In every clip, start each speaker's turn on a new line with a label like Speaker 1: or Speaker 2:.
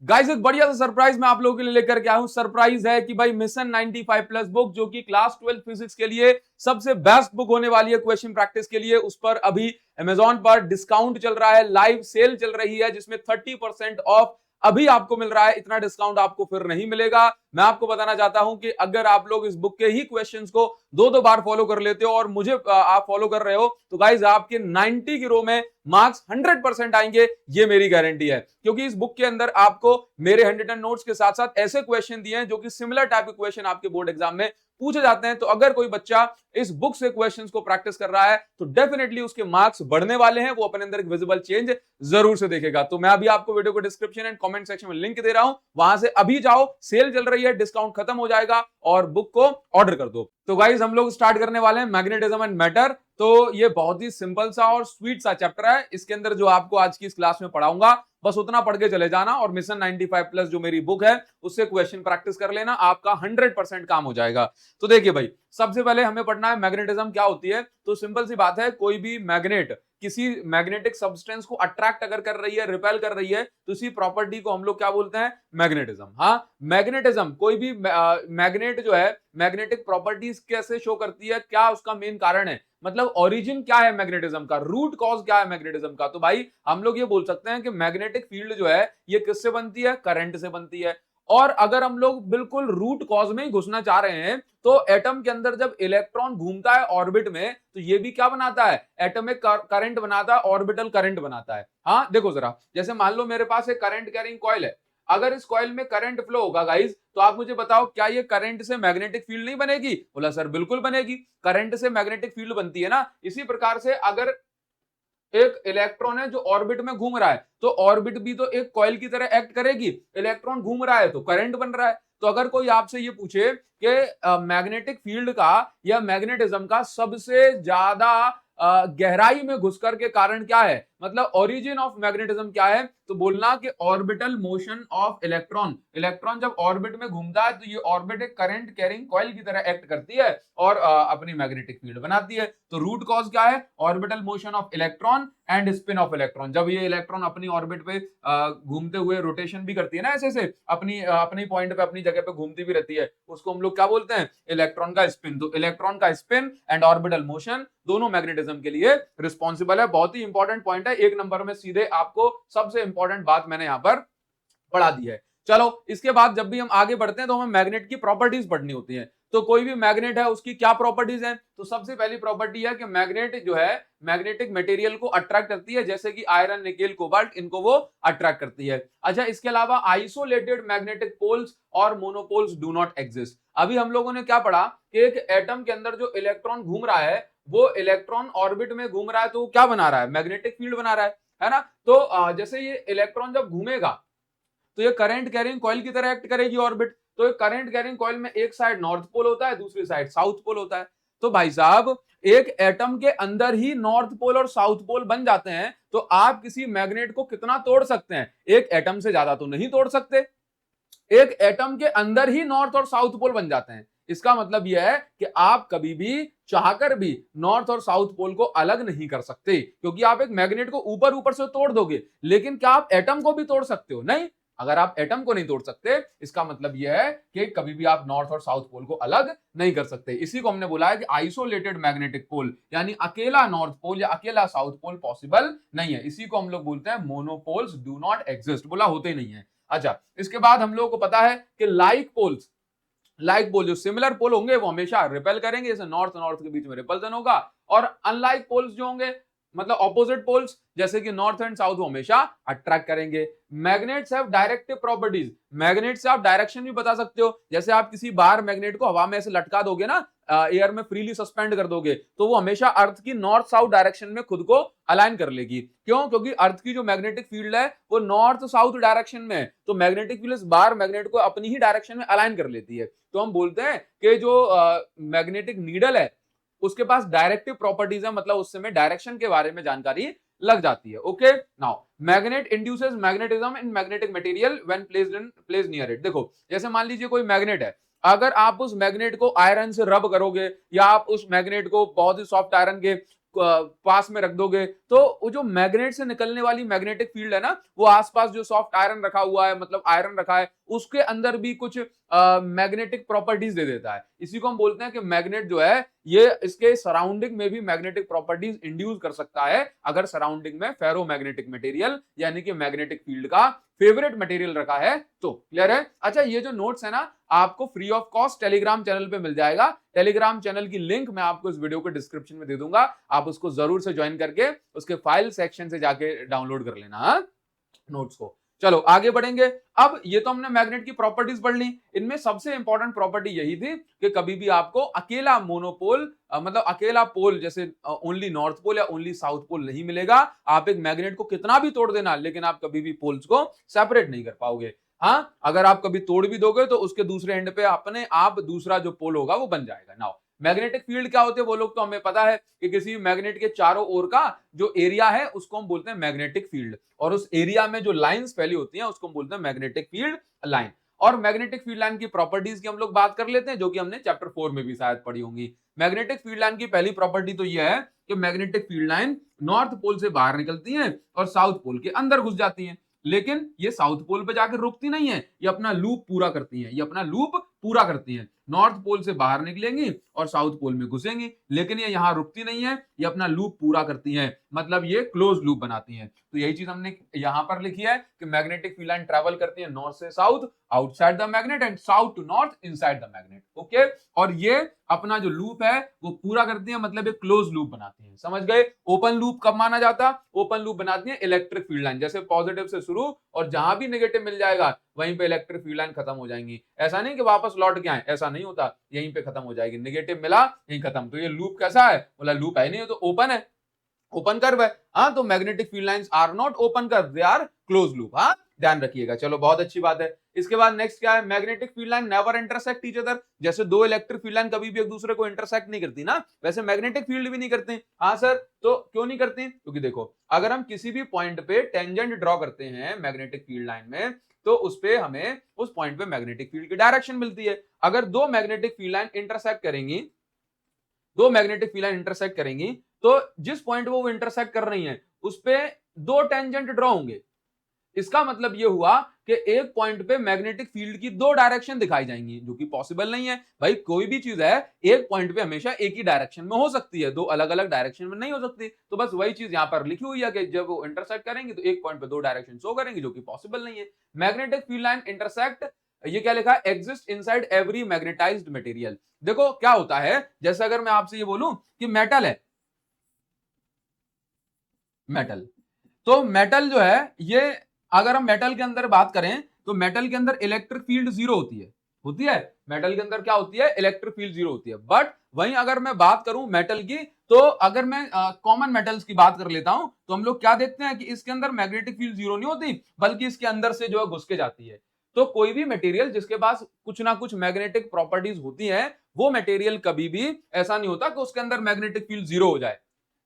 Speaker 1: Guys एक बढ़िया सा सरप्राइज मैं आप लोगों के लिए लेकर के आया हूं। सरप्राइज है कि भाई मिशन 95 प्लस बुक जो कि क्लास 12 फिजिक्स के लिए सबसे बेस्ट बुक होने वाली है क्वेश्चन प्रैक्टिस के लिए, उस पर अभी अमेजॉन पर डिस्काउंट चल रहा है, लाइव सेल चल रही है जिसमें 30% ऑफ अभी आपको मिल रहा है। इतना डिस्काउंट आपको फिर नहीं मिलेगा। मैं आपको बताना चाहता हूं कि अगर आप लोग इस बुक के ही क्वेश्चंस को दो दो बार फॉलो कर लेते हो और मुझे आप फॉलो कर रहे हो तो गाइज आपके 90 की रो में मार्क्स 100% आएंगे, ये मेरी गारंटी है। क्योंकि इस बुक के अंदर आपको मेरे 100 नोट्स के साथ साथ ऐसे क्वेश्चन दिए हैं जो कि सिमिलर टाइप के क्वेश्चन आपके बोर्ड एग्जाम में पूछे जाते हैं। तो अगर कोई बच्चा इस बुक से क्वेश्चंस को प्रैक्टिस कर रहा है तो डेफिनेटली उसके मार्क्स बढ़ने वाले हैं, वो अपने अंदर एक विजिबल चेंज जरूर से देखेगा। तो मैं अभी आपको वीडियो को डिस्क्रिप्शन एंड कमेंट सेक्शन में लिंक दे रहा हूं, वहां से अभी जाओ, सेल चल रही है, डिस्काउंट खत्म हो जाएगा और बुक को ऑर्डर कर दो। तो गाइज हम लोग स्टार्ट करने वाले हैं मैग्नेटिज्म एंड मैटर। तो ये बहुत ही सिंपल सा और स्वीट सा चैप्टर है। इसके अंदर जो आपको आज की इस क्लास में पढ़ाऊंगा बस उतना पढ़ के चले जाना और मिशन 95 प्लस जो मेरी बुक है उससे क्वेश्चन प्रैक्टिस कर लेना, आपका 100% काम हो जाएगा। तो देखिए भाई, सबसे पहले हमें पढ़ना है मैग्नेटिज्म क्या होती है। तो सिंपल सी बात है, कोई भी मैग्नेट किसी मैग्नेटिक सब्सटेंस को अट्रैक्ट अगर कर रही है, रिपेल कर रही है, तो इसी प्रॉपर्टी को हम लोग क्या बोलते हैं, मैग्नेटिज्म। हाँ, मैग्नेटिज्म कोई भी मैग्नेट जो है मैग्नेटिक प्रॉपर्टीज कैसे शो करती है, क्या उसका मेन कारण है, मतलब ओरिजिन क्या है मैग्नेटिज्म का, रूट कॉज क्या है मैग्नेटिज्म का। तो भाई हम लोग ये बोल सकते हैं कि मैग्नेटिक फील्ड जो है ये किससे बनती है, करंट से बनती है। और अगर हम लोग बिल्कुल रूट कॉज में ही घुसना चाह रहे हैं तो एटम के अंदर जब इलेक्ट्रॉन घूमता है ऑर्बिट में तो ये भी क्या बनाता है, एटमिक करंट बनाता है, ऑर्बिटल करंट बनाता है। हाँ देखो जरा, जैसे मान लो मेरे पास एक करंट कैरिंग कॉइल है, अगर इस कॉइल में करंट फ्लो होगा गाइज तो आप मुझे बताओ क्या ये करंट से मैग्नेटिक फील्ड नहीं बनेगी। बोला सर बिल्कुल बनेगी, करंट से मैग्नेटिक फील्ड बनती है ना। इसी प्रकार से अगर एक इलेक्ट्रॉन है जो ऑर्बिट में घूम रहा है तो ऑर्बिट भी तो एक कॉइल की तरह एक्ट करेगी, इलेक्ट्रॉन घूम रहा है तो करंट बन रहा है। तो अगर कोई आपसे ये पूछे कि मैग्नेटिक फील्ड का या मैग्नेटिज्म का सबसे ज्यादा गहराई में घुसकर के कारण क्या है, मतलब ओरिजिन ऑफ मैग्नेटिज्म क्या है, तो बोलना कि orbital motion of electron. Electron जब ऑर्बिट में घूमता है तो ये ऑर्बिट एक करंट कैरिंग कॉइल की तरह एक्ट करती है और अपनी मैग्नेटिक फील्ड बनाती है। तो रूट कॉज क्या है, orbital motion of electron and spin off electron. जब ये इलेक्ट्रॉन अपनी ऑर्बिट पे घूमते हुए रोटेशन भी करती है ना, ऐसे से अपनी पॉइंट पे अपनी जगह पे घूमती भी रहती है, उसको हम लोग क्या बोलते हैं, इलेक्ट्रॉन का स्पिन। तो इलेक्ट्रॉन का स्पिन एंड ऑर्बिटल मोशन दोनों मैग्नेटिज्म के लिए रिस्पॉन्सिबल है। बहुत ही इंपॉर्टेंट पॉइंट है, एक नंबर में सीधे आपको सबसे इंपॉर्टेंट बात मैंने यहां पर पढ़ा दी है। चलो इसके बाद जब भी हम आगे बढ़ते हैं तो हमें मैग्नेट की प्रॉपर्टीज पढ़नी होती है। तो कोई भी मैग्नेट है उसकी क्या प्रॉपर्टीज हैं, तो सबसे पहली प्रॉपर्टी है कि मैग्नेट जो है मैग्नेटिक मटेरियल को अट्रैक्ट करती है, जैसे कि आयरन, निकेल, कोबाल्ट, इनको वो अट्रैक्ट करती है। अच्छा, इसके अलावा आइसोलेटेड मैग्नेटिक पोल्स और मोनोपोल्स डू नॉट एग्जिस्ट। अभी हम लोगों ने क्या पढ़ा कि एक एटम के अंदर जो इलेक्ट्रॉन घूम रहा है वो इलेक्ट्रॉन ऑर्बिट में घूम रहा है तो क्या बना रहा है, मैग्नेटिक फील्ड बना रहा है ना। तो जैसे ये इलेक्ट्रॉन जब घूमेगा तो ये करंट कैरिंग कॉइल की तरह एक्ट करेगी ऑर्बिट। तो करंट कैरिंग कॉइल में एक साइड नॉर्थ पोल होता है, दूसरी साइड साउथ पोल होता है। तो भाई साहब एक एटम के अंदर ही नॉर्थ पोल और साउथ पोल बन जाते हैं, तो आप किसी मैग्नेट को कितना तोड़ सकते हैं, एक एटम से ज्यादा तो नहीं तोड़ सकते। एक एटम के अंदर ही नॉर्थ और साउथ पोल बन जाते हैं। इसका मतलब यह है कि आप कभी भी चाहकर भी नॉर्थ और साउथ पोल को अलग नहीं कर सकते, क्योंकि आप एक मैग्नेट को ऊपर ऊपर से तोड़ दोगे, लेकिन क्या आप एटम को भी तोड़ सकते हो, नहीं। अगर आप एटम को नहीं तोड़ सकते इसका मतलब यह है कि कभी भी आप नॉर्थ और साउथ पोल को अलग नहीं कर सकते। इसी को हमने बोला है कि आइसोलेटेड मैग्नेटिक पोल, यानी अकेला नॉर्थ पोल या अकेला साउथ पोल पॉसिबल नहीं है। इसी को हम लोग बोलते हैं मोनोपोल्स डू नॉट एग्जिस्ट, बोला होते ही नहीं है। अच्छा, इसके बाद हम लोगों को पता है कि लाइक पोल जो सिमिलर पोल होंगे वो हमेशा रिपेल करेंगे, जैसे नॉर्थ नॉर्थ के बीच में रिपल्सन होगा, और अनलाइक पोल्स जो होंगे मतलब ऑपोजिट पोल्स जैसे कि नॉर्थ एंड साउथ वो हमेशा अट्रैक्ट करेंगे। Magnets have directive properties, magnet से आप डायरेक्शन भी बता सकते हो। जैसे आप किसी बार मैग्नेट को हवा में ऐसे लटका दोगे ना, एयर में फ्रीली सस्पेंड कर दोगे, तो वो हमेशा अर्थ की नॉर्थ साउथ डायरेक्शन में खुद को अलाइन कर लेगी। क्यों, क्योंकि अर्थ की जो मैग्नेटिक फील्ड है वो नॉर्थ साउथ डायरेक्शन में है, तो मैग्नेटिक फील्ड इस बार मैग्नेट को अपनी ही डायरेक्शन में अलाइन कर लेती है। तो हम बोलते हैं कि जो मैग्नेटिक नीडल है उसके पास डायरेक्टिव प्रॉपर्टीज है, मतलब उससे में डायरेक्शन के बारे में जानकारी लग जाती है। Okay, now magnet induces magnetism in magnetic material when placed near it. देखो जैसे मान लीजिए कोई मैग्नेट है, अगर आप उस मैग्नेट को आयरन से रब करोगे या आप उस मैग्नेट को बहुत ही सॉफ्ट आयरन के पास में रख दोगे तो वो जो मैग्नेट से निकलने वाली मैग्नेटिक फील्ड है ना, वो आसपास जो सॉफ्ट आयरन रखा हुआ है, मतलब आयरन रखा है, उसके अंदर भी कुछ मैग्नेटिक प्रॉपर्टीज दे देता है। इसी को हम बोलते हैं कि मैग्नेट जो है ये इसके सराउंडिंग में भी मैग्नेटिक प्रॉपर्टीज इंड्यूस कर सकता है, अगर सराउंडिंग में फेरोमैग्नेटिक मटेरियल यानी कि मैग्नेटिक फील्ड का फेवरेट मटेरियल रखा है तो। क्लियर है? अच्छा, ये जो नोट्स है ना आपको free of cost Telegram channel पे मिल जाएगा। टेलीग्राम चैनल की लिंक मैं आपको इस वीडियो के डिस्क्रिप्शन में दे दूंगा, आप उसको जरूर से ज्वाइन करके उसके फाइल सेक्शन से जाके डाउनलोड कर लेना नोट्स को। चलो आगे बढ़ेंगे। अब ये तो हमने मैग्नेट की प्रॉपर्टीज पढ़ ली, इनमें सबसे इंपॉर्टेंट प्रॉपर्टी यही थी कि कभी भी आपको अकेला मोनोपोल मतलब अकेला पोल जैसे ओनली नॉर्थ पोल या ओनली साउथ पोल नहीं मिलेगा। आप एक मैग्नेट को कितना भी तोड़ देना, लेकिन आप कभी भी पोल्स को सेपरेट नहीं कर पाओगे। हाँ, अगर आप कभी तोड़ भी दोगे तो उसके दूसरे एंड पे अपने आप दूसरा जो पोल होगा वो बन जाएगा। नाउ मैग्नेटिक फील्ड क्या होते हैं वो लोग तो हमें पता है कि किसी मैग्नेट के चारों ओर का जो एरिया है उसको हम बोलते हैं मैग्नेटिक फील्ड, और उस एरिया में जो लाइंस फैली होती हैं उसको हम बोलते हैं मैग्नेटिक फील्ड लाइन। और मैग्नेटिक फील्ड लाइन की प्रॉपर्टीज की हम लोग बात कर लेते हैं, जो कि हमने चैप्टर 4 में भी शायद पढ़ी होंगी। मैग्नेटिक फील्ड लाइन की पहली प्रॉपर्टी तो यह है कि magnetic field line north pole से बाहर निकलती है और साउथ पोल के अंदर घुस जाती है, लेकिन ये साउथ पोल पे जाकर रुकती नहीं है, ये अपना लूप पूरा करती है, ये अपना लूप पूरा करती है। नॉर्थ पोल से बाहर निकलेंगी और साउथ पोल में घुसेंगी, लेकिन ये यहां रुकती नहीं है, ये अपना लूप पूरा करती है, मतलब ये क्लोज लूप बनाती है। तो यही चीज हमने यहां पर लिखी है कि मैग्नेटिक फील्ड लाइन ट्रैवल करती है नॉर्थ से south outside the magnet and south to north inside the magnet. Okay, और ये अपना जो लूप है वो पूरा करती है, मतलब एक क्लोज लूप बनाती है। समझ गए? ओपन लूप कब माना जाता? ओपन लूप बनाती है इलेक्ट्रिक फील्ड लाइन, जैसे पॉजिटिव से शुरू और जहां भी नेगेटिव मिल जाएगा वहीं पे इलेक्ट्रिक फील्ड लाइन खत्म हो जाएंगी। ऐसा नहीं कि वापस लौट के आए, ऐसा नहीं होता, यहीं पे खत्म हो जाएगी। नेगेटिव मिला यहीं खत्म। तो ये लूप कैसा है? बोला लूप है नहीं, तो ओपन है, ओपन कर्व है। हाँ, तो magnetic field lines are not open curve, they are close loop. हाँ, ध्यान रखिएगा। चलो बहुत अच्छी बात है। इसके बाद नेक्स्ट क्या है? Magnetic field line never intersect each other. जैसे दो इलेक्ट्रिक फील्ड लाइन कभी भी एक दूसरे को इंटरसेक्ट नहीं करती ना, वैसे मैग्नेटिक फील्ड भी नहीं करते। हाँ सर, तो क्यों नहीं करती? क्योंकि देखो, अगर हम किसी भी पॉइंट पे टेंजेंट ड्रॉ करते हैं मैग्नेटिक फील्ड लाइन में, तो उस पे हमें उस पॉइंट पे मैग्नेटिक फील्ड की डायरेक्शन मिलती है। अगर दो मैग्नेटिक फील्ड लाइन इंटरसेक्ट करेंगी, दो मैग्नेटिक फील्ड लाइन इंटरसेक्ट करेंगी, तो जिस पॉइंट वो इंटरसेक्ट कर रही हैं उस पे दो टेंजेंट ड्रॉ होंगे। इसका मतलब ये हुआ कि एक पॉइंट पे मैग्नेटिक फील्ड की दो डायरेक्शन दिखाई जाएंगी, जो कि पॉसिबल नहीं है। भाई कोई भी चीज है एक पॉइंट पे हमेशा एक ही डायरेक्शन में हो सकती है, दो अलग अलग डायरेक्शन में नहीं हो सकती। तो बस वही चीज यहां पर लिखी हुई है कि जब वो इंटरसेक्ट करेंगे तो एक पॉइंट पे दो डायरेक्शन शो करेंगे, जो कि पॉसिबल नहीं है। मैग्नेटिक फील्ड लाइन इंटरसेक्ट, ये क्या लिखा है? Exist inside every magnetised material. देखो क्या होता है, जैसे अगर मैं आपसे ये बोलूं कि मेटल है, मेटल, तो मेटल जो है ये, अगर हम मेटल के अंदर बात करें तो मेटल के अंदर इलेक्ट्रिक फील्ड जीरो होती है। मेटल के अंदर क्या होती है? इलेक्ट्रिक फील्ड जीरो होती है। बट वहीं अगर मैं बात करूं मेटल की, तो अगर मैं कॉमन मेटल्स की बात कर लेता हूं तो हम लोग क्या देखते हैं कि इसके अंदर मैग्नेटिक फील्ड जीरो नहीं होती, बल्कि इसके अंदर से जो है घुस के जाती है। तो कोई भी मटेरियल जिसके पास कुछ ना कुछ मैग्नेटिक प्रॉपर्टीज होती है, वो मटेरियल कभी भी ऐसा नहीं होता कि उसके अंदर मैग्नेटिक फील्ड जीरो हो जाए।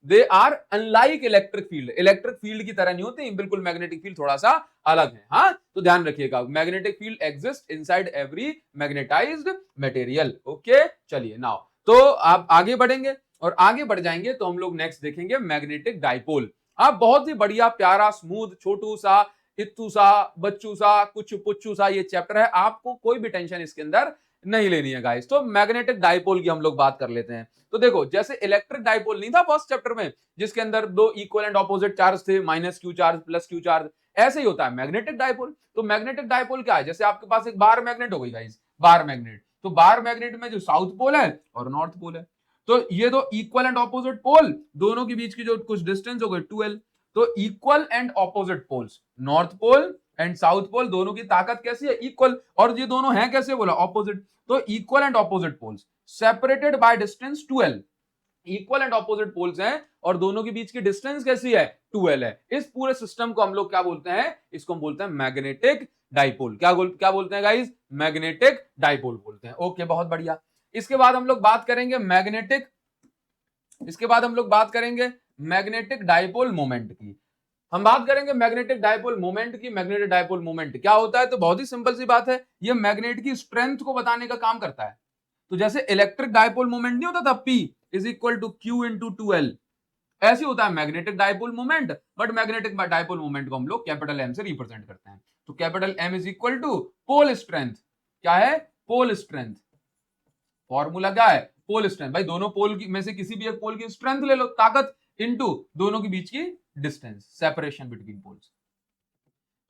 Speaker 1: They are unlike electric field, electric field की तरह नहीं होते, बिल्कुल मैग्नेटिक फील्ड थोड़ा सा अलग है। हाँ, तो ध्यान रखिएगा, magnetic field exist inside every magnetised material. Okay, चलिए नाउ तो आप आगे बढ़ेंगे और आगे बढ़ जाएंगे तो हम लोग नेक्स्ट देखेंगे मैग्नेटिक डाइपोल। हाँ, बहुत ही बढ़िया प्यारा स्मूथ छोटू सा इत्तू सा बच्चू सा कुछ पुच्चू सा ये चैप्टर है, आपको कोई भी टेंशन इसके अंदर नहीं लेनी है गाइस। तो मैग्नेटिक डाइपोल की हम लोग बात कर लेते हैं। तो देखो, जैसे इलेक्ट्रिक डाइपोल नहीं था फर्स्ट चैप्टर में, जिसके अंदर दो इक्वल एंड ऑपोजिट चार्ज थे, minus Q charge plus Q charge, ऐसे ही होता है मैग्नेटिक डाइपोल। तो मैग्नेटिक डाइपोल क्या है? जैसे आपके पास एक बार मैग्नेट हो गई गाइस, बार मैग्नेट, तो बार मैग्नेट में जो साउथ पोल है और नॉर्थ पोल है, तो ये दो इक्वल एंड ऑपोजिट पोल, दोनों के बीच की जो कुछ डिस्टेंस हो गई 12। तो equal and opposite poles, north pole and south pole, दोनों की ताकत कैसी है? इक्वल। और ये दोनों हैं कैसे? बोला ऑपोजिट। तो equal and opposite poles separated by distance 12, equal and opposite poles हैं और दोनों के बीच की डिस्टेंस कैसी है? 12 है। इस पूरे सिस्टम को हम लोग क्या बोलते हैं? इसको हम बोलते हैं मैग्नेटिक डाइपोल। क्या बोलते हैं गाइस? मैग्नेटिक डाइपोल बोलते हैं। ओके, बहुत बढ़िया। इसके बाद हम लोग बात करेंगे मैग्नेटिक डाइपोल मोमेंट की। हम बात करेंगे मैग्नेटिक डाइपोल मोमेंट की। मैग्नेटिक डाइपोल मोमेंट क्या होता है? तो बहुत ही सिंपल सी बात है, ये मैग्नेट की स्ट्रेंथ को बताने का काम करता है। तो जैसे इलेक्ट्रिक डाइपोल मोमेंट नहीं होता था, P is equal to Q into 2L, ऐसे होता है magnetic dipole moment, but magnetic dipole moment को हम लोग कैपिटल एम से रिप्रेजेंट करते हैं। तो capital M is equal to pole strength, क्या है, पोल स्ट्रेंथ। फॉर्मूला क्या है, पोल स्ट्रेंथ। भाई दोनों पोल की में से किसी भी एक पोल की स्ट्रेंथ ले लो, ताकत, इनटू दोनों के बीच की डिस्टेंस, सेपरेशन बिटवीन पोल्स।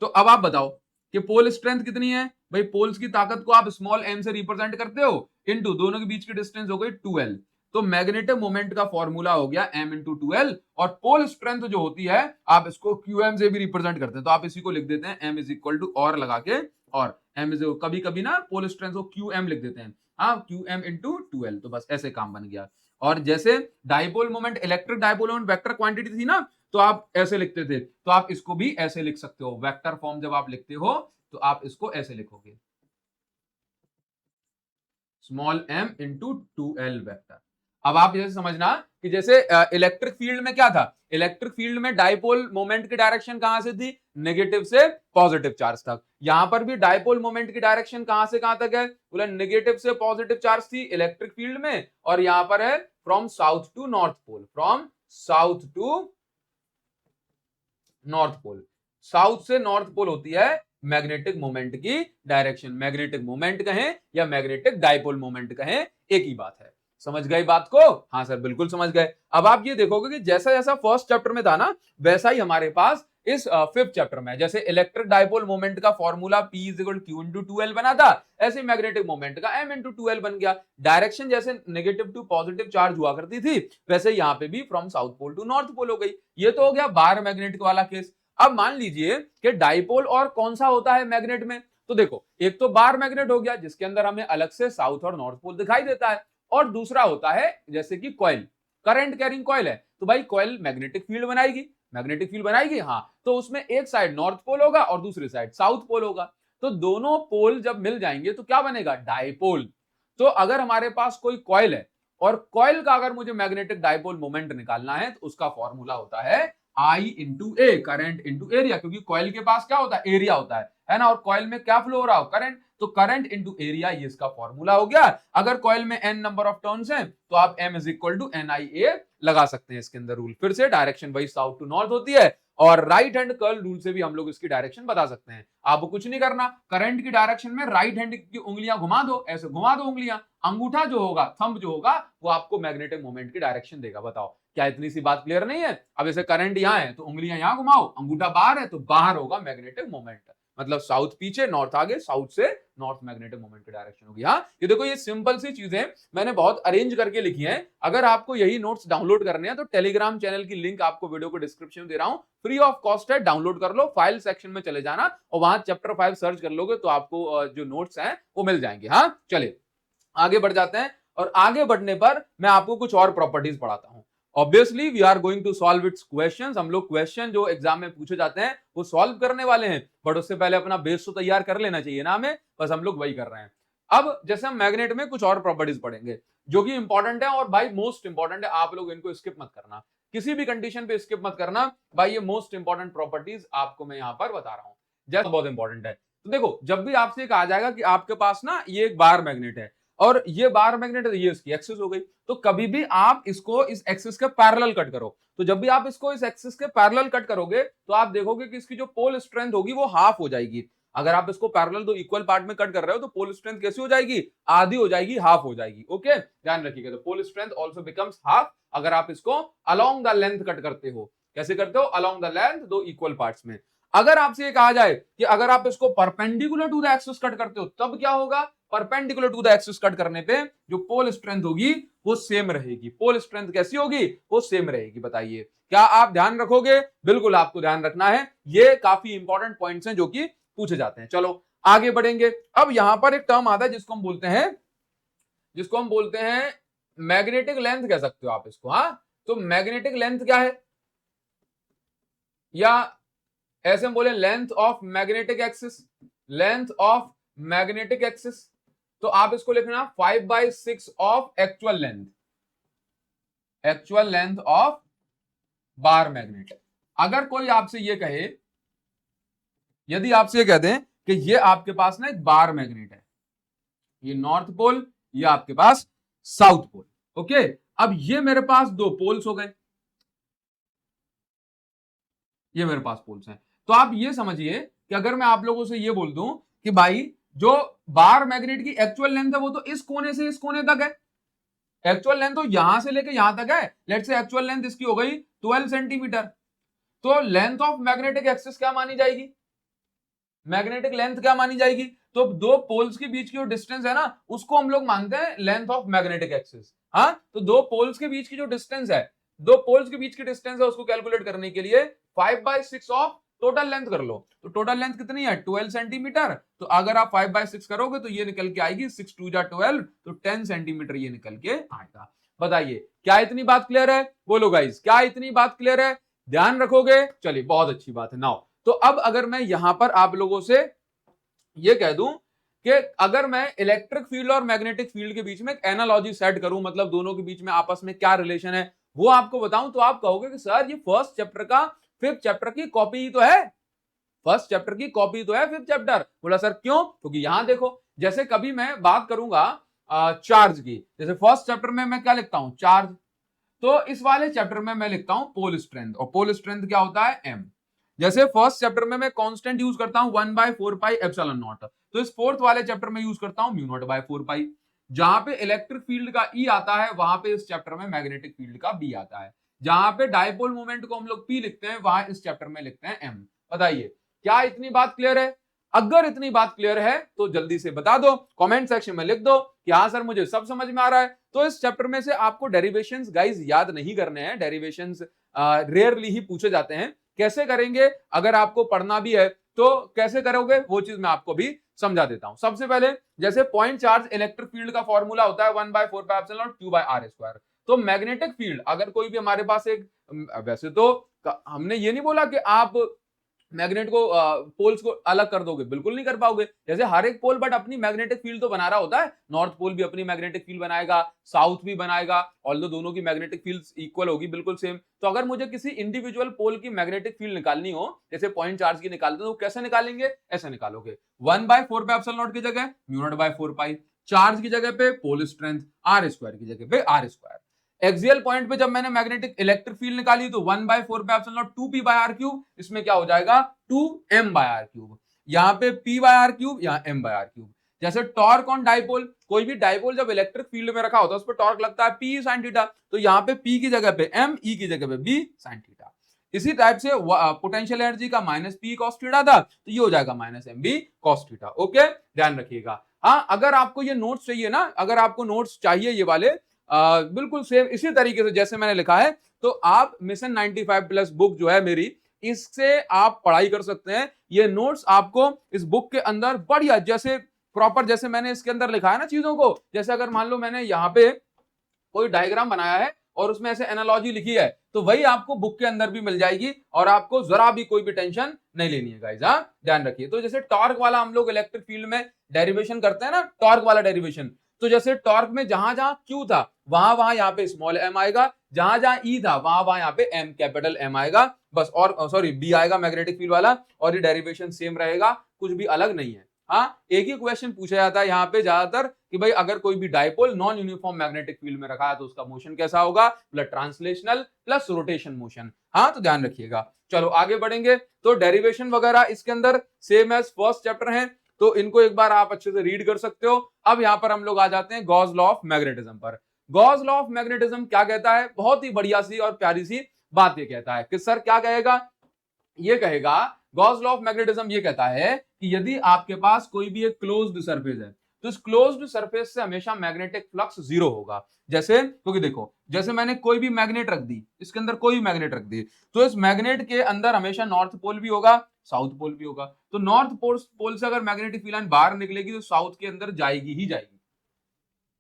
Speaker 1: तो अब आप बताओ कि पोल स्ट्रेंथ कितनी है। भाई पोल्स की ताकत को आप स्मॉल एम से रिप्रेजेंट करते हो, इनटू दोनों के बीच की डिस्टेंस हो गई 2l। तो मैग्नेटिक मोमेंट का फॉर्मूला हो गया m इंटू 2l, और पोल स्ट्रेंथ जो होती है आप इसको qm से भी रिप्रेजेंट करते हैं। तो आप इसी को लिख देते हैं m इज इक्वल टू और लगा के, और m इज, कभी कभी ना पोल स्ट्रेंथ को qm लिख देते हैं, हाँ, qm इंटू 2l। तो बस ऐसे काम बन गया। और जैसे dipole moment, electric dipole moment vector quantity थी ना, तो आप ऐसे लिखते थे, तो आप इसको भी ऐसे लिख सकते हो। वेक्टर फॉर्म जब आप लिखते हो तो आप इसको ऐसे लिखोगे, small m into 2l vector. अब आप जैसे समझना कि जैसे इलेक्ट्रिक फील्ड में क्या था, इलेक्ट्रिक फील्ड में डाइपोल मोमेंट की डायरेक्शन कहां से थी, नेगेटिव से पॉजिटिव चार्ज तक। यहां पर भी डाइपोल मोमेंट की डायरेक्शन कहां से कहां तक है, बोला नेगेटिव से पॉजिटिव चार्ज थी इलेक्ट्रिक फील्ड में, और यहां पर है from south to north pole, from south to north pole. South से नॉर्थ पोल होती है मैग्नेटिक मोमेंट की डायरेक्शन। मैग्नेटिक मोमेंट कहें या मैग्नेटिक डाइपोल मोमेंट कहें, एक ही बात है। समझ गए बात को, हाँ सर बिल्कुल समझ गए। अब आप ये देखोगे कि जैसा जैसा फर्स्ट चैप्टर में था ना, वैसा ही हमारे पास इस फिफ्थ चैप्टर में, जैसे इलेक्ट्रिक डाइपोल मोमेंट का formula P is equal to Q into 2L बना था, ऐसे मैग्नेटिक मोमेंट का M इंटू 2L बन गया। डायरेक्शन जैसे नेगेटिव टू पॉजिटिव चार्ज हुआ करती थी, वैसे यहाँ पे भी from south pole to north pole हो गई। ये तो हो गया बार मैग्नेटिक वाला केस। अब मान लीजिए कि डाइपोल और कौन सा होता है मैग्नेट में, तो देखो एक तो बार मैग्नेट हो गया जिसके अंदर हमें अलग से साउथ और नॉर्थ पोल दिखाई देता है, और दूसरा होता है जैसे कि कॉइल, करंट कैरिंग कॉइल है। तो भाई कॉइल मैग्नेटिक फील्ड बनाएगी, मैग्नेटिक फील्ड बनाएगी, हाँ, तो उसमें एक साइड नॉर्थ पोल होगा और दूसरी साइड साउथ पोल होगा। तो दोनों पोल जब मिल जाएंगे तो क्या बनेगा, डाइपोल। तो अगर हमारे पास कोई कॉइल है और कॉइल का अगर मुझे मैग्नेटिक डाइपोल मोमेंट निकालना है तो उसका फॉर्मूला होता है I into A, current into area, क्योंकि कॉइल के पास क्या होता है, एरिया होता है ना, और कॉइल में क्या फ्लो हो रहा हो, करंट, तो करंट इंटू एरिया, ये इसका फॉर्मूला हो गया। अगर कॉइल में n नंबर ऑफ टर्न्स हैं तो आप m is equal to NIA लगा सकते हैं इसके अंदर रूल। फिर से डायरेक्शन वही साउथ टू नॉर्थ होती है, और राइट हैंड कर्ल रूल से भी हम लोग इसकी डायरेक्शन बता सकते हैं। आपको कुछ नहीं करना, करंट की डायरेक्शन में राइट हैंड की उंगलियां घुमा दो, ऐसे घुमा दो उंगलियां, अंगूठा जो होगा, थंब जो होगा, वो आपको मैग्नेटिक मोमेंट की डायरेक्शन देगा। बताओ क्या इतनी सी बात क्लियर नहीं है। अब जैसे करंट यहां है तो उंगलियां यहां घुमाओ, अंगूठा बाहर है तो बाहर होगा मैग्नेटिक मोमेंट, मतलब साउथ पीछे नॉर्थ आगे, साउथ से नॉर्थ मैग्नेटिक मोमेंट की डायरेक्शन होगी। हाँ, ये देखो ये सिंपल सी चीजें मैंने बहुत अरेंज करके लिखी हैं। अगर आपको यही नोट्स डाउनलोड करने हैं तो टेलीग्राम चैनल की लिंक आपको वीडियो को डिस्क्रिप्शन में दे रहा हूं, फ्री ऑफ कॉस्ट है, डाउनलोड कर लो। फाइल सेक्शन में चले जाना और वहां चैप्टर 5 सर्च कर लोगे तो आपको जो नोट्स हैं वो मिल जाएंगे। हाँ चलिए आगे बढ़ जाते हैं, और आगे बढ़ने पर मैं आपको कुछ और प्रॉपर्टीज पढ़ाता हूं। Obviously we are going to solve its questions. हम लोग क्वेश्चन जो एग्जाम में पूछे जाते हैं वो सॉल्व करने वाले हैं, बट उससे पहले अपना बेस तो तैयार कर लेना चाहिए ना हमें, बस हम लोग वही कर रहे हैं। अब जैसे हम मैग्नेट में कुछ और प्रॉपर्टीज पढ़ेंगे जो कि इंपॉर्टेंट है, और भाई मोस्ट इंपॉर्टेंट है, आप लोग इनको स्किप मत करना, किसी भी कंडीशन पे स्किप मत करना भाई। ये मोस्ट इंपॉर्टेंट प्रॉपर्टीज आपको मैं यहां पर बता रहा हूं, जैसे बहुत इंपॉर्टेंट है। तो देखो जब भी आपसे कहा जाएगा कि आपके पास ना ये एक बार मैग्नेट है और ये बार मैग्नेट है, ये इसकी एक्सिस हो गई, तो कभी भी आप इसको इस एक्सिस के पैरेलल कट करो। तो जब भी आप इसको इस एक्सिस के पैरेलल कट करोगे तो आप देखोगे कि इसकी जो पोल स्ट्रेंथ होगी वो हाफ हो जाएगी। अगर आप इसको पैरेलल दो इक्वल पार्ट में कट कर रहे हो तो पोल स्ट्रेंथ कैसी हो जाएगी, आधी हो जाएगी, हाफ हो जाएगी। ओके ध्यान रखिएगा, तो pole strength also becomes half अगर आप इसको अलोंग द लेंथ कट करते हो। कैसे करते हो, अलोंग द लेंथ दो इक्वल पार्ट्स में। अगर आपसे ये कहा जाए कि अगर आप इसको perpendicular to the axis cut करते हो तब क्या होगा, perpendicular to the axis cut करने पे जो पोल स्ट्रेंथ होगी वो सेम रहेगी। पोल स्ट्रेंथ कैसी होगी, वो सेम रहेगी। बताइए क्या आप ध्यान रखोगे, बिल्कुल आपको ध्यान रखना है, ये काफी इंपॉर्टेंट पॉइंट्स हैं जो कि पूछे जाते हैं। चलो आगे बढ़ेंगे। अब यहां पर एक टर्म आता है जिसको हम बोलते हैं मैग्नेटिक लेंथ कह सकते हो आप इसको। हाँ तो मैग्नेटिक लेंथ क्या है, या ऐसे हम बोले length of magnetic axis, length of magnetic axis. तो आप इसको लिखना 5/6 of actual length of bar magnet. अगर कोई आपसे ये कहे, यदि आपसे ये कहते हैं कि ये आपके पास ना एक बार मैग्नेट है, ये नॉर्थ पोल, ये आपके पास साउथ पोल। ओके अब ये मेरे पास दो पोल्स हो गए, ये मेरे पास पोल्स हैं। तो आप ये समझिए कि अगर मैं आप लोगों से ये बोल दूं कि भाई जो बार मैग्नेट की एक्चुअल लेंथ है वो तो इस कोने से इस कोने तक है, एक्चुअल लेंथ तो यहां से लेके यहां तक है। लेट्स से एक्चुअल लेंथ इसकी हो गई 12 सेंटीमीटर। तो लेंथ ऑफ मैग्नेटिक एक्सिस क्या मानी जाएगी, मैग्नेटिक लेंथ क्या मानी जाएगी, तो दो पोल्स के बीच की जो डिस्टेंस है ना उसको हम लोग मानते हैं लेंथ ऑफ मैग्नेटिक एक्सिस। हाँ, तो दो पोल्स के बीच की जो डिस्टेंस है, दो पोल्स के बीच की डिस्टेंस है उसको कैलकुलेट करने के लिए 5/6 ऑफ टोटल लेंथ कर लो। तो टोटल लेंथ कितनी है 12 सेंटीमीटर। तो अगर आप 5/6 करोगे तो ये निकल के आएगी 6 2 जा 12, तो 10 सेंटीमीटर ये निकल के आएगा। बताइए क्या इतनी बात क्लियर है, बोलो गाइस क्या इतनी बात क्लियर है, ध्यान रखोगे, चलिए बहुत अच्छी बात है। नाउ तो अब अगर मैं यहां पर आप लोगों से ये कह दूं कि अगर मैं इलेक्ट्रिक फील्ड और मैग्नेटिक फील्ड के बीच में एक एनालॉजी सेट करूं, मतलब दोनों के बीच में आपस में क्या रिलेशन है वो आपको बताऊं, तो आप कहोगे कि सर ये फर्स्ट चैप्टर का 5th चैप्टर की कॉपी ही तो है, फर्स्ट चैप्टर की कॉपी तो है 5th चैप्टर। बोला सर क्यों, क्योंकि यहां देखो जैसे कभी मैं बात करूंगा चार्ज की, जैसे फर्स्ट चैप्टर में मैं क्या लिखता हूं चार्ज, तो इस वाले चैप्टर में मैं लिखता हूं पोल स्ट्रेंथ, और पोल स्ट्रेंथ क्या होता है एम। जैसे फर्स्ट चैप्टर में मैं कांस्टेंट यूज करता हूं 1/4 पाई एप्सिलॉन नॉट, तो इस फोर्थ वाले चैप्टर में यूज करता हूं म्यू नॉट बाय 4 पाई। जहां पे इलेक्ट्रिक फील्ड का ई आता है वहां पे इस चैप्टर में मैग्नेटिक फील्ड का बी आता है। जहां पे डायपोल मोमेंट को हम लोग पी लिखते हैं वहां इस चैप्टर में लिखते हैं एम। बताइए क्या इतनी बात क्लियर है, अगर इतनी बात क्लियर है तो जल्दी से बता दो, कमेंट सेक्शन में लिख दो कि हाँ सर मुझे सब समझ में आ रहा है। तो इस चैप्टर में से आपको डेरिवेशंस गाइस याद नहीं करने हैं, डेरिवेशंस रेयरली ही पूछे जाते हैं। कैसे करेंगे अगर आपको पढ़ना भी है तो कैसे करोगे वो चीज मैं आपको भी समझा देता हूं। सबसे पहले जैसे पॉइंट चार्ज इलेक्ट्रिक फील्ड का फॉर्मूला होता है 1/4 pi epsilon naught q by r square. तो मैग्नेटिक फील्ड अगर कोई भी हमारे पास एक वैसे तो हमने ये नहीं बोला कि आप मैग्नेट को पोल्स को अलग कर दोगे, बिल्कुल नहीं कर पाओगे। जैसे हर एक पोल बट अपनी मैग्नेटिक फील्ड तो बना रहा होता है, नॉर्थ पोल भी अपनी मैग्नेटिक फील्ड बनाएगा, साउथ भी बनाएगा, ऑल्दो दोनों की मैग्नेटिक फील्ड्स इक्वल होगी बिल्कुल सेम। तो अगर मुझे किसी इंडिविजुअल पोल की मैग्नेटिक फील्ड निकालनी हो, जैसे पॉइंट चार्ज की निकालते हो तो कैसे निकालेंगे, ऐसे निकालोगे 1/4 पाई एप्सिलॉन नॉट की जगह म्यू नॉट बाय 4 पाई, चार्ज की जगह पे पोल स्ट्रेंथ, आर स्क्वायर की जगह पे आर स्क्वायर। एक्सियल पॉइंट पे जब मैंने मैग्नेटिक इलेक्ट्रिक फील्ड निकाली तो 1/4 पे epsilon naught 2p by r cube, इसमें क्या हो जाएगा 2m बाय r क्यूब, यहाँ पे p बाय r क्यूब, यहाँ m बाय r क्यूब। जैसे टॉर्क ऑन डाइपोल, कोई भी डाइपोल जब इलेक्ट्रिक फील्ड में रखा होता है उस पर टॉर्क लगता है p sin थीटा, तो यहाँ पे p की जगह पे m, e की जगह पे b sin थीटा। इसी टाइप से पोटेंशियल एनर्जी का -p cos थीटा था तो ये हो जाएगा -mb cos थीटा। ओके ध्यान रखिएगा। हाँ अगर आपको ये नोट्स चाहिए ना, अगर आपको नोट्स चाहिए ये वाले बिल्कुल सेम इसी तरीके से जैसे मैंने लिखा है, तो आप मिशन 95 प्लस बुक जो है मेरी, इससे आप पढ़ाई कर सकते हैं। ये नोट्स आपको इस बुक के अंदर बढ़िया जैसे प्रॉपर जैसे मैंने इसके अंदर लिखा है ना चीजों को, जैसे अगर मान लो मैंने यहाँ पे कोई डायग्राम बनाया है और उसमें ऐसे एनालॉजी लिखी है तो वही आपको बुक के अंदर भी मिल जाएगी और आपको जरा भी कोई भी टेंशन नहीं लेनी है गाइस। हाँ ध्यान रखिए। तो जैसे टॉर्क वाला हम लोग इलेक्ट्रिक फील्ड में डेरिवेशन करते हैं ना, टॉर्क वाला डेरिवेशन, तो जैसे टॉर्क में जहां जहां Q था वहां वहां यहाँ पे स्मॉल m आएगा, जहां जहां E था वहां वहां यहाँ पे m कैपिटल M आएगा बस, और सॉरी B आएगा मैग्नेटिक फील्ड वाला, और ये डेरिवेशन सेम रहेगा, कुछ भी अलग नहीं है। हाँ एक ही क्वेश्चन पूछा जाता है यहाँ पे ज्यादातर कि भाई अगर कोई भी dipole non uniform magnetic field में रखा है तो उसका मोशन कैसा होगा, plus translational plus rotation motion. हाँ तो ध्यान रखिएगा। चलो आगे बढ़ेंगे। तो डेरिवेशन वगैरह इसके अंदर सेम एज फर्स्ट चैप्टर है, तो इनको एक बार आप अच्छे से रीड कर सकते हो। अब यहाँ पर हम लोग आ जाते हैं गॉस लॉ ऑफ मैग्नेटिज्म पर। गॉस लॉ ऑफ मैग्नेटिज्म क्या कहता है, बहुत ही बढ़िया सी और प्यारी सी बात ये कहता है कि सर क्या कहेगा, ये कहेगा गॉस लॉ ऑफ मैग्नेटिज्म ये कहता है कि यदि आपके पास कोई भी एक क्लोज्ड सरफेस है तो इस क्लोज्ड सरफेस से हमेशा मैग्नेटिक फ्लक्स जीरो होगा। जैसे क्योंकि देखो जैसे मैंने कोई भी मैग्नेट रख दी, इसके अंदर कोई भी मैग्नेट रख दी, तो इस मैग्नेट के अंदर हमेशा नॉर्थ पोल भी होगा साउथ पोल भी होगा। तो नॉर्थ पोल से अगर मैग्नेटिक फील्ड लाइन बाहर निकलेगी तो साउथ के अंदर जाएगी ही जाएगी,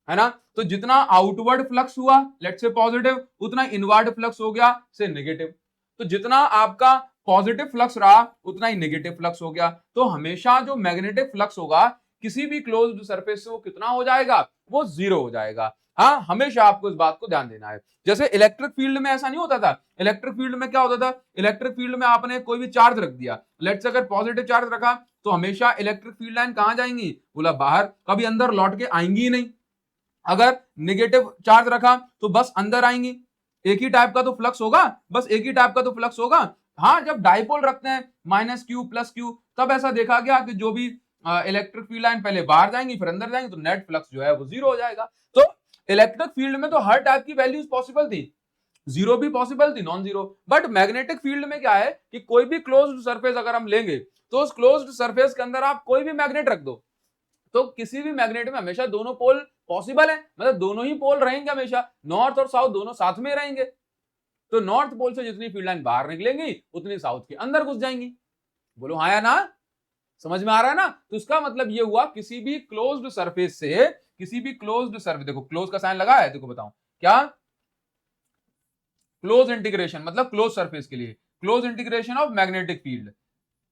Speaker 1: है ना। तो जितना आउटवर्ड फ्लक्स हुआ लेट्स से पॉजिटिव, उतना इनवर्ड फ्लक्स हो गया से नेगेटिव। तो जितना आपका पॉजिटिव फ्लक्स रहा उतना ही नेगेटिव फ्लक्स हो गया। तो हमेशा जो मैग्नेटिक फ्लक्स होगा किसी भी क्लोज्ड सरफेस से वो कितना हो जाएगा, वो जीरो हो जाएगा। हाँ हमेशा आपको इस बात को ध्यान देना है। जैसे इलेक्ट्रिक फील्ड में ऐसा नहीं होता था, इलेक्ट्रिक फील्ड में क्या होता था, इलेक्ट्रिक फील्ड में आपने कोई भी चार्ज रख दिया, लेट्स अगर पॉजिटिव चार्ज रखा तो हमेशा इलेक्ट्रिक फील्ड लाइन कहां जाएंगी, बोला बाहर, कभी अंदर लौट के आएंगी ही नहीं। अगर नेगेटिव चार्ज रखा तो बस अंदर आएंगी, एक ही टाइप का तो फ्लक्स होगा, बस एक ही टाइप का तो फ्लक्स होगा, हाँ, जब डाइपोल रखते हैं -q + q, तब ऐसा देखा गया कि जो भी इलेक्ट्रिक फील्ड लाइन पहले बाहर जाएंगी फिर अंदर जाएंगी, तो नेट फ्लक्स जो है वो 0 हो जाएगा। तो इलेक्ट्रिक फील्ड में तो हर टाइप की वैल्यूज पॉसिबल थी, 0 भी पॉसिबल थी, non zero. But magnetic field में क्या है कि कोई भी क्लोज्ड सरफेस अगर हम लेंगे तो उस क्लोज्ड सरफेस के अंदर आप कोई भी मैग्नेट रख दो, तो किसी भी मैग्नेट में हमेशा दोनों पोल पॉसिबल है, मतलब दोनों ही पोल रहेंगे हमेशा, नॉर्थ और साउथ दोनों साथ में रहेंगे। तो नॉर्थ पोल से जितनी फील्ड लाइन बाहर निकलेंगी उतनी साउथ के अंदर घुस जाएंगी। बोलो हाँ या ना, समझ में आ रहा है ना। तो इसका मतलब ये हुआ किसी भी क्लोज्ड सरफेस से, किसी भी क्लोज्ड सरफेस, देखो क्लोज का साइन लगा है, देखो बताऊं क्या, क्लोज इंटीग्रेशन मतलब क्लोज सरफेस के लिए close integration of magnetic field,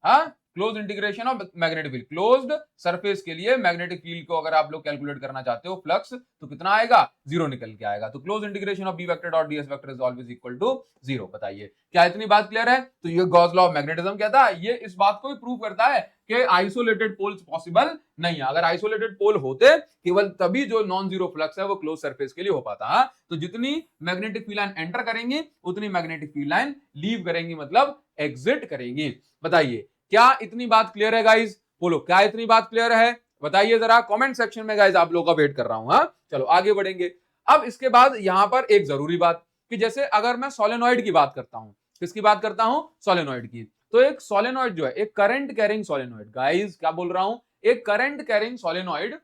Speaker 1: हाँ close integration of magnetic field, closed surface के लिए मैग्नेटिक फील्ड को अगर आप लोग कैलकुलेट करना चाहते हो फ्लक्स, तो कितना आएगा, 0 निकल के आएगा। तो close integration of B vector dot DS vector is always equal to 0। बताइए क्या इतनी बात क्लियर है। तो ये गॉस लॉ ऑफ मैग्नेटिज्म कहता है, ये इस बात को भी प्रूव करता है कि आइसोलेटेड पोल्स पॉसिबल नहीं है। अगर आइसोलेटेड पोल होते केवल तभी जो नॉन जीरो फ्लक्स है वो क्लोज सरफेस के लिए हो पाता है। तो जितनी मैग्नेटिक फील्ड लाइन एंटर करेंगी उतनी मैग्नेटिक फील्ड लाइन लीव करेंगी, मतलब एग्जिट करेंगी। बताइए क्या इतनी बात क्लियर है गाइज, बोलो क्या इतनी बात क्लियर है, बताइए जरा कमेंट सेक्शन में गाइज, आप लोगों का वेट कर रहा हूं। हाँ चलो आगे बढ़ेंगे। अब इसके बाद यहां पर एक जरूरी बात कि जैसे अगर मैं सोलेनॉइड की बात करता हूं, किसकी बात करता हूं, सोलेनॉइड की, तो एक सोलेनॉइड जो है एक करंट कैरिंग सोलेनॉइड, गाइज क्या बोल रहा हूं, एक करंट कैरिंग सोलेनॉइड,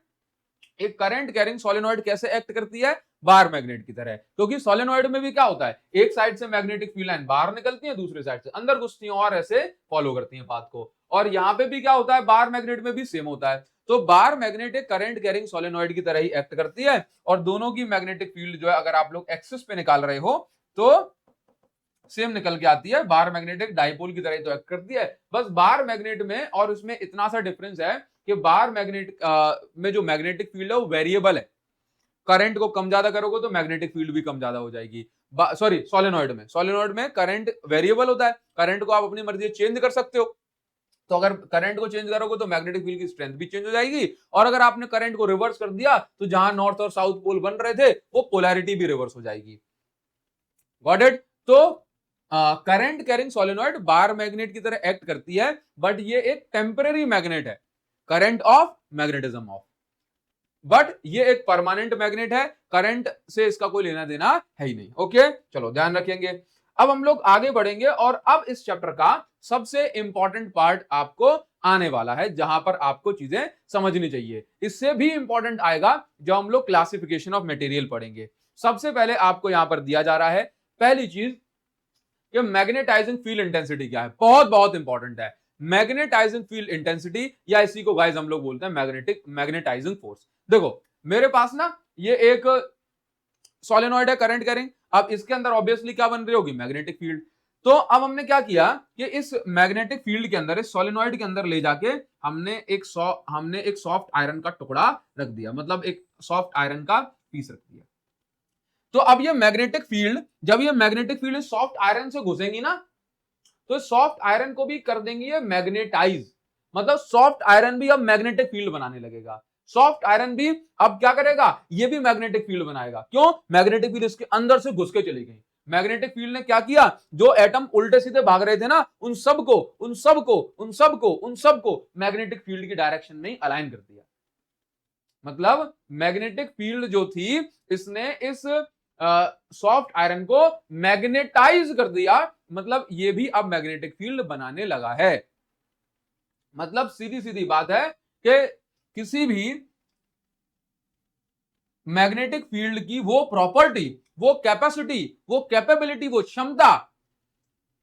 Speaker 1: एक करंट कैरिंग सोलेनॉइड कैसे एक्ट करती है, बार मैग्नेट की तरह। क्योंकि सोलेनॉइड में भी क्या होता है, एक साइड से मैग्नेटिक फील्ड लाइन बाहर निकलती है, दूसरे साइड से अंदर घुसती है और ऐसे फॉलो करती है पाथ को। और यहां पे भी क्या होता है, बार मैग्नेट में भी सेम होता है। तो बार मैग्नेट एक करंट कैरिंग सोलेनॉइड की तरह ही एक्ट करती है, और दोनों की मैग्नेटिक फील्ड जो है अगर आप लोग एक्सिस पे निकाल रहे हो तो सेम निकल के आती है, बार मैग्नेटिक डाइपोल की तरह ही तो एक्ट करती है। बस बार मैग्नेट में और उसमें इतना सा डिफरेंस है कि बार मैग्नेट में जो मैग्नेटिक फील्ड है वो वेरिएबल है, करंट को कम ज्यादा करोगे तो मैग्नेटिक फील्ड भी कम ज्यादा हो जाएगी। सॉरी सोलेनॉइड में करंट वेरिएबल होता है, करंट को आप अपनी मर्जी से चेंज कर सकते हो। तो अगर करंट को चेंज करोगे तो मैग्नेटिक फील्ड की स्ट्रेंथ भी चेंज हो जाएगी, और अगर आपने करंट को रिवर्स कर दिया तो जहां नॉर्थ और साउथ पोल बन रहे थे वो पोलैरिटी भी रिवर्स हो जाएगी। Got it. तो current carrying solenoid bar magnet की तरह एक्ट करती है, बट ये एक टेम्पररी मैग्नेट है, current off magnetism off, but ये एक परमानेंट मैग्नेट है, करंट से इसका कोई लेना देना है ही नहीं। ओके चलो ध्यान रखेंगे। अब हम लोग आगे बढ़ेंगे और अब इस चैप्टर का सबसे इंपॉर्टेंट पार्ट आपको आने वाला है, जहां पर आपको चीजें समझनी चाहिए। इससे भी इंपॉर्टेंट आएगा जब हम लोग क्लासिफिकेशन ऑफ मटेरियल पढ़ेंगे। सबसे पहले आपको यहां पर दिया जा रहा है पहली चीज कि मैग्नेटाइजिंग फील्ड इंटेंसिटी क्या है, बहुत बहुत इंपॉर्टेंट है। मैग्नेटाइजिंग फील्ड इंटेंसिटी, या इसी को गाइस हम लोग बोलते हैं मैग्नेटाइजिंग फोर्स। देखो मेरे पास ना ये एक सोलेनॉइड है करंट कैरिंग, अब इसके अंदर ऑब्वियसली क्या बन रही होगी, मैग्नेटिक फील्ड। तो अब हमने क्या किया कि इस मैग्नेटिक फील्ड के अंदर, इस सोलेनॉइड के अंदर ले जाके हमने एक सॉफ्ट आयरन का टुकड़ा रख दिया, मतलब एक सॉफ्ट आयरन का पीस रख दिया। तो अब ये मैग्नेटिक फील्ड, जब ये मैग्नेटिक फील्ड सॉफ्ट आयरन से घुसेंगी ना, तो सॉफ्ट आयरन को भी कर देंगी ये मैग्नेटाइज, मतलब सॉफ्ट आयरन भी अब मैग्नेटिक फील्ड बनाने लगेगा। सॉफ्ट आयरन भी अब क्या करेगा, ये भी मैग्नेटिक फील्ड बनाएगा। क्यों, मैग्नेटिक फील्ड इसके अंदर से घुस के चली गई। मैग्नेटिक फील्ड ने क्या किया, जो एटम उल्टे सीधे भाग रहे थे ना, उन सबको मैग्नेटिक फील्ड की डायरेक्शन में अलाइन कर दिया। मतलब मैग्नेटिक फील्ड जो थी इसने इस सॉफ्ट आयरन को मैग्नेटाइज कर दिया, मतलब ये भी अब मैग्नेटिक फील्ड बनाने लगा है। मतलब सीधी सीधी बात है कि किसी भी मैग्नेटिक फील्ड की वो प्रॉपर्टी, वो कैपेसिटी, वो कैपेबिलिटी, वो क्षमता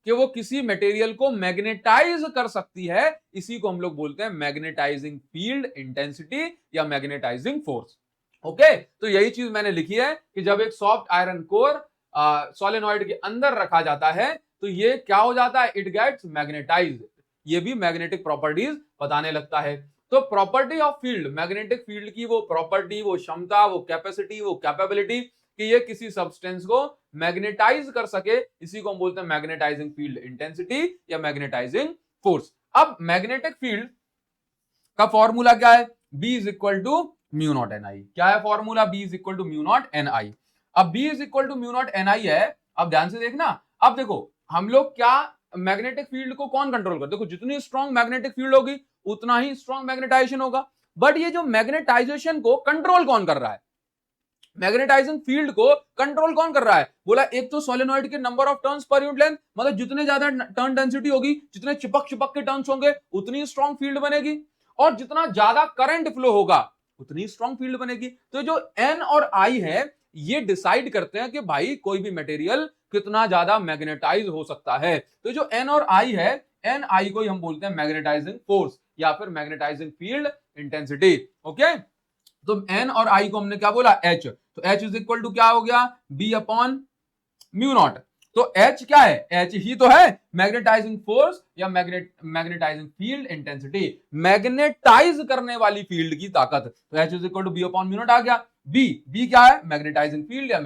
Speaker 1: कि वो किसी मटेरियल को मैग्नेटाइज कर सकती है, इसी को हम लोग बोलते हैं मैग्नेटाइजिंग फील्ड इंटेंसिटी या मैग्नेटाइजिंग फोर्स। ओके तो यही चीज मैंने लिखी है कि जब एक सॉफ्ट आयरन कोर सोलेनॉइड के अंदर रखा जाता है तो ये क्या हो जाता है, इट गेट्स मैग्नेटाइज्ड, ये भी मैग्नेटिक प्रॉपर्टीज बताने लगता है। तो property of field, magnetic field की वो प्रॉपर्टी, वो क्षमता, वो कैपेसिटी, वो कैपेबिलिटी कि ये किसी सब्सटेंस को मैग्नेटाइज कर सके, इसी को हम बोलते हैं मैग्नेटाइजिंग फील्ड इंटेंसिटी या मैग्नेटाइजिंग फोर्स। अब मैग्नेटिक फील्ड का फॉर्मूला क्या है, B is equal to mu naught N I. क्या है formula, B is equal to mu naught N I. अब B is equal to mu naught N I है, अब ध्यान से देखना। अब देखो हम लोग क्या मैग्नेटिक फील्ड को कौन कंट्रोल कर, देखो जितनी स्ट्रॉन्ग मैग्नेटिक फील्ड होगी उतना ही स्ट्रॉन्ग मैग्नेटाइजेशन होगा। बट ये जो मैग्नेटाइजेशन को कंट्रोल कौन कर रहा है, मैग्नेटाइजिंग फील्ड को कंट्रोल कौन कर रहा है, बोला एक तो सोलेनॉइड के number of turns per unit length, मतलब जितने ज्यादा टर्न डेंसिटी होगी, जितने चिपक चिपक के टर्न्स होंगे उतनी स्ट्रॉन्ग फील्ड बनेगी, और जितना ज्यादा करंट फ्लो होगा उतनी स्ट्रॉन्ग फील्ड बनेगी। तो जो एन और आई है ये डिसाइड करते हैं कि भाई कोई भी मटेरियल कितना ज्यादा मैग्नेटाइज हो सकता है। तो जो एन और आई है, एन आई को हम बोलते हैं मैग्नेटाइजिंग फोर्स या फिर मैग्नेटाइजिंग फील्ड इंटेंसिटी। ओके, तो एन और आई को हमने क्या बोला, एच, तो एच इज इक्वल टू क्या हो गया, बी अपॉन म्यू नॉट। तो एच क्या है, एच ही तो है मैग्नेटाइजिंग फोर्स या मैग्नेटाइजिंग फील्ड इंटेंसिटी, मैग्नेटाइज करने वाली फील्ड की ताकत। तो H is equal to B upon mu naught आ गया। बी क्या है, मैग्नेटाइजिंग फील्ड या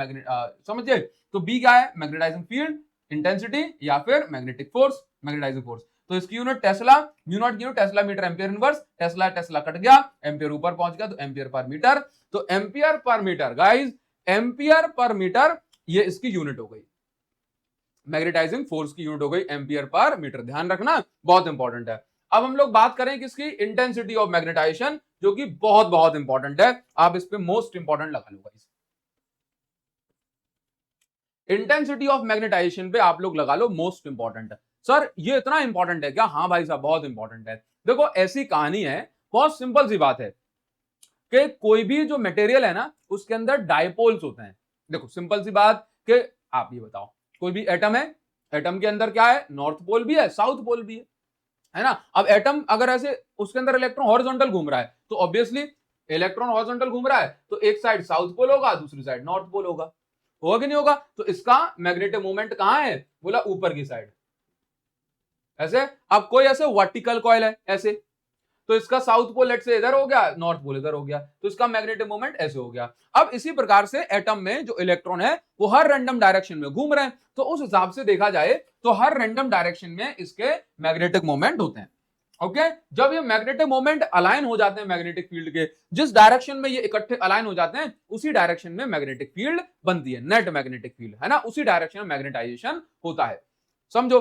Speaker 1: समझिए, तो बी क्या है, मैग्नेटाइजिंग फील्ड इंटेंसिटी या फिर मैग्नेटिक फोर्स, मैग्नेटाइजिंग फोर्स। तो इसकी यूनिट टेस्ला, म्यू नॉट की unit tesla metre ampere inverse, tesla tesla cut गया, एम्पियर ऊपर पहुंच गया तो एम्पियर पर मीटर। तो ampere per metre guys, ampere per metre ये इसकी यूनिट हो गई, मैग्नेटाइजिंग फोर्स की यूनिट हो गई एम्पियर पर मीटर, ध्यान रखना बहुत इंपॉर्टेंट है। अब हम लोग बात करें किसकी, इंटेंसिटी ऑफ मैग्नेटाइजेशन, जो कि बहुत बहुत इंपॉर्टेंट है, आप इस पे मोस्ट इंपॉर्टेंट लगा लो गाइस। इंटेंसिटी ऑफ मैग्नेटाइजेशन पे आप लोग लगा लो मोस्ट इंपॉर्टेंट है। सर ये इतना इंपॉर्टेंट है क्या, हाँ भाई साहब बहुत इंपॉर्टेंट है। देखो ऐसी कहानी है, बहुत सिंपल सी बात है कि कोई भी जो मटेरियल है ना उसके अंदर डायपोल्स होते हैं। देखो सिंपल सी बात कि आप ये बताओ, कोई भी एटम है, एटम के अंदर क्या है, नॉर्थ पोल भी है साउथ पोल भी है ना। अब एटम अगर ऐसे उसके अंदर इलेक्ट्रॉन हॉरिजॉन्टल घूम रहा है तो ऑब्वियसली इलेक्ट्रॉन हॉरिजॉन्टल घूम रहा है तो एक साइड साउथ पोल होगा दूसरी साइड नॉर्थ पोल होगा कि नहीं होगा। तो इसका मैग्नेटिक मोमेंट कहां है, बोला ऊपर की साइड ऐसे। अब कोई ऐसे वर्टिकल कॉइल है ऐसे, तो इसका साउथ पोल लेट से इधर हो गया, नॉर्थ पोल इधर हो गया, तो इसका मैग्नेटिक मोमेंट ऐसे हो गया। अब इसी प्रकार से एटम में जो इलेक्ट्रॉन है वो हर रैंडम डायरेक्शन में घूम रहे हैं, तो उस हिसाब से देखा जाए तो हर रैंडम डायरेक्शन में इसके मैग्नेटिक मोमेंट होते हैं। ओके, जब ये मैग्नेटिक मोमेंट अलाइन हो जाते हैं मैग्नेटिक फील्ड के, जिस डायरेक्शन में ये इकट्ठे अलाइन हो जाते हैं उसी डायरेक्शन में मैग्नेटिक फील्ड बनती है, नेट मैग्नेटिक फील्ड है ना, उसी डायरेक्शन में मैग्नेटाइजेशन होता है, समझो।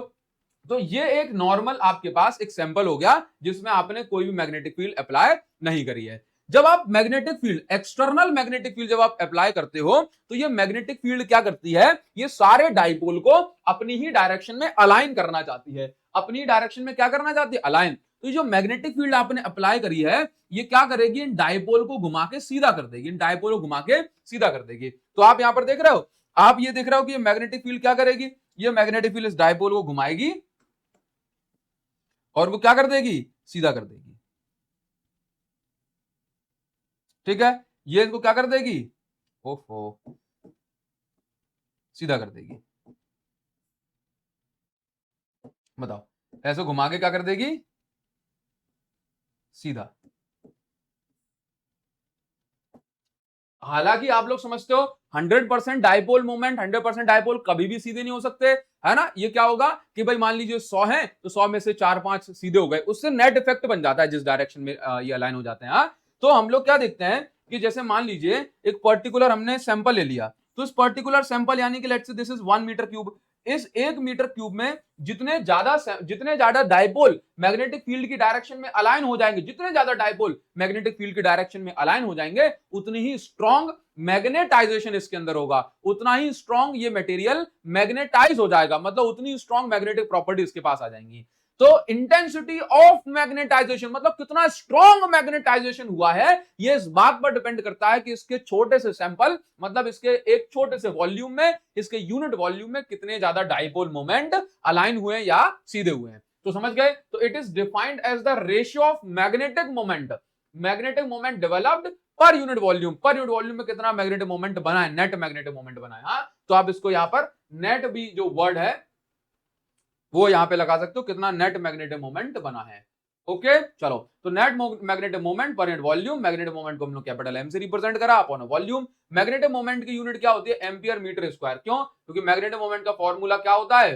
Speaker 1: तो ये एक नॉर्मल आपके पास एक सैंपल हो गया जिसमें आपने कोई भी मैग्नेटिक फील्ड अप्लाई नहीं करी है। जब आप magnetic field, external magnetic field जब आप अप्लाई करते हो तो ये मैग्नेटिक फील्ड क्या करती है, ये सारे डाइपोल को अपनी ही डायरेक्शन में अलाइन करना चाहती है, अपनी डायरेक्शन में क्या करना चाहती है, अलाइन। तो जो मैग्नेटिक फील्ड आपने अप्लाई करी है ये क्या करेगी, इन डाइपोल को घुमा के सीधा कर देगी, इन डाइपोल को घुमा के सीधा कर देगी। तो आप यहां पर देख रहे हो, आप ये देख रहे हो कि ये मैग्नेटिक फील्ड क्या करेगी, ये मैग्नेटिक फील्ड इस डाइपोल को घुमाएगी और वो क्या कर देगी, सीधा कर देगी, ठीक है। ये इनको क्या कर देगी, ओहो, सीधा कर देगी। बताओ, ऐसे घुमा के क्या कर देगी, सीधा। हालांकि आप लोग समझते हो 100% डाइपोल मोमेंट, 100% डाइपोल कभी भी सीधे नहीं हो सकते, है ना। ये क्या होगा कि भाई मान लीजिए 100 है तो 100 में से 4-5 सीधे हो गए, उससे नेट इफेक्ट बन जाता है जिस डायरेक्शन में ये अलाइन हो जाते हैं। हाँ, तो हम लोग क्या देखते हैं कि जैसे मान लीजिए एक पर्टिकुलर हमने सैंपल ले लिया, तो इस पर्टिकुलर सैंपल यानी कि let's say this is 1 metre cube, इस 1 मीटर क्यूब में जितने ज्यादा डाइपोल मैग्नेटिक फील्ड की डायरेक्शन में अलाइन हो जाएंगे, जितने ज्यादा डाइपोल मैग्नेटिक फील्ड की डायरेक्शन में अलाइन हो जाएंगे उतनी ही स्ट्रॉन्ग मैग्नेटाइजेशन इसके अंदर होगा, उतना ही स्ट्रॉन्ग ये मटेरियल मैग्नेटाइज हो जाएगा, मतलब उतनी स्ट्रॉन्ग मैग्नेटिक प्रॉपर्टी इसके पास आ जाएंगी। तो इंटेंसिटी ऑफ मैग्नेटाइजेशन मतलब कितना स्ट्रॉन्ग मैग्नेटाइजेशन हुआ है ये इस बात पर डिपेंड करता है कि इसके छोटे से सैंपल, मतलब इसके एक छोटे से वॉल्यूम में, इसके यूनिट वॉल्यूम में कितने ज्यादा डाइपोल मोमेंट अलाइन हुए या सीधे हुए हैं। तो समझ गए, तो it is defined as the ratio of magnetic moment, magnetic moment developed per unit volume, per unit volume में कितना मैग्नेटिक मोमेंट बना है, नेट मैग्नेटिक मोमेंट बना है। हाँ, तो आप इसको यहां पर नेट भी जो वर्ड है वो यहां पे लगा सकते हो, कितना नेट मैग्नेटिक मोमेंट बना है। ओके, चलो, तो नेट मैग्नेटिक मोमेंट पर यूनिट वॉल्यूम, मैग्नेटिक मोमेंट को हम लोग कैपिटल एम से रिप्रेजेंट करा अपॉन वॉल्यूम। मैग्नेटिक मोमेंट की यूनिट क्या होती है, एम्पियर मीटर स्क्वायर। क्यों, क्योंकि मैग्नेटिक मोमेंट का फॉर्मूला क्या होता है,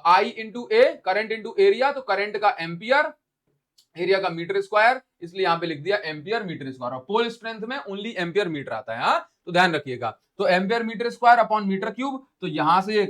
Speaker 1: I into A, current into area, तो करंट का एम्पियर, एरिया का मीटर स्क्वायर, इसलिए यहां पे लिख दिया एम्पियर मीटर स्क्वायर, और पोल स्ट्रेंथ में ओनली एम्पियर मीटर आता है। हाँ, तो ध्यान रखिएगा, तो ampere metre square upon metre cube, तो यहां से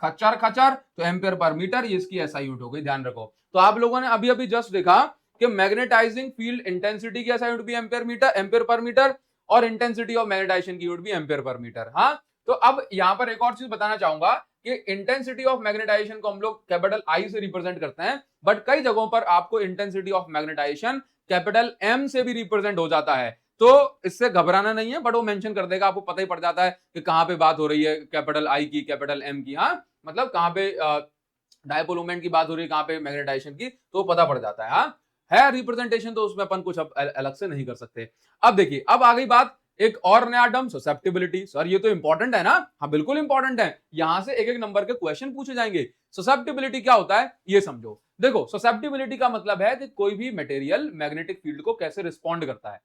Speaker 1: खच्चर खच्चर, तो एम्पियर पर मीटर, ये इसकी एसआई यूनिट हो गई, ध्यान रखो। तो आप लोगों ने अभी अभी जस्ट देखा कि मैग्नेटाइजिंग फील्ड इंटेंसिटी की एसआई यूनिट भी ampere metre, ampere per metre, और इंटेंसिटी ऑफ मैग्नेटाइजेशन की यूनिट भी एम्पियर पर मीटर। हाँ, तो अब यहां पर एक और चीज बताना चाहूंगा कि इंटेंसिटी ऑफ मैग्नेटाइजेशन को हम लोग कैपिटल आई से रिप्रेजेंट करते हैं, बट कई जगहों पर आपको intensity of magnetisation capital M से भी रिप्रेजेंट हो जाता है। तो इससे घबराना नहीं है, बट वो मेंशन कर देगा, आपको पता ही पड़ जाता है कि कहां पे बात हो रही है कैपिटल आई की, कैपिटल एम की। हाँ, मतलब कहां पे डायपोल मोमेंट की बात हो रही है, कहां पे मैग्नेटाइजेशन की, तो पता पड़ जाता है। हाँ, है रिप्रेजेंटेशन, तो उसमें अपन कुछ अलग से नहीं कर सकते। अब देखिए, अब आ गई बात एक और नया टर्म, ससेप्टिबिलिटी। सर ये तो इंपॉर्टेंट है ना? हाँ बिल्कुल इंपॉर्टेंट है, यहां से एक एक नंबर के क्वेश्चन पूछे जाएंगे। ससेप्टिबिलिटी क्या होता है ये समझो। देखो, ससेप्टिबिलिटी का मतलब है कि कोई भी मटेरियल मैग्नेटिक फील्ड को कैसे रिस्पॉन्ड करता है।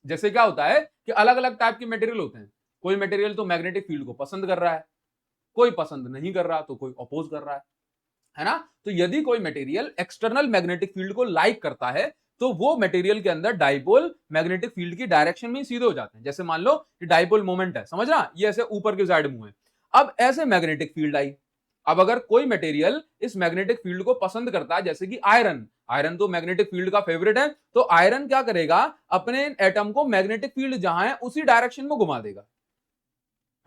Speaker 1: जैसे क्या होता है कि अलग अलग टाइप के मटेरियल होते हैं, कोई मटेरियल तो मैग्नेटिक फील्ड को पसंद कर रहा है, कोई पसंद नहीं कर रहा, तो कोई अपोज कर रहा है ना? तो यदि कोई मटेरियल एक्सटर्नल मैग्नेटिक फील्ड को लाइक करता है, तो वो मटेरियल के अंदर डाइपोल मैग्नेटिक फील्ड की डायरेक्शन में ही सीधे हो जाते हैं। जैसे मान लो कि डाइपोल मोमेंट है, समझ रहा, ये ऐसे ऊपर के साइड मूव है। अब ऐसे मैग्नेटिक फील्ड आई, अब अगर कोई मटेरियल इस मैग्नेटिक फील्ड को पसंद करता है, जैसे कि आयरन, आयरन तो मैग्नेटिक फील्ड का फेवरेट है, तो आयरन क्या करेगा, अपने एटम को मैग्नेटिक फील्ड जहां है उसी डायरेक्शन में घुमा देगा।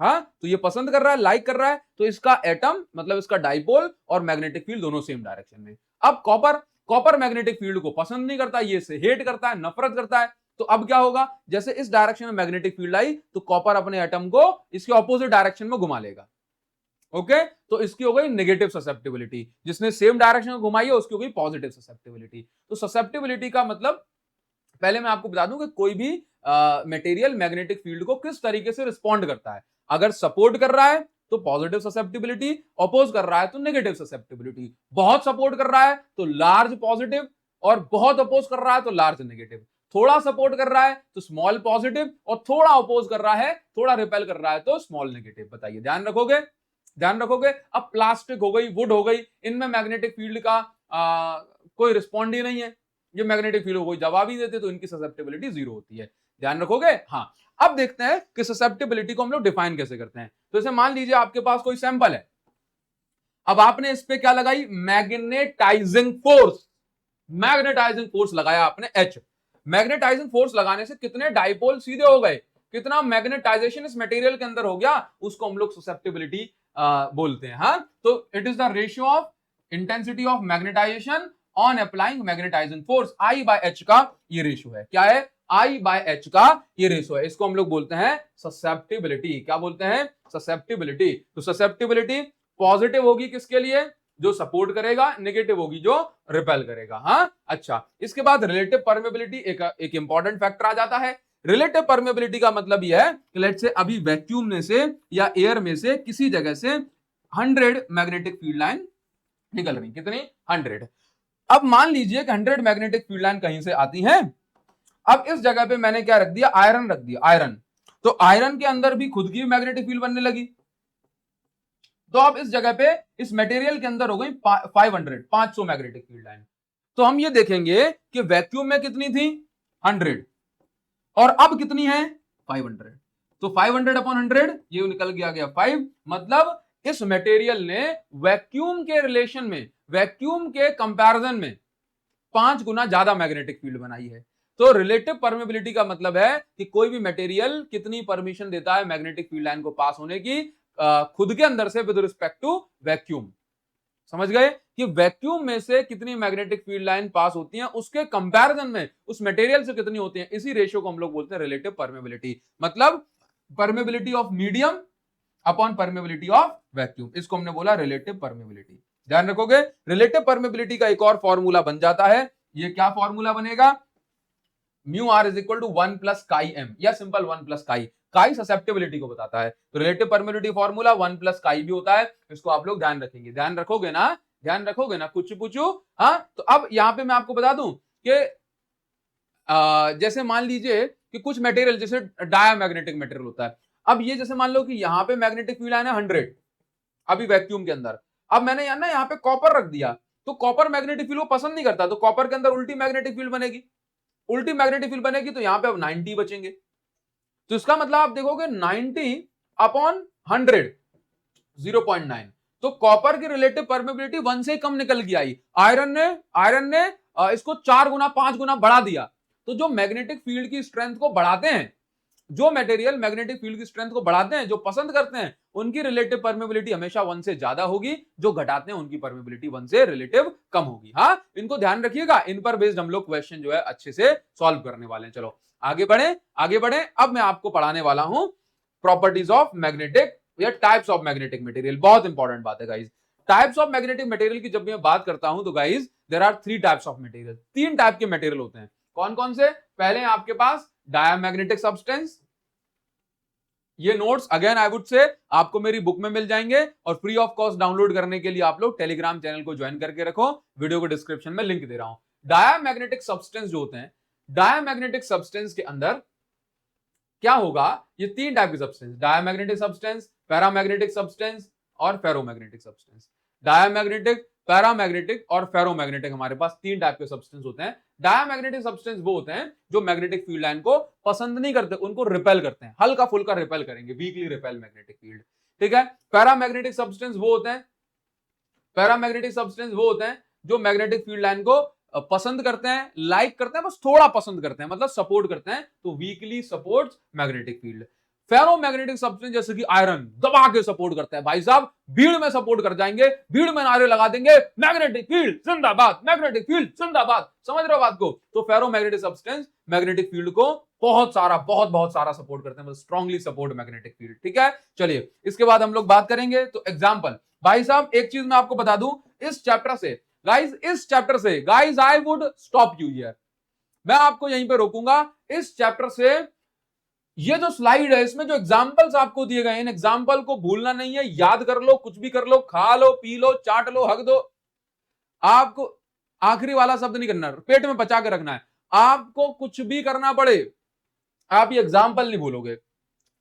Speaker 1: हाँ, तो ये पसंद कर रहा है, लाइक कर रहा है, तो इसका एटम मतलब इसका डाइपोल और मैग्नेटिक फील्ड दोनों सेम डायरेक्शन में। अब कॉपर, कॉपर मैग्नेटिक फील्ड को पसंद नहीं करता, ये से हेट करता है, नफरत करता है। तो अब क्या होगा, जैसे इस डायरेक्शन में मैग्नेटिक फील्ड आई, तो कॉपर अपने एटम को इसके ऑपोजिट डायरेक्शन में घुमा लेगा। ओके, तो इसकी हो गई नेगेटिव ससेप्टिबिलिटी, जिसने सेम डायरेक्शन में घुमाई है उसकी हो गई पॉजिटिव ससेप्टिबिलिटी। तो ससेप्टिबिलिटी का मतलब, पहले मैं आपको बता दूं कि कोई भी मटेरियल मैग्नेटिक फील्ड को किस तरीके से रिस्पॉन्ड करता है। अगर सपोर्ट कर रहा है तो पॉजिटिव ससेप्टिबिलिटी, अपोज कर रहा है तो नेगेटिव ससेप्टिबिलिटी। बहुत सपोर्ट कर रहा है तो लार्ज पॉजिटिव, और बहुत अपोज कर रहा है तो लार्ज नेगेटिव। थोड़ा सपोर्ट कर रहा है तो स्मॉल पॉजिटिव, और थोड़ा अपोज कर रहा है, थोड़ा रिपेल कर रहा है तो स्मॉल नेगेटिव। बताइए, ध्यान रखोगे? ध्यान रखोगे? अब प्लास्टिक हो गई, वुड हो गई, इनमें मैग्नेटिक फील्ड का कोई रिस्पॉन्ड ही नहीं है, ये मैग्नेटिक फील्ड को कोई जवाब ही देते, तो इनकी ससेप्टिबिलिटी जीरो होती है। ध्यान रखोगे? हाँ, अब देखते हैं कि ससेप्टिबिलिटी को हम लोग डिफाइन कैसे करते हैं। तो जैसे मान लीजिए आपके पास कोई सैंपल है, अब आपने इस पे क्या लगाई, मैग्नेटाइजिंग फोर्स। मैग्नेटाइजिंग फोर्स लगाया आपने H। मैग्नेटाइजिंग फोर्स लगाने से कितने डाइपोल सीधे हो गए, कितना मैग्नेटाइजेशन इस मटेरियल के अंदर हो गया, उसको हम लोग ससेप्टिबिलिटी बोलते हैं। हाँ, तो it is the ratio of intensity of magnetisation on applying magnetising force, I by H का ये रेशियो है। क्या है? I बाय H का ये रेशियो है। इसको हम लोग बोलते हैं ससेप्टिबिलिटी। क्या बोलते हैं? ससेप्टिबिलिटी। तो ससेप्टिबिलिटी पॉजिटिव होगी किसके लिए, जो सपोर्ट करेगा, नेगेटिव होगी जो रिपेल करेगा। हाँ, अच्छा, इसके बाद रिलेटिव परमेबिलिटी एक इंपॉर्टेंट फैक्टर आ जाता है। रिलेटिव परमेबिलिटी का मतलब यह है कि लेट्स से अभी वैक्यूम में से या एयर में से किसी जगह से 100 मैग्नेटिक फील्ड लाइन निकल रही, कितनी? 100। अब मान लीजिए कि 100 मैग्नेटिक फील्ड लाइन कहीं से आती हैं। अब इस जगह पे मैंने क्या रख दिया, आयरन रख दिया, आयरन। तो आयरन के अंदर भी खुद की मैग्नेटिक फील्ड बनने लगी। तो अब इस जगह पे इस मटेरियल के अंदर हो गई 500 मैग्नेटिक फील्ड लाइन। तो हम ये देखेंगे कि वैक्यूम में कितनी थी, 100, और अब कितनी है, 500। तो 500 अपॉन 100 ये निकल गया 5। मतलब इस मटेरियल ने वैक्यूम के रिलेशन में, वैक्यूम के कंपैरिजन में 5 गुना ज्यादा मैग्नेटिक फील्ड बनाई है। तो रिलेटिव परमेबिलिटी का मतलब है कि कोई भी मटेरियल कितनी परमिशन देता है मैग्नेटिक फील्ड लाइन को पास होने की, खुद के अंदर से विद रिस्पेक्ट टू वैक्यूम। समझ गए कि वैक्यूम में से कितनी मैग्नेटिक फील्ड लाइन पास होती हैं, उसके कंपैरिजन में उस मटेरियल से कितनी होती हैं, इसी रेशियो को हम लोग बोलते हैं रिलेटिव परमेबिलिटी। मतलब permeability of medium upon permeability of vacuum, इसको हमने बोला रिलेटिव परमेबिलिटी। ध्यान रखोगे? रिलेटिव परमेबिलिटी का एक और फॉर्मूला बन जाता है। ये क्या फॉर्मूला बनेगा, mu R is equal to 1 plus chi M, या simple 1 plus chi. Chi susceptibility को बताता है, तो रिलेटिव परमेबिलिटी फॉर्मूला 1 प्लस काई भी होता है। इसको आप लोग ध्यान रखेंगे, ध्यान रखोगे ना? ध्यान रखोगे ना? कुछ पूछू? हाँ, तो अब यहां पे मैं आपको बता दूं कि जैसे मान लीजिए कि कुछ मटेरियल जैसे डायामैग्नेटिक मटेरियल होता है। अब ये जैसे मान लो कि यहाँ पे मैग्नेटिक फील्ड है 100 अभी वैक्यूम के अंदर। अब मैंने ना यहाँ पे कॉपर रख दिया, तो कॉपर मैग्नेटिक फील्ड को पसंद नहीं करता, तो कॉपर के अंदर उल्टी मैग्नेटिक फील्ड बनेगी। उल्टी मैग्नेटिक फील्ड बनेगी तो यहाँ पे अब 90 बचेंगे। तो इसका मतलब आप देखोगे 90 अपॉन 100 0.9, तो कॉपर की रिलेटिव परमेबिलिटी 1 से कम निकल के आई, आयरन ने इसको 4 गुना 5 गुना बढ़ा दिया। तो जो मैग्नेटिक फील्ड की स्ट्रेंथ को बढ़ाते हैं, जो मटेरियल मैग्नेटिक फील्ड की स्ट्रेंथ को बढ़ाते हैं, जो पसंद करते हैं, उनकी रिलेटिव परमेबिलिटी हमेशा 1 से ज्यादा होगी, जो घटाते हैं उनकी परमेबिलिटी 1 से रिलेटिव कम होगी। हाँ, इनको ध्यान रखिएगा, इन पर बेस्ड हम लोग क्वेश्चन जो है अच्छे से सॉल्व करने वाले हैं। चलो आगे बढ़े। अब मैं आपको पढ़ाने वाला हूं प्रॉपर्टीज ऑफ मैग्नेटिक या टाइप्स ऑफ मैग्नेटिक मटेरियल। बहुत इंपॉर्टेंट बात है guys. Types of magnetic material की जब मैं बात करता हूं तो guys there are 3 types of material. 3 type के मटेरियल होते हैं। कौन कौन से? पहले आपके पास डायामैग्नेटिक सब्सटेंस। ये notes again I would say आपको मेरी बुक में मिल जाएंगे और फ्री ऑफ कॉस्ट डाउनलोड करने के लिए आप लोग टेलीग्राम चैनल को ज्वाइन करके रखो, वीडियो को डिस्क्रिप्शन में लिंक दे रहा हूं। डायामैग्नेटिक सब्सटेंस जो होते हैं, डायामैग्नेटिक सब्सटेंस के अंदर क्या होगा, ये 3 टाइप के substance, diamagnetic substance, paramagnetic substance और फेरोमैग्नेटिक सब्सटेंस। डायामैग्नेटिक, पैरामैग्नेटिक और फेरोमैग्नेटिक, हमारे पास 3 टाइप के सब्सटेंस होते हैं। डायामैग्नेटिक सब्सटेंस वो होते हैं जो मैग्नेटिक फील्ड लाइन को पसंद नहीं करते, उनको रिपेल करते हैं, हल्का फुल्का रिपेल करेंगे, वीकली रिपेल मैग्नेटिक फील्ड, ठीक है। पैरामैग्नेटिक सब्सटेंस वो होते हैं, पैरामैग्नेटिक सब्सटेंस वो होते हैं जो मैग्नेटिक फील्ड लाइन को पसंद करते हैं, लाइक करते हैं, बस थोड़ा पसंद करते हैं, मतलब सपोर्ट करते हैं, तो weekly supports magnetic field. Ferromagnetic substance जैसे कि आयरन दबा के सपोर्ट करता है, भाई साहब भीड़ में सपोर्ट कर जाएंगे, भीड़ में नारे लगा देंगे, मैग्नेटिक फील्ड जिंदाबाद, मैग्नेटिक फील्ड जिंदाबाद। समझ रहे हो बात को? तो फेरोमैग्नेटिक सब्सटेंस मैग्नेटिक फील्ड को बहुत सारा सपोर्ट करते हैं, मतलब स्ट्रांगली सपोर्ट मैग्नेटिक फील्ड, ठीक है। चलिए इसके बाद हम लोग बात करेंगे तो एग्जांपल। भाई साहब एक चीज मैं आपको बता दूं, इस चैप्टर से guys I would stop you here, मैं आपको यहीं पे रोकूंगा। इस चैप्टर से ये जो स्लाइड है, इसमें जो एग्जांपल्स आपको दिए गए हैं, इन एग्जांपल को भूलना नहीं है, याद कर लो, कुछ भी कर लो, खा लो, पी लो, चाट लो, हक दो। आपको आखिरी वाला शब्द नहीं करना, पेट में बचा के रखना है। आपको कुछ भी करना पड़े, आप ये एग्जांपल नहीं भूलोगे।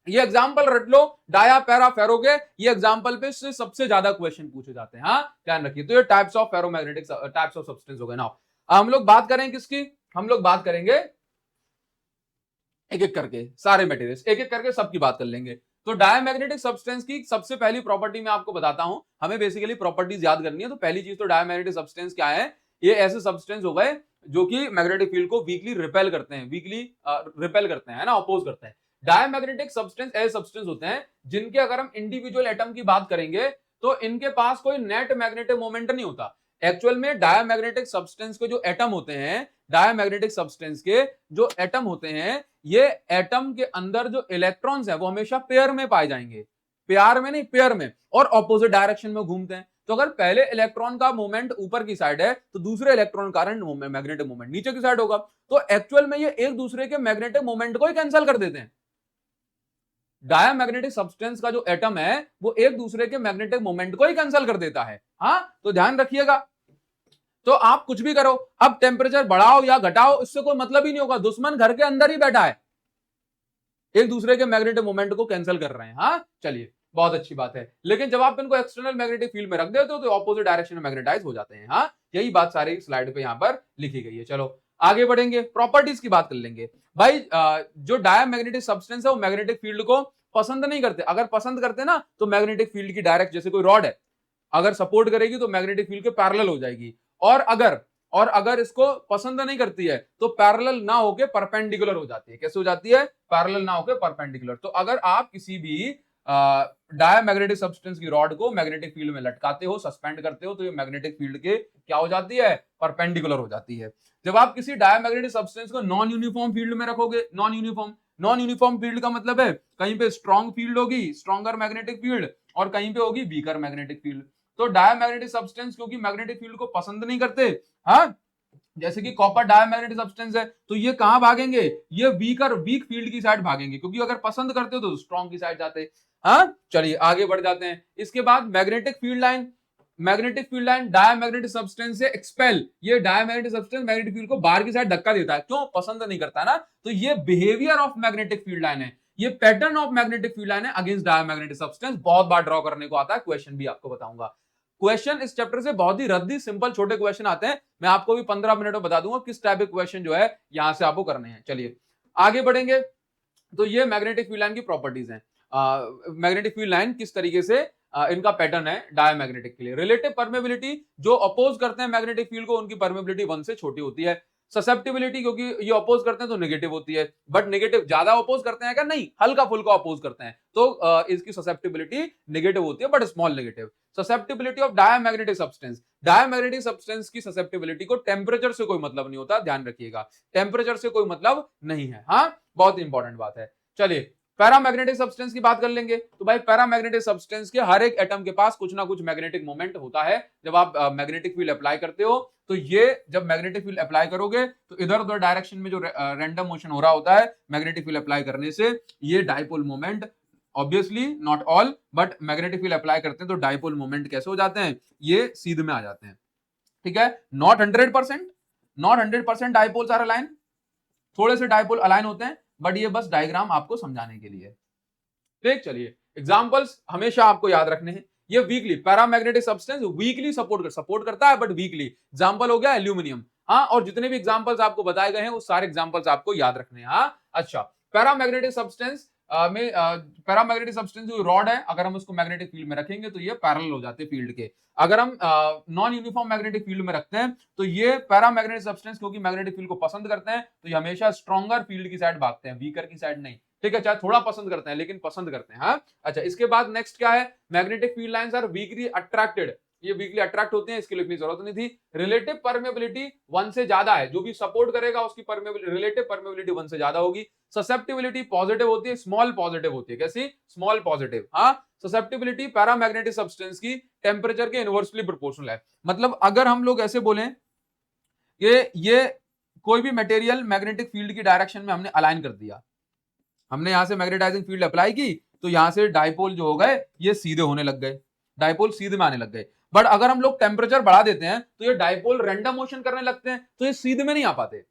Speaker 1: ये एग्जांपल रट लो, डाया पैरा फेरो के ये एग्जांपल पे से सबसे ज्यादा क्वेश्चन पूछे जाते हैं। हाँ ध्यान रखिए। तो ये types of ferromagnetic types of substance हो गए ना। हम लोग बात करें किसकी? हम लोग बात करेंगे एक एक करके, सारे मटेरियल्स एक एक करके सबकी बात कर लेंगे। तो डायामैग्नेटिक सब्सटेंस की सबसे पहली प्रॉपर्टी मैं आपको बताता हूं, हमें बेसिकली प्रॉपर्टीज याद करनी है। तो पहली चीज तो डायामैग्नेटिक सब्सटेंस क्या है? ये ऐसे सब्सटेंस हो गए जो कि मैग्नेटिक फील्ड को वीकली रिपेल करते हैं, ना, अपोज करते हैं। डायामैग्नेटिक सब्सटेंस ऐसे सब्सटेंस होते हैं जिनके अगर हम इंडिविजुअल एटम की बात करेंगे तो इनके पास कोई नेट मैग्नेटिक मोमेंट नहीं होता। एक्चुअल में डायामैग्नेटिक सब्सटेंस के जो एटम होते हैं, डायामैग्नेटिक सब्सटेंस के जो एटम होते हैं, ये एटम के अंदर जो इलेक्ट्रॉन्स है वो हमेशा पेयर में पाए जाएंगे, प्यार में नहीं, पेयर में, और ऑपोजिट डायरेक्शन में घूमते हैं। तो अगर पहले इलेक्ट्रॉन का मूवमेंट ऊपर की साइड है तो दूसरे इलेक्ट्रॉन का मैग्नेटिक मूवमेंट नीचे की साइड होगा। तो एक्चुअल में ये एक दूसरे के मैग्नेटिक मूवमेंट को ही कैंसिल कर देते हैं। डायामैग्नेटिक सब्सटेंस का जो एटम है वो एक दूसरे के मैग्नेटिक मोमेंट को ही कैंसिल कर देता है। हाँ, तो ध्यान रखिएगा। तो आप कुछ भी करो, अब टेम्परेचर बढ़ाओ या घटाओ, इससे कोई मतलब ही नहीं होगा, दुश्मन घर के अंदर ही बैठा है, एक दूसरे के मैग्नेटिक मोमेंट को कैंसिल कर रहे हैं। हाँ चलिए, बहुत अच्छी बात है। लेकिन जब आप इनको एक्सटर्नल मैग्नेटिक फील्ड में रख देते हो तो ऑपोजिट डायरेक्शन में मैग्नेटाइज हो जाते हैं। हाँ, यही बात सारी स्लाइड पे यहां पर लिखी गई है। चलो आगे बढ़ेंगे, प्रॉपर्टीज की बात कर लेंगे। भाई जो डायामैग्नेटिक सब्सटेंस है वो मैग्नेटिक फील्ड को पसंद नहीं करते। अगर पसंद करते ना तो मैग्नेटिक फील्ड की डायरेक्ट, जैसे कोई रॉड है, अगर सपोर्ट करेगी तो मैग्नेटिक फील्ड के पैरेलल हो जाएगी, और अगर इसको पसंद नहीं करती है तो पैरेलल ना होके परपेंडिकुलर हो जाती है। कैसे हो जाती है? पैरेलल ना होके परपेंडिकुलर। तो अगर आप किसी भी डायामैग्नेटिक सब्सटेंस की रॉड को मैग्नेटिक फील्ड में लटकाते हो, सस्पेंड करते हो, तो ये मैग्नेटिक फील्ड के क्या हो जाती है? परपेंडिकुलर हो जाती है। जब आप किसी डायामैग्नेटिक सब्सटेंस को नॉन यूनिफॉर्म फील्ड में रखोगे, नॉन यूनिफॉर्म फील्ड का मतलब है कहीं पे स्ट्रॉन्ग फील्ड होगी, स्ट्रॉन्गर मैग्नेटिक फील्ड, और कहीं पे होगी वीकर मैग्नेटिक फील्ड। तो डायामैग्नेटिक सब्सटेंस क्योंकि मैग्नेटिक फील्ड को पसंद नहीं करते, हाँ, जैसे कि कॉपर डायामैग्नेटिक सब्सटेंस है, तो ये कहां भागेंगे? ये वीक फील्ड की साइड भागेंगे, क्योंकि अगर पसंद करते हो तो स्ट्रॉन्ग की साइड जाते। हाँ चलिए आगे बढ़ जाते हैं। इसके बाद magnetic field line diamagnetic substance से एक्सपेल, ये डायामैग्नेटिक सब्सटेंस मैग्नेटिक फील्ड को बाहर की साइड धक्का देता है, क्यों? पसंद नहीं करता ना। तो ये behaviour of magnetic field line है, ये pattern of magnetic field line है अगेंस्ट डायामैग्नेटिक सब्सटेंस। बहुत बार ड्रॉ करने को आता है, क्वेश्चन भी आपको बताऊंगा। क्वेश्चन इस चैप्टर से बहुत ही रद्दी सिंपल छोटे क्वेश्चन आते हैं, मैं आपको भी 15 मिनट में बता दूंगा किस टाइप के क्वेश्चन जो है यहां से आपको करने हैं। चलिए आगे बढ़ेंगे। तो ये मैग्नेटिक फील्ड लाइन की प्रॉपर्टीज हैं। मैग्नेटिक फील्ड लाइन किस तरीके से इनका पैटर्न है डायमैग्नेटिक के लिए। रिलेटिव परमेबिलिटी, जो अपोज करते हैं मैग्नेटिक फील्ड को, उनकी परमेबिलिटी 1 से छोटी होती है। ससेप्टिबिलिटी, क्योंकि ये अपोज करते हैं तो नेगेटिव होती है, बट नेगेटिव ज्यादा अपोज करते हैं क्या? नहीं, हल्का फुल्का अपोज करते हैं तो इसकी ससेप्टिबिलिटी नेगेटिव होती है, but small negative. Susceptibility of diamagnetic substance, diamagnetic substance की ससेप्टिबिलिटी को टेम्परेचर से कोई मतलब नहीं होता, ध्यान रखिएगा, टेम्परेचर से कोई मतलब नहीं है। हाँ, बहुत इंपॉर्टेंट बात है। चलिए पैरामैग्नेटिक सब्सटेंस की बात कर लेंगे। तो भाई पैरामैग्नेटिक सब्सटेंस के हर एक एटम के पास कुछ ना कुछ मैग्नेटिक मोमेंट होता है। जब आप मैग्नेटिक फील्ड अप्लाई करते हो तो ये जब मैग्नेटिक फील्ड अप्लाई करोगे तो इधर उधर डायरेक्शन में जो रैंडम मोशन हो रहा होता है मैग्नेटिक फील्ड अप्लाई करने से, ये dipole moment, obviously not all, but magnetic field apply करते हैं तो डाइपोल मोमेंट कैसे हो जाते हैं? ये सीध में आ जाते हैं। ठीक है, not 100%, not 100% dipoles are align, थोड़े से डाइपोल अलाइन होते हैं, बट ये बस डायग्राम आपको समझाने के लिए। ठीक, चलिए एग्जांपल्स हमेशा आपको याद रखने हैं। ये weekly paramagnetic substance weekly support करता है, बट वीकली। एग्जांपल हो गया एल्यूमिनियम। हाँ, और जितने भी एग्जांपल्स आपको बताए गए हैं वो सारे एग्जांपल्स आपको याद रखने हैं। हाँ, अच्छा, पैरामैग्नेटिक सब्सटेंस में पैरामैग्नेटिक सब्सटेंस जो रॉड है, अगर हम उसको मैग्नेटिक फील्ड में रखेंगे तो ये पैरेलल हो जाते हैं फील्ड के। अगर हम नॉन यूनिफॉर्म मैग्नेटिक फील्ड में रखते हैं तो ये पैरामैग्नेटिक सब्सटेंस, क्योंकि मैग्नेटिक फील्ड को पसंद करते हैं तो ये हमेशा स्ट्रॉन्गर फील्ड की साइड भागते हैं, वीकर की साइड नहीं। ठीक है, चाहे थोड़ा पसंद करते हैं लेकिन पसंद करते हैं। हाँ, अच्छा, इसके बाद नेक्स्ट क्या है? Magnetic field lines are weakly attracted, ये वीकली अट्रैक्ट होते हैं, इसके लिए इतनी जरूरत नहीं थी। रिलेटिव परमेबिलिटी 1 से ज्यादा है, जो भी सपोर्ट करेगा उसकी रिलेटिव परमेबिलिटी 1 से ज्यादा होगी। ससेप्टिबिलिटी पॉजिटिव होती है, स्मॉल पॉजिटिव होती है। कैसी? Small positive. हाँ, ससेप्टिबिलिटी पैरामैग्नेटिक सब्सटेंस की टेम्परेचर के इनवर्सली प्रोपोर्शनल है। मतलब अगर हम लोग ऐसे बोलें ये कोई भी मटेरियल मैग्नेटिक फील्ड की डायरेक्शन में हमने अलाइन कर दिया, हमने यहां से मैग्नेटाइजिंग फील्ड अप्लाई की तो यहां से डाइपोल जो हो गए ये सीधे होने लग गए, डाइपोल सीधे में आने लग गए। बट अगर हम लोग टेम्परेचर बढ़ा देते हैं तो ये डाइपोल रैंडम मोशन करने लगते हैं, तो ये सीधे में नहीं आ पाते,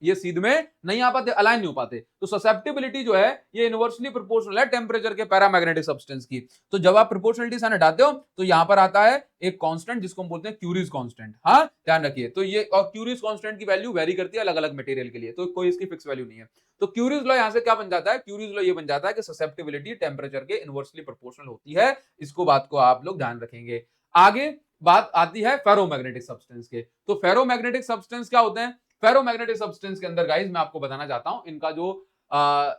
Speaker 1: ये सीधे में नहीं आ पाते, अलाइन नहीं हो पाते। तो ससेप्टिबिलिटी जो है ये इनवर्सली प्रोपोर्शनल है टेम्परेचर के पैरामैग्नेटिक सब्सटेंस की। तो जब आप प्रोपोर्शनलिटी साइन हटाते हो तो यहां पर आता है एक कांस्टेंट जिसको हम बोलते हैं क्यूरीज कांस्टेंट। हाँ, ध्यान रखिए। तो ये और क्यूरीज कांस्टेंट की वैल्यू वेरी करती है अलग अलग मटेरियल के लिए, तो कोई इसकी फिक्स वैल्यू नहीं है। तो क्यूरीज लॉ यहां से क्या बन जाता है? क्यूरीज लॉ ये बन जाता है कि ससेप्टिबिलिटी टेम्परेचर के इनवर्सली प्रोपोर्शनल होती है। इसको बात को आप लोग ध्यान रखेंगे। आगे बात आती है फेरोमैग्नेटिक सब्सटेंस के। तो फेरोमैग्नेटिक सब्सटेंस क्या होते हैं? फेरोमैग्नेटिक सब्सटेंस के अंदर गाइस मैं आपको बताना चाहता हूं, इनका जो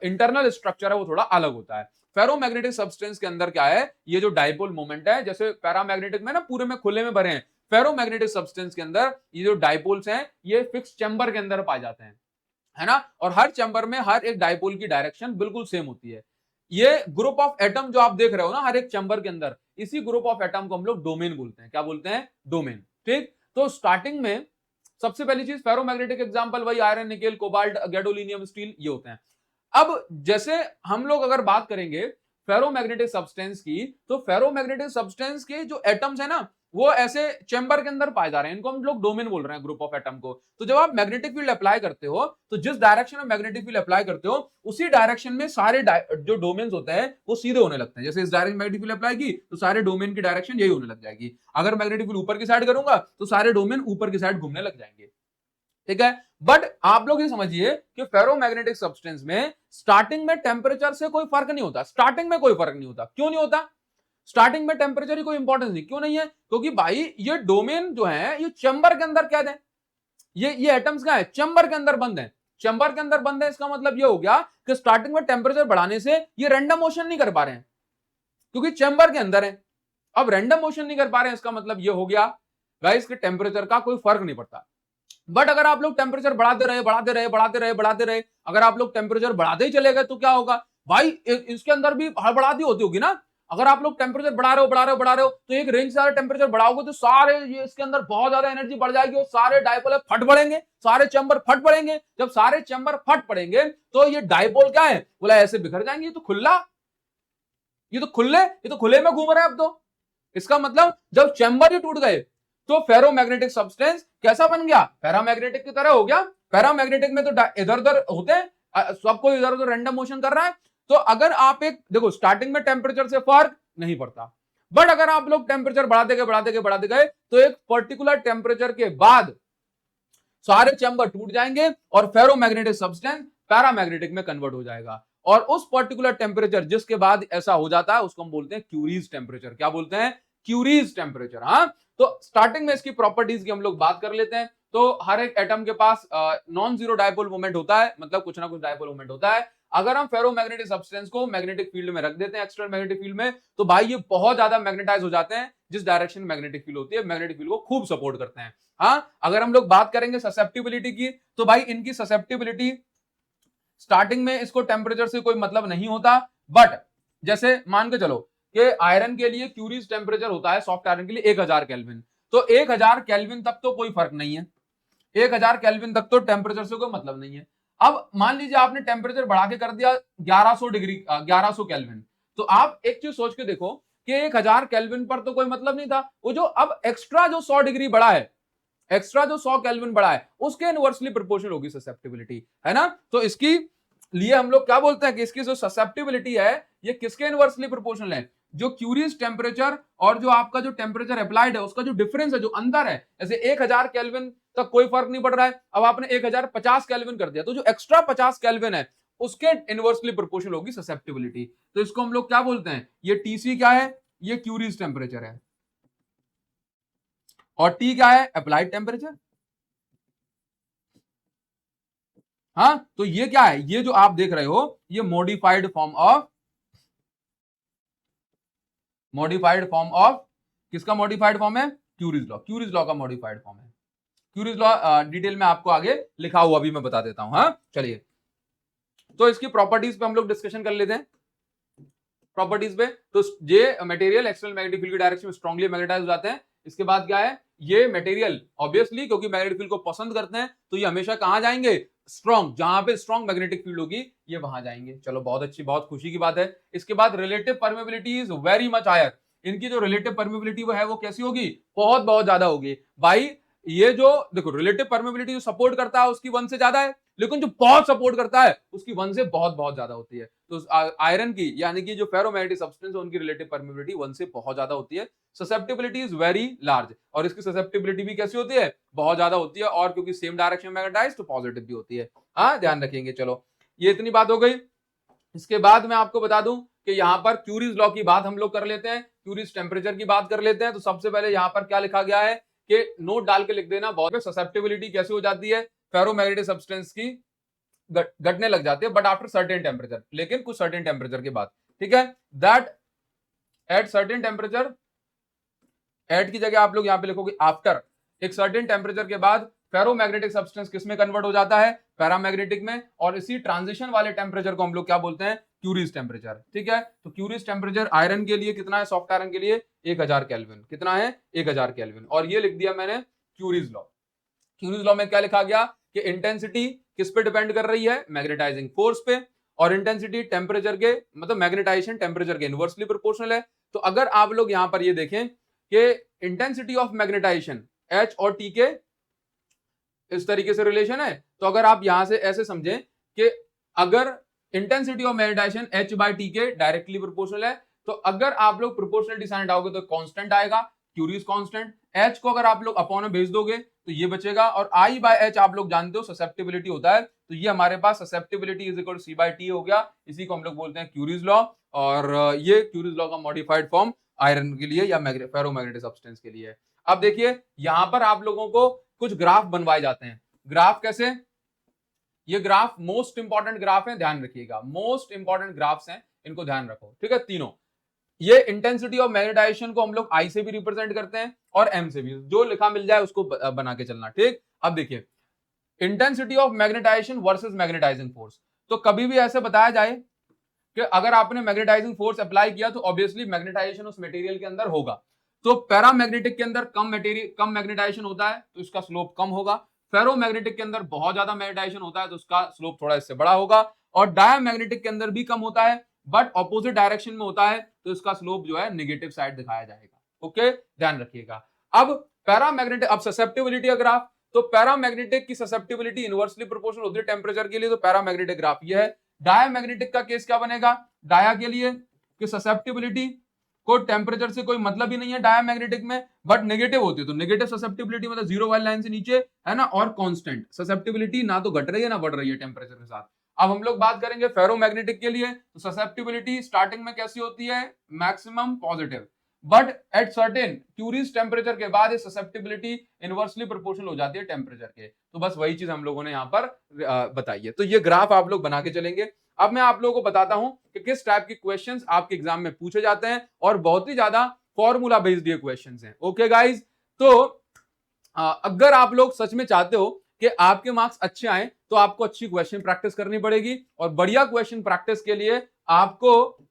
Speaker 1: इंटरनल स्ट्रक्चर है वो थोड़ा अलग होता है। फेरोमैग्नेटिक सब्सटेंस के अंदर क्या है? ये जो डाइपोल मोमेंट है, जैसे पैरामैग्नेटिक में ना पूरे में खुले में भरे हैं, फेरोमैग्नेटिक सब्सटेंस के अंदर ये जो डाइपोल्स हैं ये फिक्स चैम्बर के अंदर पाए जाते हैं, है ना। और हर चैम्बर में हर एक डाइपोल की डायरेक्शन बिल्कुल सेम होती है। ये ग्रुप ऑफ एटम जो आप देख रहे हो ना हर एक चैम्बर के अंदर, इसी ग्रुप ऑफ एटम को हम लोग डोमेन बोलते हैं। क्या बोलते हैं? डोमेन। ठीक, तो स्टार्टिंग में सबसे पहली चीज फेरोमैग्नेटिक एग्जांपल वही iron, nickel, cobalt, gadolinium, steel, ये होते हैं। अब जैसे हम लोग अगर बात करेंगे फेरोमैग्नेटिक सब्सटेंस की, तो फेरोमैग्नेटिक सब्सटेंस के जो एटम्स है ना वो ऐसे चैम्बर के अंदर पाए जा रहे हैं, इनको हम लोग डोमेन बोल रहे हैं, ग्रुप ऑफ एटम को। तो जब आप मैग्नेटिक फील्ड अप्लाई करते हो तो जिस डायरेक्शन में मैग्नेटिक फील्ड अप्लाई करते हो उसी डायरेक्शन में सारे जो डोमेन्स होते हैं वो सीधे होने लगते हैं। जैसे इस डायरेक्शन मैग्नेटिक फील्ड अप्लाई की तो सारे डोमेन की डायरेक्शन यही होने लग जाएगी। अगर मैग्नेटिक फील्ड ऊपर की साइड करूंगा तो सारे डोमेन ऊपर की साइड घूमने लग जाएंगे। ठीक है, बट आप लोग ये समझिए कि फेरोमैग्नेटिक सब्सटेंस में स्टार्टिंग में टेम्परेचर से कोई फर्क नहीं होता, स्टार्टिंग में कोई फर्क नहीं होता। क्यों नहीं होता? स्टार्टिंग में टेम्परेचर की कोई इंपॉर्टेंस नहीं, क्यों नहीं है? क्योंकि भाई ये डोमेन जो है ये चैम्बर के अंदर क्या है, ये एटम्स क्या है? चैम्बर के अंदर बंद है। चैम्बर के अंदर बंद है, इसका मतलब ये हो गया कि स्टार्टिंग में टेम्परेचर बढ़ाने से ये रैंडम मोशन नहीं कर पा रहे हैं क्योंकि चैम्बर के अंदर है। अब रैंडम मोशन नहीं कर पा रहे हैं, इसका मतलब ये हो गया गाइस कि टेम्परेचर का कोई फर्क नहीं पड़ता। बट अगर आप लोग टेम्परेचर बढ़ाते रहे, अगर आप लोग टेम्परेचर बढ़ाते ही चले गए तो क्या होगा भाई? इसके अंदर भी हड़बड़ाहट होती होगी ना। अगर आप लोग टेम्परेचर बढ़ा रहे हो तो एक रेंज से ज्यादा टेम्परेचर बढ़ाओगे तो सारे ये इसके अंदर बहुत ज्यादा एनर्जी बढ़ जाएगी और सारे डाइपोल फट पड़ेंगे, सारे चैम्बर फट पड़ेंगे। जब सारे चैम्बर फट पड़ेंगे तो ये डाइपोल क्या है? बोला ऐसे बिखर जाएंगे। ये तो खुले में घूम रहे हैं अब तो। इसका मतलब जब चैम्बर ही टूट गए तो फेरोमैग्नेटिक सब्सटेंस कैसा बन गया? पैरामैग्नेटिक की तरह हो गया। पैरामैग्नेटिक में तो इधर उधर होते हैं, सबको इधर उधर रैंडम मोशन कर रहा है। तो अगर आप एक देखो स्टार्टिंग में टेम्परेचर से फर्क नहीं पड़ता, बट अगर आप लोग टेम्परेचर बढ़ाते गए तो एक पर्टिकुलर टेम्परेचर के बाद सारे चैम्बर टूट जाएंगे और फेरोमैग्नेटिक सब्सटेंस पैरामैग्नेटिक में कन्वर्ट हो जाएगा। और उस पर्टिकुलर टेम्परेचर जिसके बाद ऐसा हो जाता है उसको हम बोलते हैं क्यूरीज टेम्परेचर। क्या बोलते हैं? Curies temperature. हाँ, तो स्टार्टिंग में इसकी प्रॉपर्टीज की हम लोग बात कर लेते हैं। तो हर एक एटम के पास नॉन जीरो डायपोल मोमेंट होता है, मतलब कुछ ना कुछ डायपोल मोमेंट होता है। अगर हम फेरोमैग्नेटिक सब्सटेंस को मैग्नेटिक फील्ड में रख देते हैं, एक्सटर्नल मैग्नेटिक फील्ड में, तो भाई ये बहुत ज्यादा मैग्नेटाइज हो जाते हैं। जिस डायरेक्शन में मैग्नेटिक फील्ड होती है, मैग्नेटिक फील्ड को खूब सपोर्ट करते हैं। हाँ, अगर हम लोग बात करेंगे ससेप्टिबिलिटी की, तो भाई इनकी ससेप्टिबिलिटी स्टार्टिंग में इसको टेम्परेचर से कोई मतलब नहीं होता, बट जैसे मान के चलो कि आयरन के लिए क्यूरीज टेम्परेचर होता है सॉफ्ट आयरन के लिए 1000 केल्विन। तो 1000 केल्विन तक तो कोई फर्क नहीं है, 1000 केल्विन तक तो टेम्परेचर से कोई मतलब नहीं है। अब मान लीजिए आपने टेम्परेचर बढ़ा के कर दिया 1100 डिग्री, 1100 केल्विन, तो आप एक चीज सोच के देखो कि 1000 केल्विन पर तो कोई मतलब नहीं था, वो जो अब एक्स्ट्रा जो 100 डिग्री बढ़ा है, एक्स्ट्रा जो 100 केल्विन बढ़ा है, उसके इनवर्सली प्रोपोर्शनल होगी ससेप्टिबिलिटी, है ना। तो इसकी लिए हम लोग क्या बोलते हैं कि इसकी जो ससेप्टिबिलिटी है ये किसके इनवर्सली प्रोपोर्शनल है? जो क्यूरीज टेम्परेचर और जो आपका जो टेम्परेचर अप्लाइड है उसका जो डिफरेंस है, जो अंतर है, जैसे 1000 केल्विन तक कोई फर्क नहीं पड़ रहा है, अब आपने 1050 केल्विन कर दिया, तो जो एक्स्ट्रा 50 केल्विन है उसके इनवर्सली प्रोपोर्शनल होगी ससेप्टिबिलिटी। तो इसको हम लोग क्या बोलते हैं? ये टीसी क्या है? ये क्यूरीज टेम्परेचर है, और टी क्या है? Applied temperature. हाँ, तो ये क्या है? ये जो आप देख रहे हो ये मॉडिफाइड फॉर्म ऑफ किसका मॉडिफाइड फॉर्म है? Curies law. क्यूरीज लॉ का मॉडिफाइड फॉर्म है। क्यूरीज लॉ डिटेल में आपको आगे लिखा हुआ भी मैं बता देता हूं। हाँ, चलिए, तो इसकी प्रॉपर्टीज पे हम लोग डिस्कशन कर लेते हैं। प्रॉपर्टीज पे तो ये मटेरियल एक्सटर्नल मैग्नेटिक फील्ड की डायरेक्शन में स्ट्रांगली मैग्नेटाइज हो जाते हैं। इसके बाद क्या है? ये मटेरियल ऑब्वियसली क्योंकि मैग्नेटिक फील्ड को पसंद करते हैं, तो ये हमेशा कहां जाएंगे? स्ट्रॉन्ग, जहां पे स्ट्रॉन्ग मैग्नेटिक फील्ड होगी ये वहां जाएंगे। चलो, बहुत अच्छी, बहुत खुशी की बात है। इसके बाद relative permeability is very much higher. इनकी जो रिलेटिव परमेबिलिटी वो है वो कैसी होगी? बहुत बहुत ज्यादा होगी भाई। ये जो देखो रिलेटिव परमेबिलिटी जो सपोर्ट करता है उसकी 1 से ज्यादा है, लेकिन जो बहुत सपोर्ट करता है उसकी 1 से बहुत बहुत ज्यादा होती है। तो आयरन की यानी कि जो फेरोमैग्नेटिक सब्सटेंस है उनकी रिलेटिव परमेबिलिटी 1 से बहुत ज्यादा होती है। ससेप्टिबिलिटी इज वेरी लार्ज, और इसकी ससेप्टिबिलिटी भी कैसी होती है? बहुत ज्यादा होती है, और क्योंकि सेम डायरेक्शन में मैग्नेटाइज तो पॉजिटिव भी होती है। हाँ, ध्यान रखेंगे। चलो, ये इतनी बात हो गई। इसके बाद मैं आपको बता दूं कि यहां पर क्यूरीज लॉ की बात हम लोग कर लेते हैं, क्यूरीज टेम्परेचर की बात कर लेते हैं। तो सबसे पहले यहां पर क्या लिखा गया है कि नोट डाल के लिख देना, बहुत ससेप्टिबिलिटी कैसे हो जाती है फेरोमैग्नेटिक सब्सटेंस की? घटने लग जाती है, बट आफ्टर सर्टेन टेम्परेचर, लेकिन कुछ सर्टेन टेम्परेचर के बाद। ठीक है, that at certain temperature, at की जगह आप लोग यहां पे लिखोगे आफ्टर। एक सर्टेन टेम्परेचर के बाद फेरोमैग्नेटिक सब्सटेंस किस में कन्वर्ट हो जाता है? पैरामैग्नेटिक में। और इसी ट्रांजिशन वाले टेम्परेचर को हम लोग क्या बोलते हैं? Curies temperature. ठीक है, तो क्यूरीज टेम्परेचर आयरन के लिए कितना है? सॉफ्ट आयरन के लिए 1000 केल्विन। कितना है? 1000 केल्विन। और ये लिख दिया मैंने क्यूरीज लॉ। क्यूरीज लॉ में क्या लिखा गया कि इंटेंसिटी किस पे डिपेंड कर रही है? मैग्नेटाइजिंग फोर्स पे, और इंटेंसिटी टेम्परेचर के, मतलब मैग्नेटाइजेशन टेम्परेचर के इनवर्सली प्रोपोर्शनल है। तो अगर आप लोग यहां पर ये देखें कि इंटेंसिटी ऑफ मैग्नेटाइजेशन H और T के इस तरीके से रिलेशन है, तो अगर आप यहां से ऐसे समझें कि अगर intensity of magnetisation H by T के डायरेक्टली प्रोपोर्शनल है, तो अगर आप लोग प्रोपोर्शनलिटी साइन हटाओगे तो कांस्टेंट आएगा, क्यूरीज कांस्टेंट। H को अगर आप लोग अपॉन में भेज दोगे तो ये बचेगा, और I बाय H आप लोग जानते हो ससेप्टिबिलिटी होता है, तो ये हमारे पास susceptibility is equal to C by T हो गया। इसी को हम लोग बोलते हैं क्यूरीज लॉ, और ये क्यूरीज लॉ का मॉडिफाइड फॉर्म आयरन के लिए या फेरोमैग्नेटिक सब्सटेंस के लिए है। अब देखिए यहां पर आप लोगों को कुछ ग्राफ बनवाए जाते हैं। ग्राफ कैसे? ये ग्राफ मोस्ट इंपॉर्टेंट ग्राफ है, ध्यान रखिएगा। मोस्ट इंपॉर्टेंट ग्राफ्स हैं, इनको ध्यान रखो। ठीक है, तीनों। ये इंटेंसिटी ऑफ मैग्नेटाइजेशन को हम लोग I से भी रिप्रेजेंट करते हैं और M से भी, जो लिखा मिल जाए उसको बना के चलना। ठीक, अब देखिए intensity of magnetisation versus magnetising force. तो कभी भी ऐसे बताया जाए कि अगर आपने मैग्नेटाइजिंग फोर्स अप्लाई किया तो ऑब्वियसली मैग्नेटाइजेशन उस मटेरियल के अंदर होगा। तो पैरामैग्नेटिक के अंदर कम मैग्नेटाइजेशन होता है तो इसका स्लोप कम होगा। फेरोमैग्नेटिक के अंदर बहुत ज्यादा मैग्नेटाइजेशन होता है तो उसका स्लोप थोड़ा इससे बड़ा होगा। और डायमैग्नेटिक के अंदर भी कम होता है बट ऑपोजिट डायरेक्शन में होता है तो इसका स्लोप जो है नेगेटिव साइड दिखाया जाएगा। ओके, ध्यान रखिएगा। अब पैरामैग्नेटिक, अब ससेप्टिबिलिटी का ग्राफ, तो पैरामैग्नेटिक की ससेप्टिबिलिटी इनवर्सली प्रोपोर्शनल होती है टेम्परेचर के लिए, तो पैरामैग्नेटिक ग्राफ ये है। डायमैग्नेटिक का केस क्या बनेगा? डाया के लिए कि ससेप्टिबिलिटी को टेम्परेचर से कोई मतलब ही नहीं है डायमैग्नेटिक में, बट नेगेटिव होती है, तो नेगेटिव ससेप्टिबिलिटी मतलब जीरो वाली लाइन से नीचे है ना, और कांस्टेंट ससेप्टिबिलिटी ना तो घट रही है ना बढ़ रही है टेम्परेचर के साथ। अब हम लोग बात करेंगे फेरोमैग्नेटिक के लिए, तो ससेप्टिबिलिटी स्टार्टिंग में कैसी होती है, maximum positive, but at certain curies temperature के बाद ये ससेप्टिबिलिटी इनवर्सली प्रोपोर्शनल हो जाती है टेम्परेचर के। तो बस वही चीज हम लोगों ने यहाँ पर बताई है। तो ये ग्राफ आप लोग बना के चलेंगे। अब मैं आप लोगों को बताता हूं कि किस टाइप के क्वेश्चंस आपके एग्जाम में पूछे जाते हैं, और बहुत ही ज्यादा फॉर्मूला बेस्ड ये क्वेश्चंस हैं। ओके गाइज, तो अगर आप लोग सच में चाहते हो कि आपके मार्क्स अच्छे आए तो आपको अच्छी क्वेश्चन प्रैक्टिस करनी पड़ेगी, और बढ़िया क्वेश्चन प्रैक्टिस के लिए आपको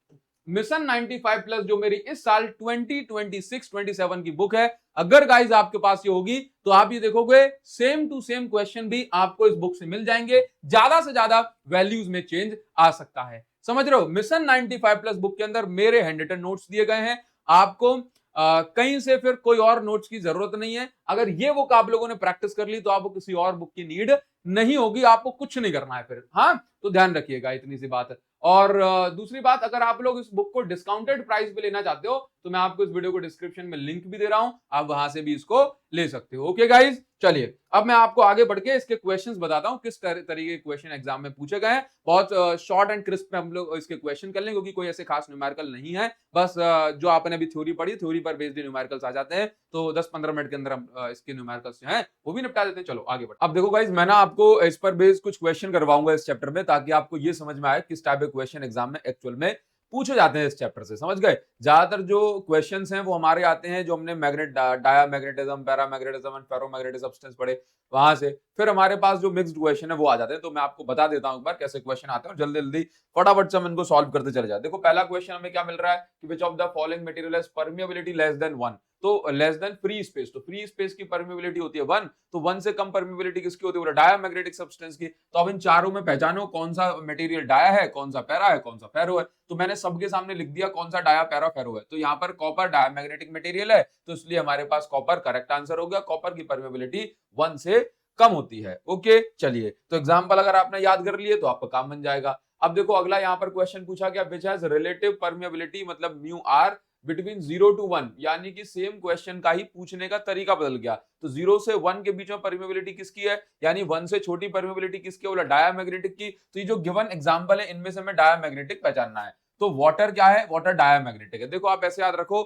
Speaker 1: मिशन 95 प्लस जो मेरी इस साल 2026-27 की बुक है, अगर गाइज आपके पास ये होगी तो आप ये देखोगे सेम टू सेम क्वेश्चन भी आपको इस बुक से मिल जाएंगे, ज्यादा से ज्यादा वैल्यूज में चेंज आ सकता है। समझ रहे हो, मिशन 95 प्लस बुक के अंदर मेरे हैंड रिटन नोट्स दिए गए हैं, आपको कहीं से फिर कोई और नोट्स की जरूरत नहीं है। अगर ये बुक आप लोगों ने प्रैक्टिस कर ली तो आपको किसी और बुक की नीड नहीं होगी, आपको कुछ नहीं करना है फिर। हाँ, तो ध्यान रखिएगा, इतनी सी बात है। और दूसरी बात, अगर आप लोग इस बुक को डिस्काउंटेड प्राइस पे लेना चाहते हो तो मैं आपको इस वीडियो को डिस्क्रिप्शन में लिंक भी दे रहा हूं, आप वहां से भी इसको ले सकते हो। ओके गाइज, चलिए अब मैं आपको आगे बढ़ के इसके क्वेश्चंस बताता हूं, किस तरीके के क्वेश्चन एग्जाम में पूछे गए हैं। बहुत शॉर्ट एंड क्रिस्प में हम लोग इसके क्वेश्चन कर लेंगे, क्योंकि कोई ऐसे खास न्यूमेरिकल नहीं है, बस जो आपने अभी थ्योरी पढ़ी, थ्योरी पर बेस्ड न्यूमेरिकल्स आ जाते हैं, तो 10-15 मिनट के अंदर हम इसके न्यूमेरिकल्स जो हैं वो भी निपटा देते हैं। चलो आगे बढ़। अब देखो गाइज, मैं ना आपको इस पर बेस्ड कुछ क्वेश्चन करवाऊंगा इस चैप्टर में, ताकि आपको ये समझ में आए किस टाइप के क्वेश्चन एग्जाम में एक्चुअल में पूछे जाते हैं इस चैप्टर से। समझ गए, ज्यादातर जो क्वेश्चंस हैं वो हमारे आते हैं जो हमने diamagnetism, paramagnetism and ferromagnetic substance पढ़े, वहां से फिर हमारे पास जो मिक्स्ड क्वेश्चन है वो आ जाते हैं। तो मैं आपको बता देता हूं एक बार कैसे क्वेश्चन आते हैं, और जल्दी जल्दी फटाफट से हम इनको सॉल्व करते चले जाते हैं। देखो पहला क्वेश्चन हमें क्या मिल रहा है कि विच of the following material has permeability less than 1, तो लेस देन फ्री स्पेस, तो फ्री स्पेस की परमिएबिलिटी होती है 1, तो 1 से कम परमिएबिलिटी किसकी होती है, बोला डायामैग्नेटिक सब्सटेंस की। तो अब इन चारों में पहचानो कौन सा मटेरियल डाया है, कौन सा पैरा है, कौन सा फेरो है। तो मैंने सबके सामने लिख दिया कौन सा डाया, पैरा, फेरो है। तो यहाँ पर कॉपर डायामैग्नेटिक मटेरियल है, तो इसलिए हमारे पास कॉपर करेक्ट आंसर हो गया। कॉपर की परमिएबिलिटी 1 से कम होती है। ओके, चलिए, तो एग्जाम्पल अगर आपने याद कर लिए तो आपका काम बन जाएगा। अब देखो अगला यहाँ पर क्वेश्चन पूछा गया, विच हैज रिलेटिव परमिएबिलिटी, मतलब म्यू आर बिटवीन 0 to 1, यानी कि सेम क्वेश्चन का ही पूछने का तरीका बदल गया। तो 0 से 1 के बीच में परमिएबिलिटी किसकी है, यानी 1 से छोटी परमिएबिलिटी किसकी है, बोला डायामैग्नेटिक की। तो ये जो गिवन एग्जांपल है इनमें से हमें डायामैग्नेटिक पहचानना है। तो वाटर क्या है, वाटर डायामैग्नेटिक है। देखो आप ऐसे याद रखो,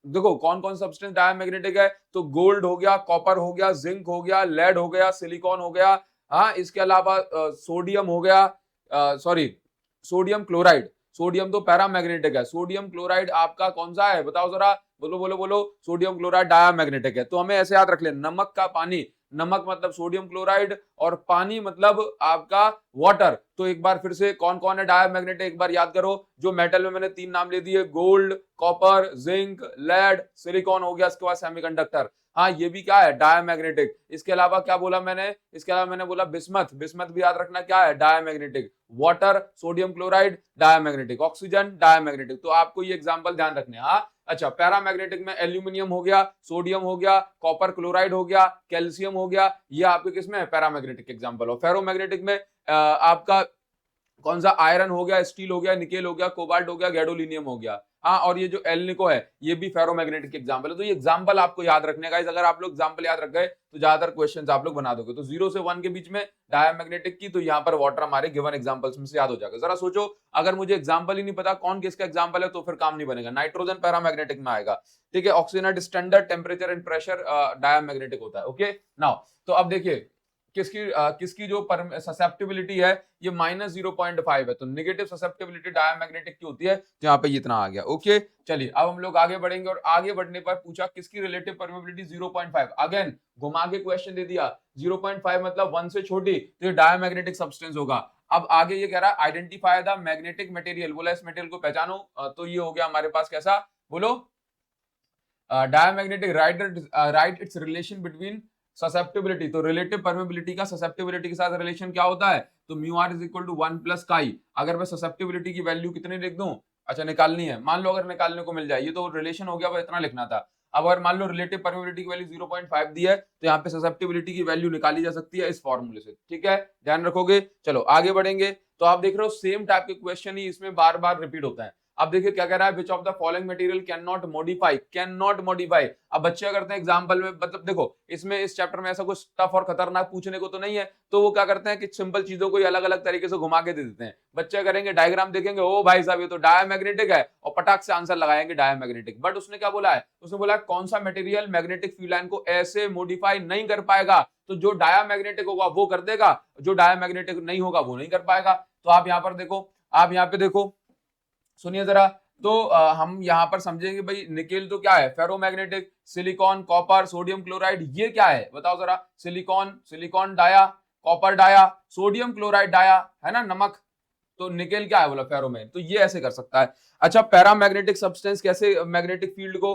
Speaker 1: देखो कौन कौन सब्सटेंस डायामैग्नेटिक है, तो गोल्ड हो गया, कॉपर हो गया, जिंक हो गया, लेड हो गया, सिलिकॉन हो गया, हाँ, इसके अलावा सोडियम हो गया, सॉरी सोडियम क्लोराइड, सोडियम तो पैरामैग्नेटिक है, सोडियम क्लोराइड आपका कौन सा है, बताओ जरा, बोलो बोलो बोलो, सोडियम क्लोराइड डायामैग्नेटिक है। तो हमें ऐसे याद रख लेना, नमक का पानी, नमक मतलब सोडियम क्लोराइड, और पानी मतलब आपका वाटर। तो एक बार फिर से कौन कौन है डायामैग्नेटिक, एक बार याद करो। जो मेटल में मैंने 3 नाम ले दिए, gold, copper, zinc, lead, silicon हो गया, इसके बाद सेमीकंडक्टर, हाँ ये भी क्या है, डायामैग्नेटिक। इसके अलावा क्या बोला मैंने, इसके अलावा मैंने बोला बिस्मथ, बिस्मथ भी याद रखना क्या है, diamagnetic. Water, sodium chloride, diamagnetic. Oxygen, diamagnetic. तो आपको ये एग्जांपल ध्यान रखने हैं। हाँ, अच्छा, पैरामैग्नेटिक में एल्यूमिनियम हो गया, सोडियम हो गया, कॉपर क्लोराइड हो गया, कैल्शियम हो गया, ये आपके किसमें है, पैरामैग्नेटिक एग्जांपल। और फेरोमैग्नेटिक में आपका कौन सा, आयरन हो गया, स्टील हो गया, निकेल हो गया, कोबाल्ट हो गया, गैडोलिनियम हो गया। हाँ, और ये जो एल्निको है ये भी फेरोमैग्नेटिक एग्जांपल है। तो ये एग्जांपल आपको याद रखने का, अगर आप लोग एग्जांपल याद रख गए तो ज्यादातर क्वेश्चंस आप लोग बना दोगे। तो 0 से 1 के बीच में डायामैग्नेटिक की, तो यहाँ पर वाटर हमारे गिवन एग्जांपल्स में से याद हो जाएगा। जरा सोचो, अगर मुझे एग्जांपल ही नहीं पता कौन किसका एग्जांपल है तो फिर काम नहीं बनेगा। नाइट्रोजन पैरामैग्नेटिक में आएगा, ठीक है। Oxygen at standard temperature and pressure diamagnetic होता है। ओके, नाउ तो अब देखिए किसकी जो ससेप्टिबिलिटी है ये -0.5 है, तो नेगेटिव ससेप्टिबिलिटी डायामैग्नेटिक की होती है। तो यहाँ पे इतना आ गया। ओके, चलिए अब हम लोग आगे बढ़ेंगे, और आगे बढ़ने पर पूछा किसकी रिलेटिव परमिएबिलिटी 0.5, अगेन घुमा के क्वेश्चन दे दिया। 0.5 मतलब 1 से छोटी, तो ये डायामैग्नेटिक सब्सटेंस होगा। अब आगे ये कह रहा है आइडेंटिफाई द मैग्नेटिक मटेरियल, बोला इस मटेरियल को पहचानो। तो ये हो गया हमारे पास कैसा, बोलो, diamagnetic, right its relation between susceptibility. तो रिलेटिव परमिएबिलिटी का ससेप्टिबिलिटी के साथ रिलेशन क्या होता है, तो mu R is equal to 1 plus chi. अगर मैं ससेप्टिबिलिटी की वैल्यू कितनी लिख दूं, अच्छा निकालनी है, मान लो अगर निकालने को मिल जाए, ये तो रिलेशन हो गया, बस इतना लिखना था। अब अगर मान लो रिलेटिव परमिएबिलिटी की वैल्यू 0.5 दी है, तो यहाँ पे ससेप्टिबिलिटी की वैल्यू निकाली जा सकती है इस फॉर्मूले से, ठीक है, ध्यान रखोगे। चलो आगे बढ़ेंगे, तो आप देख रहे हो सेम टाइप के क्वेश्चन ही इसमें बार बार रिपीट होता है। अब देखिए क्या कह रहा है, which of the following material can not modify. अब बच्चे करते हैं एग्जांपल में, मतलब देखो इसमें इस चैप्टर में ऐसा कुछ टफ और खतरनाक पूछने को तो नहीं है, तो वो क्या करते हैं कि सिंपल चीजों को अलग अलग तरीके से घुमा के दे देते हैं। बच्चे करेंगे डायग्राम देखेंगे, ओ भाई साहब ये तो डायमैग्नेटिक है, और पटाख से आंसर लगाएंगे डायमैग्नेटिक। बट उसने क्या बोला है, उसने बोला कौन सा मटेरियल मैग्नेटिक फील्ड लाइन को ऐसे मॉडिफाई नहीं कर पाएगा, तो जो डायमैग्नेटिक होगा वो कर देगा, जो डायमैग्नेटिक नहीं होगा वो नहीं कर पाएगा। तो आप यहाँ पर देखो, आप यहाँ पे देखो, सुनिए जरा, तो हम यहाँ पर समझेंगे भाई निकेल तो क्या है, ferromagnetic, silicon, copper, sodium chloride, ये क्या है बताओ जरा, silicon dia, copper dia, sodium chloride dia, है ना, नमक, तो निकेल क्या है बोला, फेरोमैग्नेट, तो ये ऐसे कर सकता है। अच्छा, पैरामैग्नेटिक सब्सटेंस कैसे मैग्नेटिक फील्ड को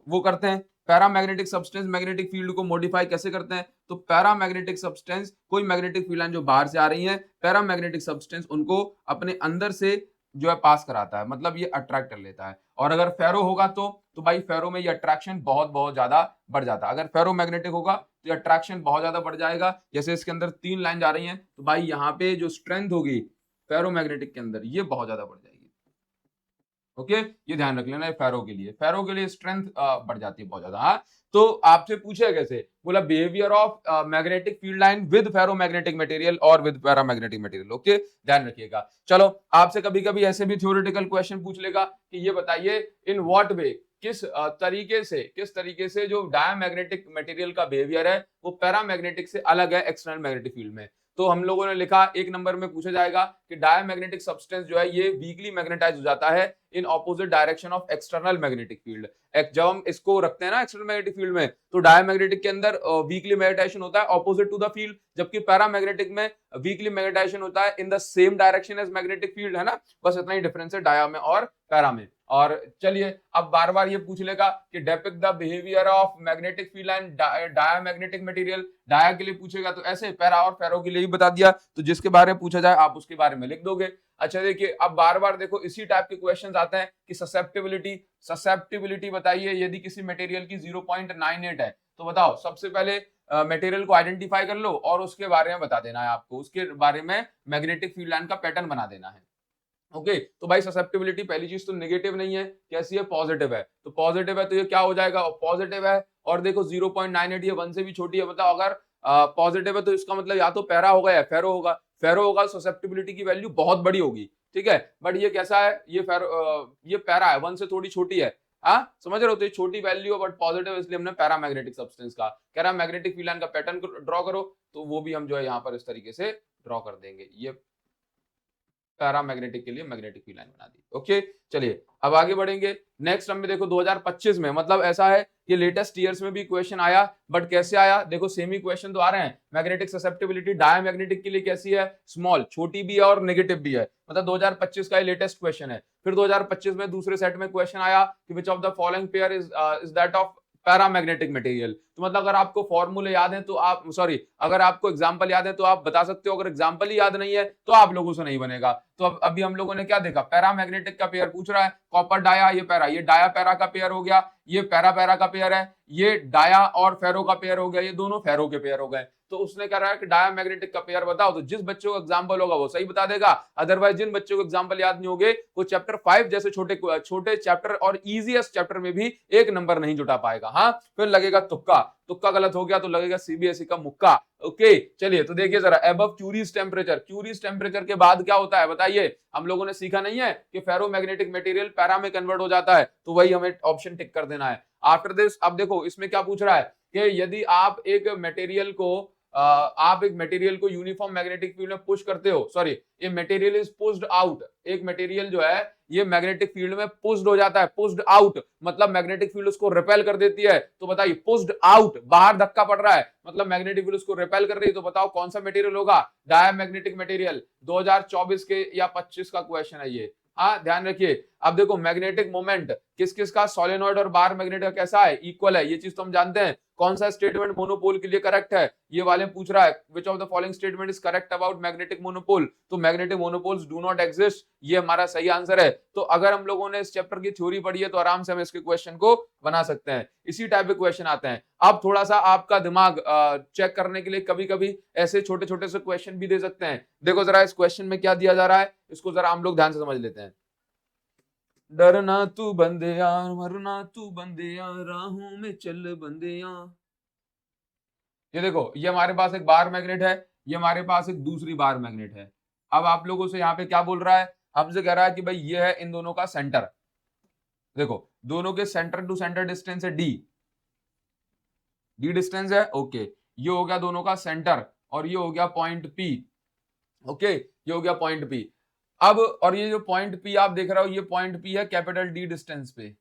Speaker 1: वो करते हैं, पैरामैग्नेटिक सब्सटेंस मैग्नेटिक फील्ड को मॉडिफाई कैसे करते हैं, तो पैरामैग्नेटिक सब्सटेंस कोई मैग्नेटिक फील्ड लाइन जो बाहर से आ रही है, पैरामैग्नेटिक सब्सटेंस उनको अपने अंदर से जो है पास कराता है, मतलब ये अट्रैक्ट कर लेता है। और अगर फेरो होगा तो भाई फेरो में ये अट्रैक्शन बहुत बहुत ज्यादा बढ़ जाता है। अगर फेरो मैग्नेटिक होगा तो ये अट्रैक्शन बहुत ज्यादा बढ़ जाएगा। जैसे इसके अंदर 3 लाइन जा रही हैं, तो भाई यहाँ पे जो स्ट्रेंथ होगी फेरो मैग्नेटिक के अंदर ये बहुत ज्यादा बढ़ जाएगी। ओके, ये ध्यान रख लेना, फेरो के लिए स्ट्रेंथ बढ़ जाती है बहुत ज्यादा। हाँ, तो आपसे पूछा कैसे, बोला behaviour of magnetic field line with ferromagnetic material और विद पैरामैग्नेटिक मटेरियल। ओके, ध्यान रखिएगा। चलो, आपसे कभी कभी ऐसे भी थ्योरेटिकल क्वेश्चन पूछ लेगा कि ये बताइए इन व्हाट वे, किस तरीके से जो डायमैग्नेटिक मटेरियल का बिहेवियर है वो पैरामैग्नेटिक से अलग है एक्सटर्नल मैग्नेटिक फील्ड में। तो हम लोगों ने लिखा, एक नंबर में पूछा जाएगा कि डायमैग्नेटिक सब्सटेंस जो है ये वीकली मैग्नेटाइज हो जाता है in opposite direction of external magnetic field. जब हम इसको रखते हैं ना एक्सटर्नल मैग्नेटिक फील्ड में, तो डायमैग्नेटिक के अंदर वीकली मैग्नेटाइजेशन होता है ऑपोजिट टू द फील्ड, जबकि पैरामैग्नेटिक में वीकली मैग्नेटाइजेशन होता है in the same direction as magnetic field, है ना। बस इतना ही डिफरेंस है डाया में और पैरा में। और चलिए, अब बार बार ये पूछ लेगा कि depict the behaviour of magnetic field line diamagnetic material, dia के लिए पूछेगा तो ऐसे, पैरा और फेरो के लिए ही बता दिया, तो जिसके बारे में पूछा जाए आप उसके बारे में लिख दोगे। अच्छा देखिए, अब बार बार देखो इसी टाइप के क्वेश्चंस आते हैं कि ससेप्टिबिलिटी बताइए, यदि किसी मटेरियल की 0.98 है तो बताओ, सबसे पहले मटेरियल को आइडेंटिफाई कर लो और उसके बारे में बता देना है आपको, उसके बारे में मैग्नेटिक फील्ड लाइन का पैटर्न बना देना है। ओके, तो भाई ससेप्टिबिलिटी पहली चीज तो नेगेटिव नहीं है, कैसी है, पॉजिटिव है। तो पॉजिटिव है तो ये क्या हो जाएगा, पॉजिटिव है। और देखो 0.98 ये 1 से भी छोटी है, मतलब अगर पॉजिटिव है तो इसका मतलब या तो पैरा होगा या फेरो होगा। फेरो होगा ससेप्टिबिलिटी की वैल्यू बहुत बड़ी होगी, ठीक है। बट ये कैसा है, ये पैरा है, 1 से थोड़ी छोटी है। हाँ, समझ रहे हो, तो ये छोटी वैल्यू है बट पॉजिटिव, इसलिए हमने पैरामैग्नेटिक सब्सटेंस का कह रहा मैग्नेटिक फील्ड लाइन का पैटर्न ड्रॉ करो, तो वो भी हम जो है यहाँ पर इस तरीके से ड्रॉ कर देंगे। ये पैरामैग्नेटिक के लिए मैग्नेटिक फील्ड लाइन बना दी। ओके, चलिए अब आगे बढ़ेंगे। नेक्स्ट हम देखो 2025 में, मतलब ऐसा है कि लेटेस्ट ईयर्स में भी क्वेश्चन आया, बट कैसे आया देखो, सेमी क्वेश्चन तो आ रहे हैं। मैग्नेटिक ससेप्टिबिलिटी डायमैग्नेटिक के लिए कैसी है, स्मॉल, छोटी भी है और नेगेटिव भी है, मतलब 2025 का ये लेटेस्ट क्वेश्चन है। फिर 2025 में दूसरे सेट में क्वेश्चन आया कि विच of the following pair is that of paramagnetic material. तो मतलब अगर आपको फॉर्मूले याद है तो आप, सॉरी, अगर आपको एग्जांपल याद है तो आप बता सकते हो, अगर एग्जांपल ही याद नहीं है तो आप लोगों से नहीं बनेगा। तो अब अभी हम लोगों ने क्या देखा, पैरामैग्नेटिक का पेयर पूछ रहा है, कॉपर डाया, ये पैरा, ये डाया पैरा का पेयर हो गया, ये पैरा पैरा का पेयर है, ये डाया और फेरो का पेयर हो गया, ये दोनों फेरो के पेयर हो गए। तो उसने कह रहा है कि डायमैग्नेटिक का पेयर बताओ, तो जिस बच्चे को एग्जांपल होगा वो सही बता देगा, अदरवाइज जिन बच्चों को एग्जांपल याद नहीं होंगे वो चैप्टर 5 जैसे छोटे चैप्टर और इजीएस्ट चैप्टर में भी 1 नंबर नहीं जुटा पाएगा। हाँ, फिर लगेगा तुक्का गलत हो गया तो लगेगा सीबीएसई का मुक्का। ओके, चलिए तो देखिए जरा, अबव क्यूरीज टेम्परेचर के बाद क्या होता है बताइए। हम लोगों ने सीखा नहीं है कि फेरोमैग्नेटिक मटेरियल पैरा में कन्वर्ट हो जाता है, तो वही हमें ऑप्शन टिक कर देना है। आफ्टर दिस, अब देखो इसमें क्या पूछ रहा है कि यदि आप एक मटेरियल को यूनिफॉर्म मैग्नेटिक फील्ड में पुश करते हो, सॉरी, ये मटेरियल इज पुश्ड आउट, एक मटेरियल जो है ये मैग्नेटिक फील्ड में पुश्ड हो जाता है, पुश्ड आउट मतलब मैग्नेटिक फील्ड उसको रिपेल कर देती है। तो बताइए, पुश्ड आउट, बाहर धक्का पड़ रहा है, मतलब मैग्नेटिक फील्ड उसको रिपेल कर रही है, तो बताओ कौन सा मटेरियल होगा, डायमैग्नेटिक मटेरियल। 2024 के या 25 का क्वेश्चन है ये। हाँ, ध्यान रखिए। अब देखो मैग्नेटिक मोमेंट किस किस का, सोलेनॉइड और बार मैग्नेट का कैसा है, इक्वल है, ये चीज तो हम जानते हैं। कौन सा स्टेटमेंट मोनोपोल के लिए करेक्ट है, ये वाले पूछ रहा है, which of the following statement is correct about magnetic monopole. तो magnetic monopoles do not exist, ये हमारा सही आंसर है। तो अगर हम लोगों ने इस चैप्टर की थ्योरी पढ़ी है तो आराम से हम इसके क्वेश्चन को बना सकते हैं। इसी टाइप के क्वेश्चन आते हैं। अब थोड़ा सा आपका दिमाग चेक करने के लिए कभी कभी ऐसे छोटे छोटे से क्वेश्चन भी दे सकते हैं। देखो जरा इस क्वेश्चन में क्या दिया जा रहा है, इसको जरा हम लोग ध्यान से समझ लेते हैं। डरना तू बंदेया, मरना तू बंदेया, राहों में चल बंदेया। ये देखो, ये हमारे पास एक बार मैग्नेट है, ये हमारे पास एक दूसरी बार मैग्नेट है। अब आप लोगों से यहाँ पे क्या बोल रहा है, हमसे कह रहा है कि भाई ये है इन दोनों का सेंटर। देखो, दोनों के सेंटर टू सेंटर डिस्टेंस है डी डिस्टेंस है। ओके, ये हो गया दोनों का सेंटर और ये हो गया पॉइंट पी। ओके, ये हो गया पॉइंट पी। अब और ये जो पॉइंट पी आप देख रहे हो, ये पॉइंट पी है कैपिटल डी डिस्टेंस पे।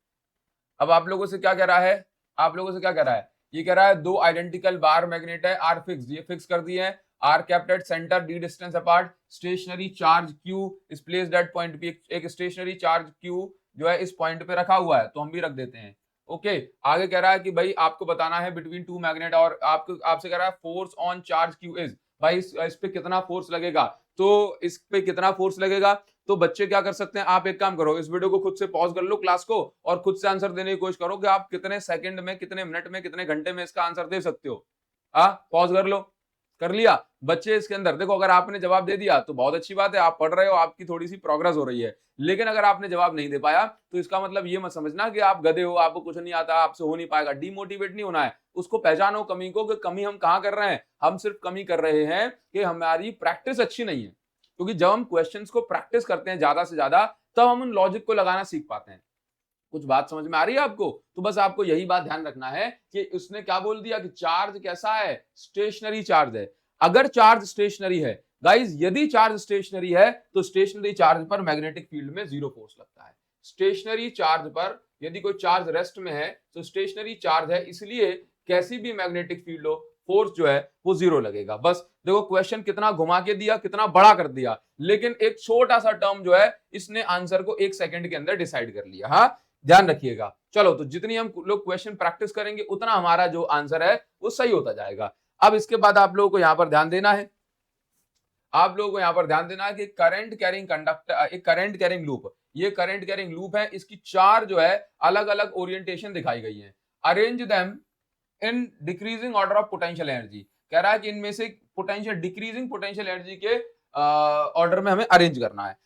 Speaker 1: अब आप लोगों से क्या कह रहा है, आप लोगों से क्या कह रहा है, ये कह रहा है दो आइडेंटिकल बार मैग्नेट है, आर फिक्स, ये फिक्स कर दिए हैं, are kept at centre d distance apart, stationary charge Q is placed at point P. एक स्टेशनरी चार्ज क्यू जो है इस पॉइंट पे रखा हुआ है, तो हम भी रख देते हैं। ओके, आगे कह रहा है कि भाई आपको बताना है बिटवीन टू मैग्नेट, और आपको आपसे कह रहा है force on charge Q is, भाई इस पे कितना फोर्स लगेगा, तो इस पे कितना फोर्स लगेगा। तो बच्चे क्या कर सकते हैं, आप एक काम करो, इस वीडियो को खुद से पॉज कर लो क्लास को, और खुद से आंसर देने की कोशिश करो कि आप कितने सेकंड में, कितने मिनट में, कितने घंटे में इसका आंसर दे सकते हो। पॉज कर लो, कर लिया बच्चे। इसके अंदर देखो, अगर आपने जवाब दे दिया तो बहुत अच्छी बात है, आप पढ़ रहे हो, आपकी थोड़ी सी प्रोग्रेस हो रही है। लेकिन अगर आपने जवाब नहीं दे पाया तो इसका मतलब ये मत समझना कि आप गधे हो, आपको कुछ नहीं आता, आपसे हो नहीं पाएगा। डिमोटिवेट नहीं होना है, उसको पहचानो कमी को, कि कमी हम कहां कर रहे हैं, हम सिर्फ कमी कर रहे हैं कि हमारी प्रैक्टिस अच्छी नहीं है। क्योंकि जब हम क्वेश्चंस को प्रैक्टिस करते हैं ज्यादा से ज्यादा, तब हम उन लॉजिक को लगाना सीख पाते हैं। कुछ बात समझ में आ रही है आपको? तो बस आपको यही बात ध्यान रखना है कि उसने क्या बोल दिया कि चार्ज कैसा है, स्टेशनरी चार्ज है। अगर चार्ज स्टेशनरी है गाइज, यदि चार्ज स्टेशनरी है तो स्टेशनरी चार्ज पर मैग्नेटिक फील्ड में जीरो फोर्स लगता है। स्टेशनरी चार्ज पर यदि कोई चार्ज रेस्ट में है तो स्टेशनरी चार्ज है, इसलिए कैसी भी मैग्नेटिक फील्ड हो, फोर्स जो है वो जीरो लगेगा। बस देखो, क्वेश्चन कितना घुमा के दिया, कितना बड़ा कर दिया, लेकिन एक छोटा सा टर्म जो है इसने आंसर को एक सेकंड के अंदर डिसाइड कर लिया। हाँ, ध्यान रखिएगा। चलो, तो जितनी हम लोग क्वेश्चन प्रैक्टिस करेंगे उतना हमारा जो आंसर है वो सही होता जाएगा। अब इसके बाद आप लोगों को यहां पर ध्यान देना है, आप लोगों को यहां पर ध्यान देना है कि करंट कैरिंग कंडक्टर, एक करंट कैरिंग लूप, ये करंट कैरिंग लूप है, इसकी चार जो है अलग अलग ओरिएंटेशन दिखाई गई है। Arrange them in decreasing order of potential energy. कह रहा है कि इनमें से पोटेंशियल, डिक्रीजिंग पोटेंशियल एनर्जी के ऑर्डर में हमें अरेंज करना है।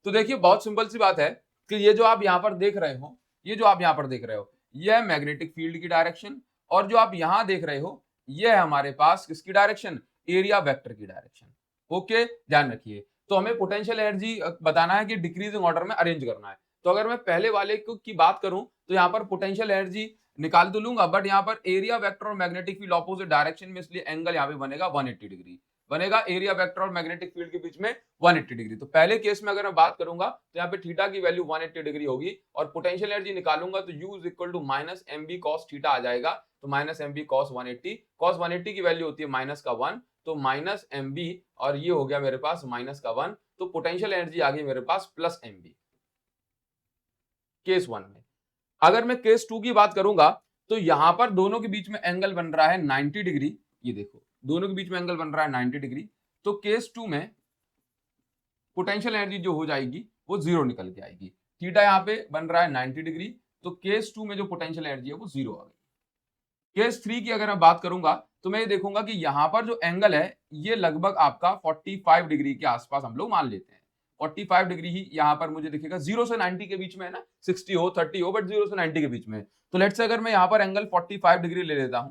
Speaker 1: तो देखिए, बहुत सिंपल सी बात है कि ये जो आप यहां पर देख रहे हो, ये जो आप यहां पर देख रहे हो, ये है मैग्नेटिक फील्ड की डायरेक्शन, और जो आप यहां देख रहे हो ये है हमारे पास किसकी डायरेक्शन, एरिया वेक्टर की डायरेक्शन। ओके, ध्यान रखिए। तो हमें पोटेंशियल एनर्जी बताना है कि डिक्रीजिंग ऑर्डर में अरेंज करना है। तो अगर मैं पहले वाले की बात करूं तो यहां पर पोटेंशियल एनर्जी निकाल तो लूंगा, बट यहाँ पर एरिया वेक्टर और मैग्नेटिक फील्ड ऑपोजिट डायरेक्शन में, इसलिए एंगल यहाँ पे बनेगा 180 डिग्री, बनेगा एरिया वेक्टर और मैग्नेटिक फील्ड के बीच में 180 डिग्री। तो पहले केस में अगर मैं बात करूंगा तो यहाँ पे थीटा की वैल्यू 180 डिग्री होगी, और पोटेंशियल एनर्जी निकालूंगा तो U is equal to minus M B cos theta आ जाएगा। तो माइनस एम बी कॉस 180 की वैल्यू होती है माइनस का 1, तो माइनस एम बी, और ये हो गया मेरे पास माइनस का 1, तो पोटेंशियल एनर्जी आ गई मेरे पास प्लस एम बी केस 1 में। अगर मैं केस 2 की बात करूंगा तो यहां पर दोनों के बीच में एंगल बन रहा है 90 डिग्री, ये देखो दोनों के बीच में एंगल बन रहा है 90 डिग्री। तो केस 2 में पोटेंशियल एनर्जी जो हो जाएगी वो जीरो निकल के आएगी। थीटा यहां पे बन रहा है 90 डिग्री, तो केस 2 में जो पोटेंशियल एनर्जी है वो जीरो आ गई। केस 3 की अगर मैं बात करूंगा तो मैं ये देखूंगा कि यहां पर जो एंगल है ये लगभग आपका 45 डिग्री के आसपास हम लोग मान लेते हैं। 45 डिग्री ही यहां पर मुझे दिखेगा, 0 से 90 के बीच में है ना, 60 हो 30 हो, बट 0 से 90 के बीच में। तो लेट्स से अगर मैं यहां पर एंगल 45 डिग्री ले लेता हूं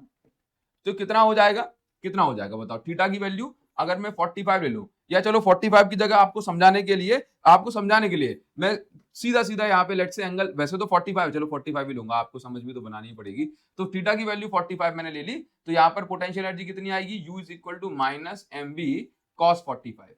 Speaker 1: तो कितना हो जाएगा, कितना हो जाएगा बताओ, थीटा की वैल्यू अगर मैं 45 ले लूं, या चलो 45 की जगह आपको समझाने के लिए मैं सीधा सीधा यहाँ पे लेट्स से एंगल, वैसे तो 45, चलो 45 ही लूंगा, आपको समझ भी तो बनानी ही पड़ेगी। तो थीटा की वैल्यू 45 मैंने ले ली, तो यहाँ पर पोटेंशियल एनर्जी कितनी आएगी, U is equal to minus M B cos 45।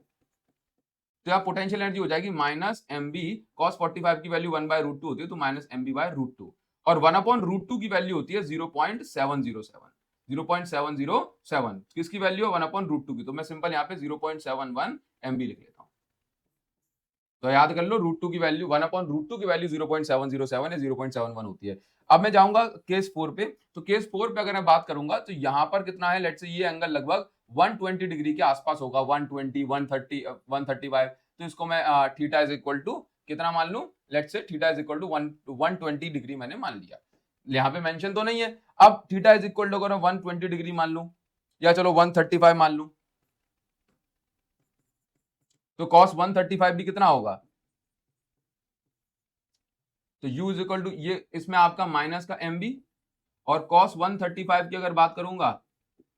Speaker 1: तो यहाँ पोटेंशियल एनर्जी हो जाएगी माइनस एम बी कॉस 45 की वैल्यू 1/√2 होती है, तो माइनस एम बी बाय √2, और 1/√2 की वैल्यू होती है 0.707, 0.707 किसकी वैल्यू है, 1/√2 की। तो मैं सिंपल यहाँ पे 0.71 एमबी लिख लेता हूँ। तो याद कर लो, √2 की वैल्यू, 1/√2 की वैल्यू 0.707 है, 0.71 होती है। अब मैं जाऊंगा केस 4 पे। तो केस 4 पे अगर मैं बात करूंगा तो यहाँ पर कितना है, लेट्स से ये एंगल लगभग 120 डिग्री के आसपास होगा, 120, 130, 135। तो इसको मैं थीटा इज इक्वल टू कितना मान लूं, let's say theta is equal to 120 degree मैंने मान लिया, यहाँ पे मेंशन तो नहीं है। अब थीटा इज इक्वल टू अगर 120 डिग्री मान लूं, या चलो 135 मान लूं, तो cos 135 भी कितना होगा, तो u इज इक्वल टू ये इसमें आपका माइनस का mb और cos 135 की अगर बात करूंगा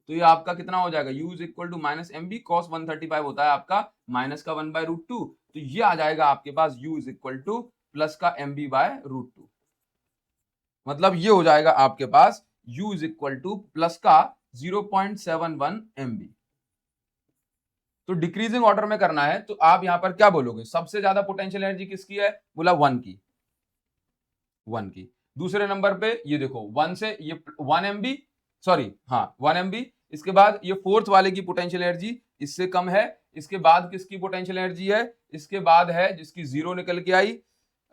Speaker 1: तो ये आपका कितना हो जाएगा, u is equal to minus mb cos 135 होता है आपका माइनस का 1/√2, तो ये आ जाएगा आपके पास u is equal two plus का mb/√2। मतलब ये हो जाएगा आपके पास u is equal two plus का 0.71 mb। तो डिक्रीजिंग ऑर्डर में करना है तो आप यहां पर क्या बोलोगे, सबसे ज्यादा पोटेंशियल एनर्जी किसकी है, बोला 1 की, 1 की। दूसरे नंबर पे ये देखो 1 से ये 1 MB, सॉरी हाँ 1 MB। इसके बाद ये फोर्थ वाले की पोटेंशियल एनर्जी इससे कम है। इसके बाद किसकी पोटेंशियल एनर्जी है, इसके बाद है जिसकी 0 निकल के आई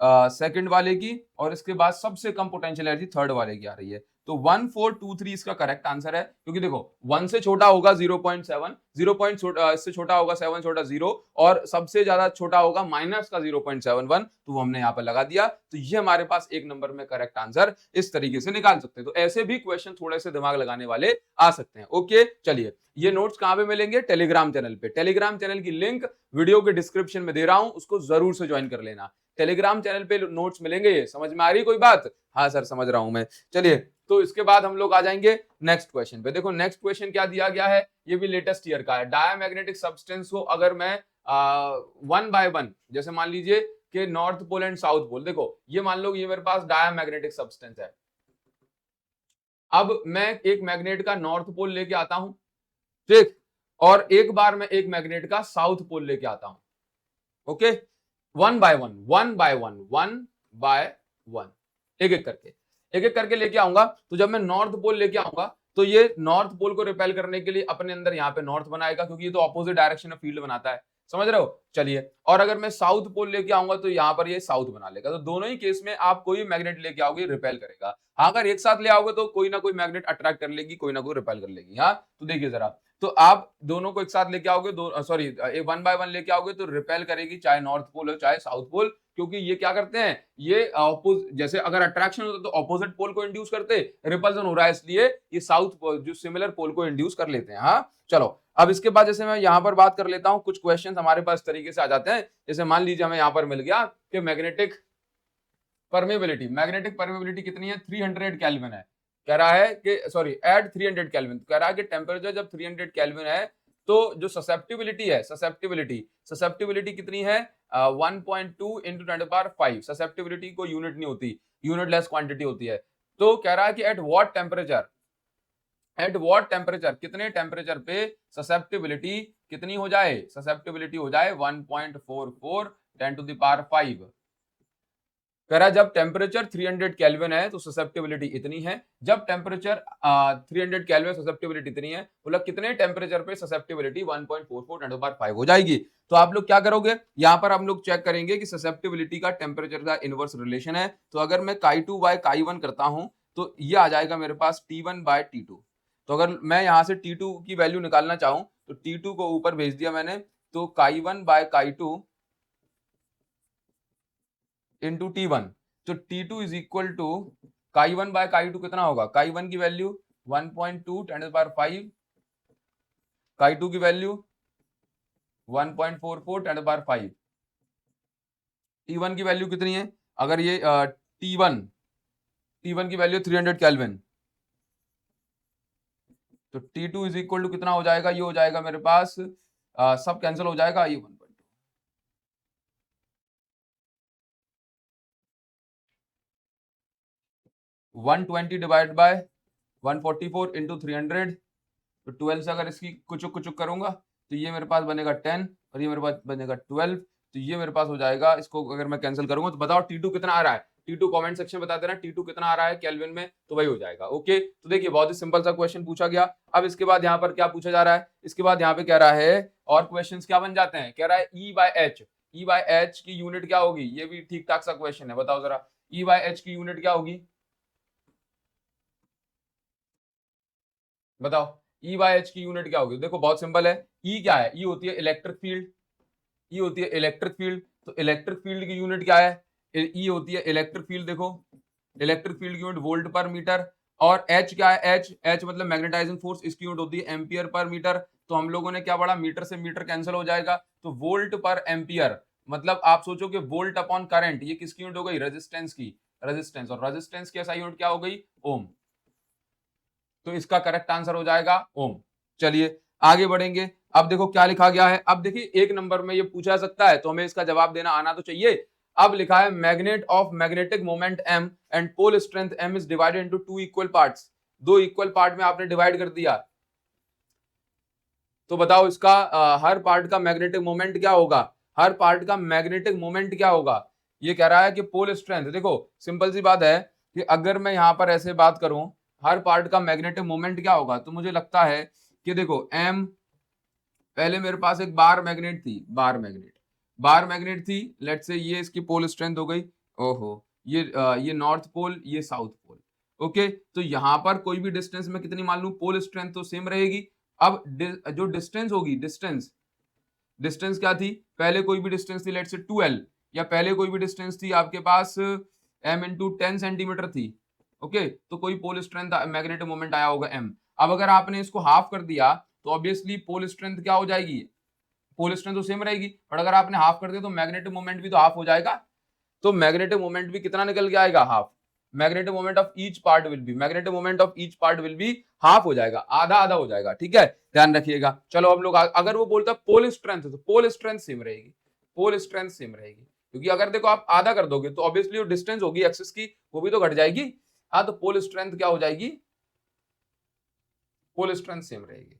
Speaker 1: सेकंड वाले की, और इसके बाद सबसे कम पोटेंशियल एनर्जी थर्ड वाले की आ रही है। तो 1423 इसका करेक्ट आंसर है, क्योंकि देखो 1 से छोटा होगा 0.7, 0 इससे छोटा होगा 7 छोटा 0, और सबसे ज्यादा छोटा होगा माइनस का 0.71, तो वो हमने यहाँ पर लगा दिया। तो ये हमारे पास एक नंबर में करेक्ट आंसर इस तरीके से निकाल सकते हैं। तो ऐसे भी क्वेश्चन थोड़े से दिमाग लगाने वाले आ सकते हैं। ओके चलिए, ये नोट्स कहां पे मिलेंगे, टेलीग्राम चैनल पे। टेलीग्राम चैनल की लिंक वीडियो के डिस्क्रिप्शन में दे रहा हूं, उसको जरूर से ज्वाइन कर लेना। टेलीग्राम चैनल पे नोट्स मिलेंगे। ये समझ में आ रही कोई बात, हाँ सर समझ रहा हूं मैं। चलिए, तो इसके बाद हम लोग आ जाएंगे नेक्स्ट क्वेश्चन पे। देखो नेक्स्ट क्वेश्चन क्या दिया गया है, ये भी लेटेस्ट ईयर का है। डायमैग्नेटिक सब्सटेंस को अगर मैं 1 बाय 1, जैसे मान लीजिए कि north pole and south pole, देखो ये मान लो ये मेरे पास डायमैग्नेटिक सब्सटेंस है। अब मैं एक मैग्नेट का नॉर्थ पोल लेके आता हूं, ठीक, और एक बार मैं एक मैग्नेट का साउथ पोल लेके आता हूं। ओके, 1 बाय 1, 1 बाय 1, 1 बाय 1, एक एक करके लेके आऊंगा। तो जब मैं नॉर्थ पोल लेके आऊंगा तो ये नॉर्थ पोल को रिपेल करने के लिए अपने अंदर यहाँ पे नॉर्थ बनाएगा, क्योंकि ये तो ऑपोजिट डायरेक्शन में फील्ड बनाता है, समझ रहे हो। चलिए, और अगर मैं साउथ पोल लेके आऊंगा तो यहाँ पर ये साउथ बना लेगा। तो दोनों ही केस में आप कोई मैग्नेट लेके आओगे रिपेल करेगा। हाँ, अगर एक साथ ले आओगे तो कोई ना कोई मैग्नेट अट्रैक्ट कर लेगी, कोई ना कोई रिपेल कर लेगी। हाँ, तो देखिए जरा, तो आप दोनों को एक साथ लेके आओगे, दो सॉरी 1 बाय 1 लेके आओगे तो रिपेल करेगी, चाहे नॉर्थ पोल हो चाहे साउथ पोल, क्योंकि ये क्या करते हैं, ये जैसे अगर अट्रैक्शन होता तो ऑपोजिट पोल को इंड्यूस करते, रिपल्सन हो रहा है इसलिए ये साउथ जो सिमिलर पोल को इंड्यूस कर लेते हैं। हाँ चलो, अब इसके बाद जैसे मैं यहाँ पर बात कर लेता हूँ, कुछ क्वेश्चन हमारे पास तरीके से आ जाते हैं। जैसे मान लीजिए हमें यहाँ पर मिल गया कि मैग्नेटिक परमेबिलिटी कितनी है, 300 केल्विन है। कह रहा है कि सॉरी एट 300 केल्विन, कह रहा है कि टेम्परेचर जब 300 केल्विन है तो जो ससेप्टिबिलिटी है, ससेप्टिबिलिटी कितनी है, 1.2 इंटू 10⁵। ससेप्टिबिलिटी को यूनिट नहीं होती, यूनिट लेस क्वांटिटी होती है। तो कह रहा है कि एट व्हाट टेम्परेचर, कितने टेम्परेचर पे ससेप्टिबिलिटी कितनी हो जाए, ससेप्टिबिलिटी हो जाए 1.44 10⁵। कह रहा है जब टेम्परेचर 300 केल्विन है तो ससेप्टिबिलिटी इतनी है, जब टेम्परेचर 300 केल्विन ससेप्टिबिलिटी इतनी है, बोला कितने टेम्परेचर पे ससेप्टिबिलिटी 1.44 10⁵ हो जाएगी। तो आप लोग क्या करोगे, यहां पर हम लोग चेक करेंगे कि ससेप्टिबिलिटी का टेम्परेचर का इनवर्स रिलेशन है। तो अगर मैं chi2 बाय chi1 करता हूं तो ये आ जाएगा मेरे पास T1 बाय T2। तो अगर मैं यहां से T2 की वैल्यू निकालना चाहूं तो T2 को ऊपर भेज दिया मैंने, तो chi1 bye chi2 into T1, तो T2 is equal to chi1 bye chi2 कितना होगा, chi1 की वैल्यू 1.2 10⁵, chi2 की वैल्यू 1.44 10⁵, T1 की वैल्यू कितनी है, अगर ये T1 की वैल्यू 300 केल्विन, तो T2 इज इक्वल टू कितना हो जाएगा, ये हो जाएगा मेरे पास सब कैंसिल हो जाएगा, ये 120 डिवाइड बाय 144 इंटू 300, तो 12 से अगर इसकी कुचुक कुचुक करूंगा तो ये मेरे पास बनेगा 10 और ये मेरे पास बनेगा 12। तो ये मेरे पास हो जाएगा, इसको अगर मैं कैंसिल करूंगा तो बताओ T2 कितना आ रहा है, T2 कमेंट सेक्शन में बता देना T2 कितना आ रहा है केल्विन में, तो वही हो जाएगा। ओके, तो देखिए बहुत ही सिंपल सा क्वेश्चन पूछा गया। अब इसके बाद यहाँ पर क्या पूछा जा रहा है, इसके बाद यहाँ पे कह रहा है और क्वेश्चन क्या बन जाते हैं, कह रहा है E बाय एच की यूनिट क्या होगी, ये भी ठीक ठाक सा क्वेश्चन है, बताओ जरा E बाय एच की यूनिट क्या होगी, बताओ E बाय एच की यूनिट क्या होगी। देखो बहुत सिंपल है, E क्या है, E होती है इलेक्ट्रिक फील्ड, E होती है इलेक्ट्रिक फील्ड, तो इलेक्ट्रिक फील्ड की यूनिट क्या है, E होती है इलेक्ट्रिक फील्ड, देखो इलेक्ट्रिक फील्ड की यूनिट वोल्ट पर मीटर, और H क्या है, H मतलब मैग्नेटाइजिंग फोर्स, इसकी यूनिट होती है एम्पियर पर मीटर। तो हम लोगों ने क्या पढ़ा, मीटर से मीटर कैंसिल हो जाएगा, तो वोल्ट पर एम्पियर मतलब आप सोचो कि वोल्ट अपॉन करंट, ये किसकी यूनिट हो गई? रेजिस्टेंस की, रेजिस्टेंस, और रेजिस्टेंस की एसआई यूनिट क्या हो गई? ओम। तो इसका करेक्ट आंसर हो जाएगा ओम। चलिए आगे बढ़ेंगे। अब देखो क्या लिखा गया है। अब देखिए एक नंबर में ये पूछा सकता है तो हमें इसका जवाब देना आना तो चाहिए। अब लिखा है magnet of magnetic moment m and pole strength m is divided into two equal parts. दो इक्वल पार्ट में आपने डिवाइड कर दिया, तो बताओ इसका हर पार्ट का मैग्नेटिक मोमेंट क्या होगा? हर पार्ट का मैग्नेटिक मोमेंट क्या होगा? ये कह रहा है कि पोल स्ट्रेंथ, देखो सिंपल सी बात है कि अगर मैं यहां पर ऐसे बात करूं हर पार्ट का मैग्नेटिक मोमेंट क्या होगा, तो मुझे लगता है कि देखो m, पहले मेरे पास एक बार मैग्नेट थी, बार मैग्नेट थी, लेट्स से ये इसकी पोल स्ट्रेंथ हो गई। ओहो, ये नॉर्थ पोल, ये साउथ पोल। ओके, तो यहां पर कोई भी डिस्टेंस में कितनी मान लूं, पोल स्ट्रेंथ तो सेम रहेगी। अब जो डिस्टेंस होगी, डिस्टेंस क्या थी? पहले कोई भी डिस्टेंस थी लेट्स से 2l, या पहले कोई भी डिस्टेंस थी आपके पास m इंटू 10 सेंटीमीटर थी। ओके, तो कोई पोल स्ट्रेंथ मैग्नेटिक मोमेंट आया होगा m। अब अगर आपने इसको हाफ कर दिया तो ऑब्वियसली पोल स्ट्रेंथ क्या हो जाएगी? पोल स्ट्रेंथ तो सेम रहेगी, बट अगर आपने हाफ कर दिया तो मैग्नेटिक मोमेंट भी तो हाफ हो जाएगा। तो मैग्नेटिक मोमेंट भी कितना निकल के आएगा? Half. Magnetic moment of each part will be, magnetic moment of each part will be half हो जाएगा, आधा आधा हो जाएगा। ठीक है, ध्यान रखिएगा। चलो हम लोग अगर वो बोलता पोल स्ट्रेंथ तो पोल स्ट्रेंथ सेम रहेगी, पोल स्ट्रेंथ सेम रहेगी, क्योंकि अगर देखो आप आधा कर दोगे तो ऑब्वियसली जो डिस्टेंस होगी एक्सिस की वो भी तो घट जाएगी। हाँ, तो पोल स्ट्रेंथ क्या हो जाएगी? पोल स्ट्रेंथ सेम रहेगी।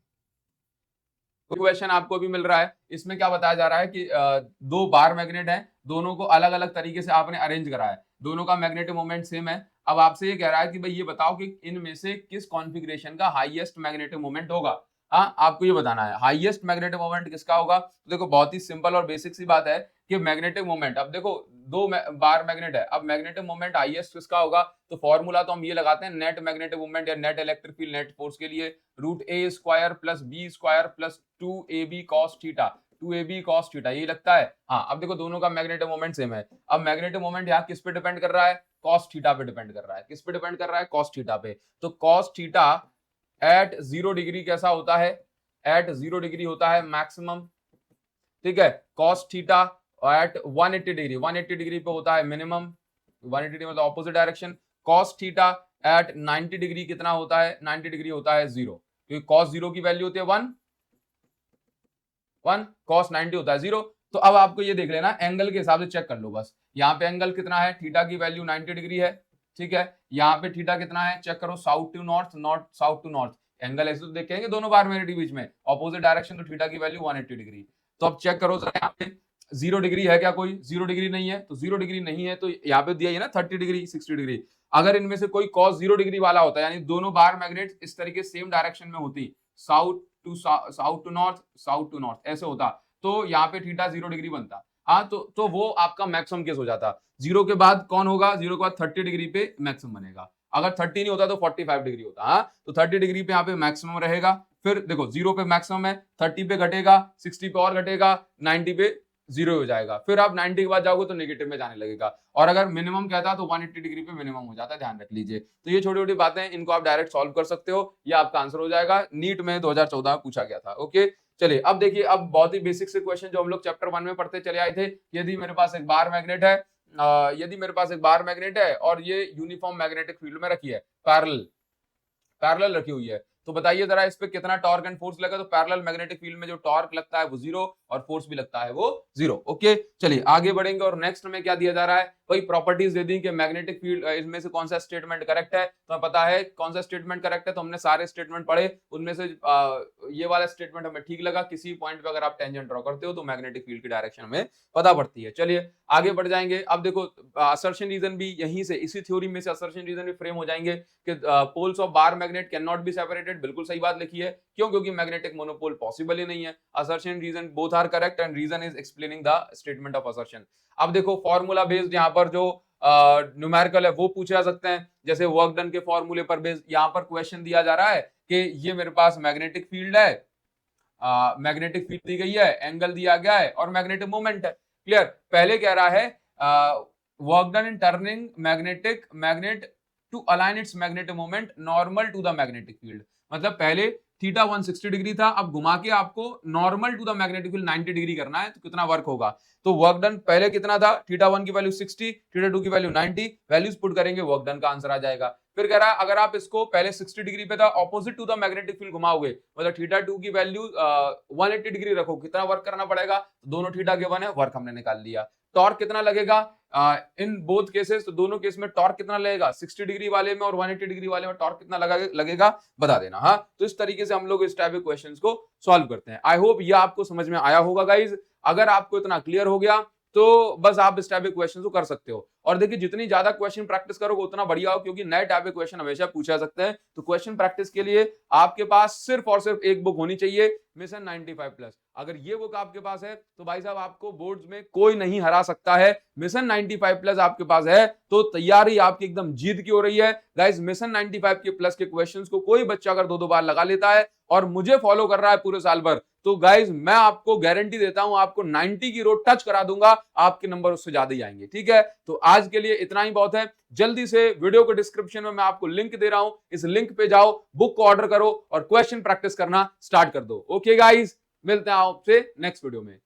Speaker 1: क्वेश्चन आपको भी मिल रहा है, इसमें क्या बताया जा रहा है कि दो बार मैग्नेट हैं, दोनों को अलग अलग तरीके से आपने अरेंज करा है, दोनों का मैग्नेटिक मोमेंट सेम है। अब आपसे ये कह रहा है कि भाई ये बताओ कि इनमें से किस कॉन्फ़िगरेशन का हाईएस्ट मैग्नेटिक मोमेंट होगा। हाँ, आपको ये बताना है हाईएस्ट मैग्नेटिक मोमेंट किसका होगा। तो देखो बहुत ही सिंपल और बेसिक सी बात है कि मैग्नेटिक मोमेंट, अब देखो दो बार मैग्नेट है, अब मैग्नेटिक मोमेंट हाईएस्ट किसका होगा, तो फॉर्मूला तो हम ये लगाते हैं नेट मैग्नेटिक मोमेंट या net electric field net force के लिए, root A square plus B square plus 2ab cos theta, 2ab cos theta, ये लगता है। हाँ, अब देखो दोनों का मैग्नेटिक मोमेंट सेम है। अब मैग्नेटिक मोमेंट यहाँ किस पे डिपेंड कर रहा है? cos थीटा पे डिपेंड कर रहा है। किस पे डिपेंड कर रहा है? cos थीटा पे। तो cos थीटा एट 0 डिग्री कैसा होता है? एट 0 डिग्री होता है मैक्सिमम। ठीक है, cos theta at 180 degree, 180 degree पे होता है मिनिमम, 180 डिग्री मतलब opposite direction. cos theta at 90 degree कितना होता है? 90 डिग्री होता है 0, क्योंकि cos 0 की वैल्यू होती है 1, cos 90 होता है 0। तो अब आपको ये देख लेना, एंगल के हिसाब से चेक कर लो बस। यहाँ पे एंगल कितना है? थीटा की वैल्यू 90 डिग्री है। ठीक है, यहाँ पे थीटा कितना है? चेक करो, south to north, north south to north. Angle ऐसे तो देखेंगे दोनों बार मेरे बीच में ऑपोजिट डायरेक्शन, तो थीटा की वैल्यू 180 डिग्री। तो अब चेक करो जरा, यहाँ पे 0 डिग्री है क्या? कोई 0 डिग्री नहीं है, तो 0 डिग्री नहीं है तो यहाँ पे दिया है ना 30 डिग्री 60 डिग्री। अगर इनमें से कोई cos 0 डिग्री वाला होता है, यानी दोनों बार मैग्नेट इस तरीके सेम डायरेक्शन में होती, south to north, south to north ऐसे होता, तो यहाँ पे थीटा 0 डिग्री बनता। हाँ, तो वो आपका मैक्सिमम केस हो जाता। 0 के बाद कौन होगा? 0 के बाद 30 डिग्री पे मैक्सिमम बनेगा। अगर 30 नहीं होता तो 45 डिग्री होता। हाँ, तो 30 डिग्री पे यहाँ पे मैक्सिमम रहेगा। फिर देखो 0 पे मैक्सिमम है, 30 पे घटेगा, 60 पे और घटेगा, 90 पे 0 हो जाएगा। फिर आप 90 के बाद जाओगे तो नेगेटिव में जाने लगेगा। और अगर मिनिमम कहता तो 180 डिग्री पे मिनिमम हो जाता है, ध्यान रख लीजिए। तो ये छोटी छोटी बातें, इनको आप डायरेक्ट सॉल्व कर सकते हो, ये आपका आंसर हो जाएगा। नीट में 2014 पूछा गया था। ओके, चलिए अब देखिए, अब बहुत ही बेसिक से क्वेश्चन जो हम लोग चैप्टर 1 में पढ़ते चले आए थे। यदि मेरे पास एक बार मैग्नेट है, और ये यूनिफॉर्म मैग्नेटिक फील्ड में रखी है, पैरेलल रखी हुई है, तो बताइए जरा इस पे कितना टॉर्क एंड फोर्स लगा। तो पैरेलल मैग्नेटिक फील्ड में जो टॉर्क लगता है वो 0 और फोर्स भी लगता है वो 0। ओके, चलिए आगे बढ़ेंगे। और नेक्स्ट में क्या दिया जा रहा है? वही प्रॉपर्टीज दे दी कि मैग्नेटिक फील्ड, इसमें से कौन सा स्टेटमेंट करेक्ट है। तो पता है कौन सा स्टेटमेंट करेक्ट है, तो हमने सारे स्टेटमेंट पढ़े, उनमें से ये वाला स्टेटमेंट हमें ठीक लगा। किसी पॉइंट पे अगर आप टेंजेंट ड्रॉ करते हो तो मैग्नेटिक फील्ड की डायरेक्शन हमें पता पड़ती है। चलिए आगे बढ़ जाएंगे। अब देखो असर्शन रीजन भी यहीं से, इसी थ्योरी में से असर्शन रीजन भी फ्रेम हो जाएंगे कि poles of bar magnet can not be separated. बिल्कुल सही बात लिखी है, क्यों? क्योंकि मैग्नेटिक मोनोपोल पॉसिबल ही नहीं है। Assertion reason both are correct and reason is explaining the statement of assertion. अब देखो फॉर्मूला बेस्ड यहाँ पर जो न्यूमेरिकल है वो पूछे जा सकते हैं, जैसे वर्क डन के फॉर्मूले पर बेस्ड यहाँ पर क्वेश्चन दिया जा रहा है कि ये मेरे पास मैग्नेटिक फील्ड है, मैग्नेटिक फील्ड दी गई है, एंगल दिया गया है और मैग्नेटिक मोमेंट है। क्लियर? पहले कह रहा है work done in turning magnet to align its magnetic moment normal to the magnetic field. मतलब पहले थीटा 160 डिग्री था, अब घुमा के आपको normal to the magnetic field 90 degree करना है, तो कितना वर्क होगा? तो वर्क डन पहले कितना था? थीटा 1 की वैल्यू 60, थीटा 2 की वैल्यू 90, वैल्यूज पुट करेंगे, वर्क डन का आंसर आ जाएगा। फिर कह रहा है अगर आप इसको पहले 60 डिग्री पे था, opposite to the magnetic field घुमाओगे, मतलब थीटा 2 की वैल्यू 180 डिग्री रखो, कितना वर्क करना पड़ेगा? तो दोनों थीटा के 1 है, वर्क हमने निकाल लिया। टॉर्क कितना लगेगा इन बोथ केसेस? तो दोनों केस में टॉर्क कितना लगेगा? 60 डिग्री वाले में और 180 डिग्री वाले में टॉर्क कितना लगेगा बता देना। हाँ, तो इस तरीके से हम लोग इस टाइप के क्वेश्चंस को सॉल्व करते हैं। आई होप ये आपको समझ में आया होगा गाइज। अगर आपको इतना क्लियर हो गया तो बस आप इस टाइप के क्वेश्चन को कर सकते हो। और देखिए जितनी ज्यादा क्वेश्चन प्रैक्टिस करोगे उतना बढ़िया हो, क्योंकि नए टाइप के क्वेश्चन हमेशा पूछा सकते हैं। तो क्वेश्चन प्रैक्टिस के लिए आपके पास सिर्फ और सिर्फ एक बुक होनी चाहिए, मिशन 95 प्लस। अगर ये बुक आपके पास है तो भाई साहब आपको बोर्ड्स में कोई नहीं हरा सकता है। मिशन 95 प्लस आपके पास है तो तैयारी आपकी एकदम जीत की हो रही है गाइस। मिशन 95 के प्लस के क्वेश्चंस को कोई बच्चा अगर दो बार लगा लेता है और मुझे फॉलो कर रहा है पूरे साल भर, तो गाइज मैं आपको गारंटी देता हूं आपको 90 की रोड टच करा दूंगा, आपके नंबर उससे ज्यादा ही आएंगे। ठीक है, तो आज के लिए इतना ही बहुत है। जल्दी से वीडियो को डिस्क्रिप्शन में मैं आपको लिंक दे रहा हूं, इस लिंक पे जाओ, बुक को ऑर्डर करो और क्वेश्चन प्रैक्टिस करना स्टार्ट कर दो। ओके गाइज, मिलते हैं आपसे नेक्स्ट वीडियो में।